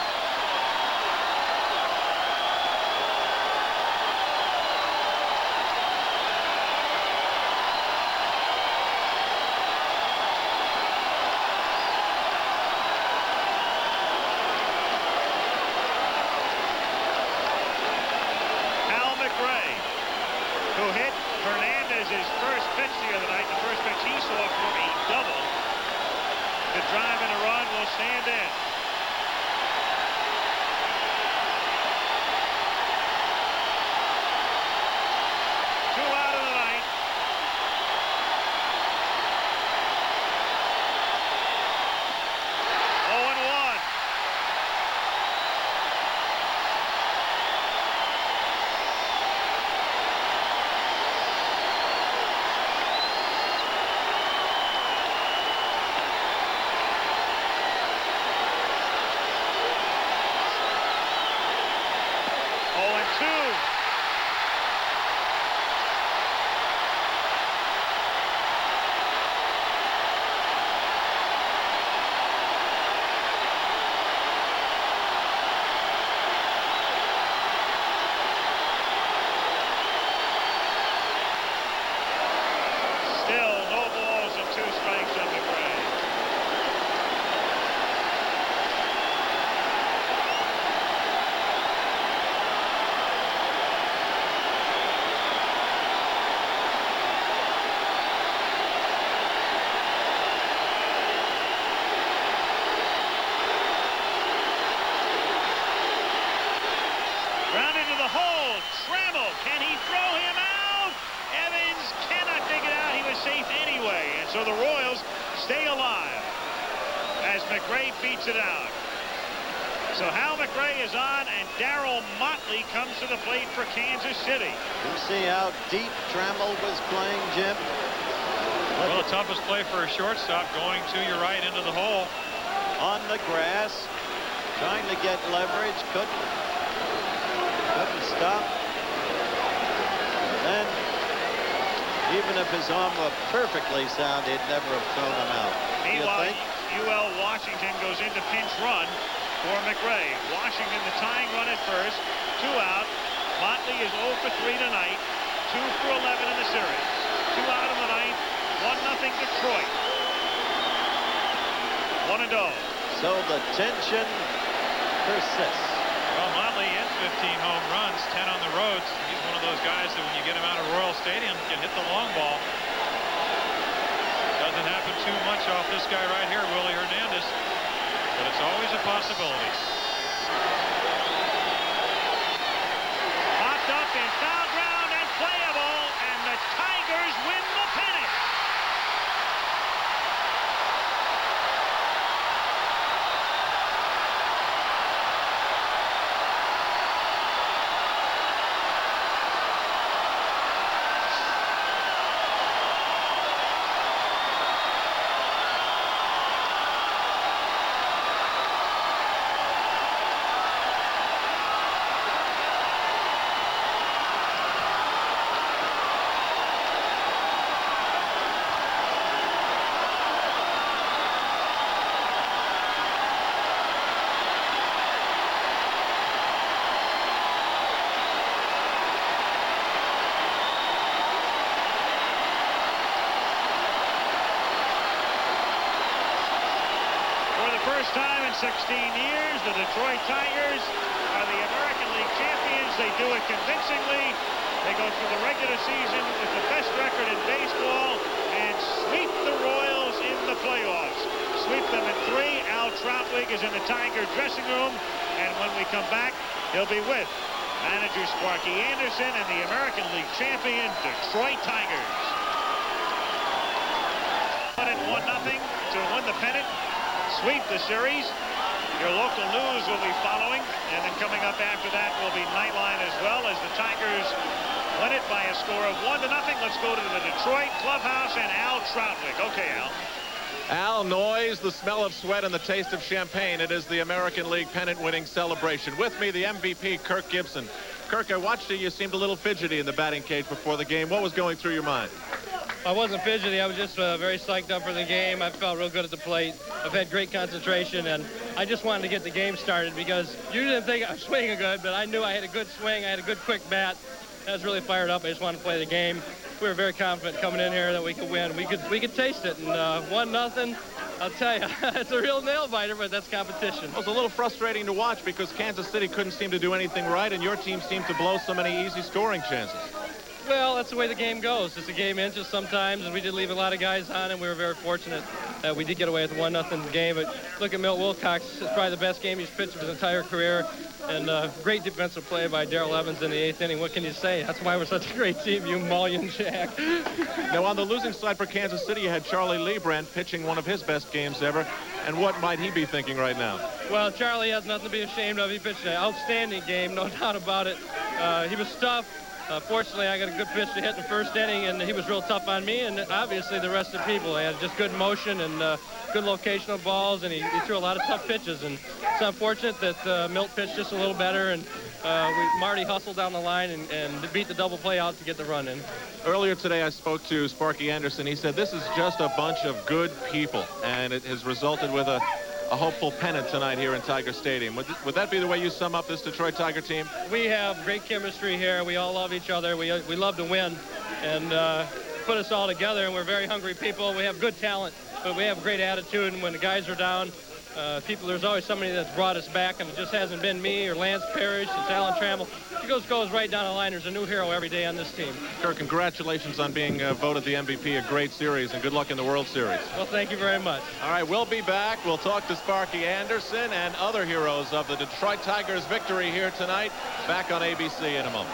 Who hit Hernandez's first pitch the other night. The first pitch he saw for a double. The drive and a run will stand in. Two out of the ninth. safe anyway. And so the Royals stay alive as McRae beats it out. So Hal McRae is on, and Darryl Motley comes to the plate for Kansas City. You see how deep Trammell was playing, Jim? Well, the toughest play for a shortstop, going to your right into the hole. On the grass, trying to get leverage, couldn't stop. Then, even if his arm were perfectly sound, he'd never have thrown him out. Meanwhile, UL Washington goes into pinch run for McRae. Washington the tying run at first, 2 out. Motley is 0 for 3 tonight, 2 for 11 in the series. 2 out in the ninth, 1-0 Detroit. 1-0. So the tension persists. Well, Motley in 15 home runs, 10 on the roads. He's one of those guys that when you get him out of Royal Stadium, can hit the long ball. Doesn't happen too much off this guy right here, Willie Hernandez. But it's always a possibility. Popped up in foul ground and playable, and the Tigers win the pennant. For the first time in 16 years, the Detroit Tigers are the American League champions. They do it convincingly. They go through the regular season with the best record in baseball and sweep the Royals in the playoffs. Sweep them in 3. Al Trautwig is in the Tiger dressing room, and when we come back, he'll be with manager Sparky Anderson and the American League champion Detroit Tigers. 1-0 to win the pennant, sweep the series. Your local news will be following, and then coming up after that will be Nightline as well, as the Tigers win it by a score of 1-0. Let's go to the Detroit clubhouse and Al Trautwig. Okay, Al. Al, noise, the smell of sweat, and the taste of champagne. It is the American League pennant-winning celebration. With me, the MVP, Kirk Gibson. Kirk, I watched you. You seemed a little fidgety in the batting cage before the game. What was going through your mind? I wasn't fidgety. I was just very psyched up for the game. I felt real good at the plate. I've had great concentration, and I just wanted to get the game started because you didn't think I was swinging good, but I knew I had a good swing. I had a good quick bat. I was really fired up. I just wanted to play the game. We were very confident coming in here that we could win. We could taste it, and 1-0. I'll tell you, it's a real nail-biter, but that's competition. It was a little frustrating to watch because Kansas City couldn't seem to do anything right, and your team seemed to blow so many easy scoring chances. Well, that's the way the game goes. It's a game inches sometimes, and we did leave a lot of guys on, and we were very fortunate that we did get away with a 1-0 game. But look at Milt Wilcox. It's probably the best game he's pitched of his entire career. And great defensive play by Darrell Evans in the 8th inning. What can you say? That's why we're such a great team, you Mullion Jack. Now, on the losing side for Kansas City, you had Charlie Leibrandt pitching one of his best games ever. And what might he be thinking right now? Well, Charlie has nothing to be ashamed of. He pitched an outstanding game, no doubt about it. He was tough. Fortunately, I got a good pitch to hit in the first inning, and he was real tough on me, and obviously the rest of the people. He had just good motion and good locational balls, and he threw a lot of tough pitches. And it's unfortunate that Milt pitched just a little better, and Marty hustled down the line and beat the double play out to get the run in. Earlier today, I spoke to Sparky Anderson. He said this is just a bunch of good people, and it has resulted with a hopeful pennant tonight here in Tiger Stadium. Would that be the way you sum up this Detroit Tiger team? We have great chemistry here. We all love each other. We love to win, and put us all together, and we're very hungry people. We have good talent, but we have great attitude, and when the guys are down, there's always somebody that's brought us back, and it just hasn't been me or Lance Parrish. It's Alan Trammell. He goes right down the line. There's a new hero every day on this team. Kirk, congratulations on being voted the MVP. A great series, and good luck in the World Series. Well, thank you very much. All right, we'll be back. We'll talk to Sparky Anderson and other heroes of the Detroit Tigers' victory here tonight. Back on ABC in a moment.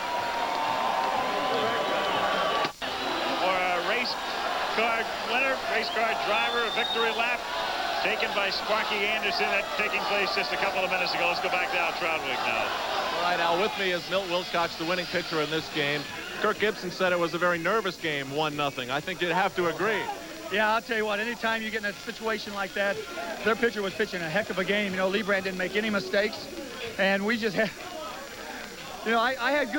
For a race car car winner, race car driver, a victory lap taken by Sparky Anderson. That taking place just a couple of minutes ago. Let's go back to Al Troutwig now. All right, Al, with me is Milt Wilcox, the winning pitcher in this game. Kirk Gibson said it was a very nervous game, 1-0. I think you'd have to agree. Yeah, I'll tell you what, anytime you get in a situation like that, their pitcher was pitching a heck of a game. You know, Leibrandt didn't make any mistakes, and we just had, you know, I had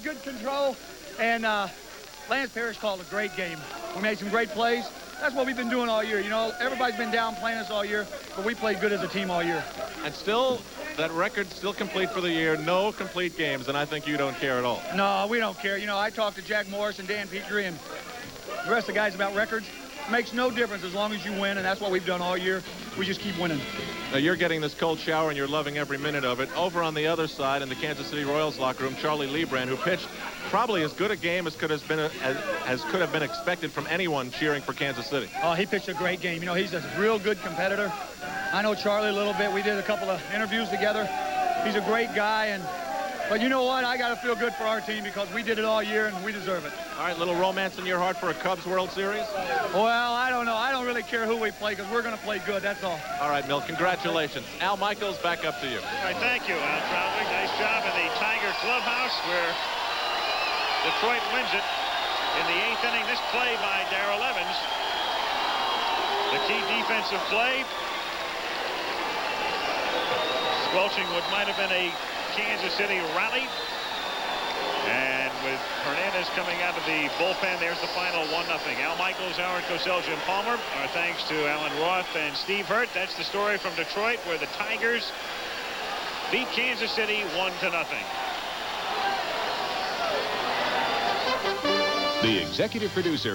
good control, and Lance Parrish called a great game. We made some great plays. That's what we've been doing all year. You know, everybody's been down playing us all year, but we played good as a team all year. And still, that record still complete for the year. No complete games, and I think you don't care at all. No, we don't care. You know, I talked to Jack Morris and Dan Petrie and the rest of the guys about records. It makes no difference as long as you win, and that's what we've done all year. We just keep winning. Now, you're getting this cold shower, and you're loving every minute of it. Over on the other side in the Kansas City Royals locker room, Charlie Leibrandt, who pitched probably as good a game as could have been expected from anyone cheering for Kansas City. Oh, he pitched a great game. You know, he's a real good competitor. I know Charlie a little bit. We did a couple of interviews together. He's a great guy, but you know what? I got to feel good for our team because we did it all year and we deserve it. All right, little romance in your heart for a Cubs World Series? Well, I don't know. I don't really care who we play because we're going to play good. That's all. All right, Milt, congratulations. Al Michaels, back up to you. All right, thank you, Al Troutwig. Nice job in the Tiger clubhouse where Detroit wins it in the 8th inning. This play by Darrell Evans. The key defensive play. Squelching what might have been a Kansas City rally. And with Hernandez coming out of the bullpen, there's the final 1-0. Al Michaels, Howard Cosell, Jim Palmer. Our thanks to Alan Roth and Steve Hurt. That's the story from Detroit where the Tigers beat Kansas City 1-0. The executive producer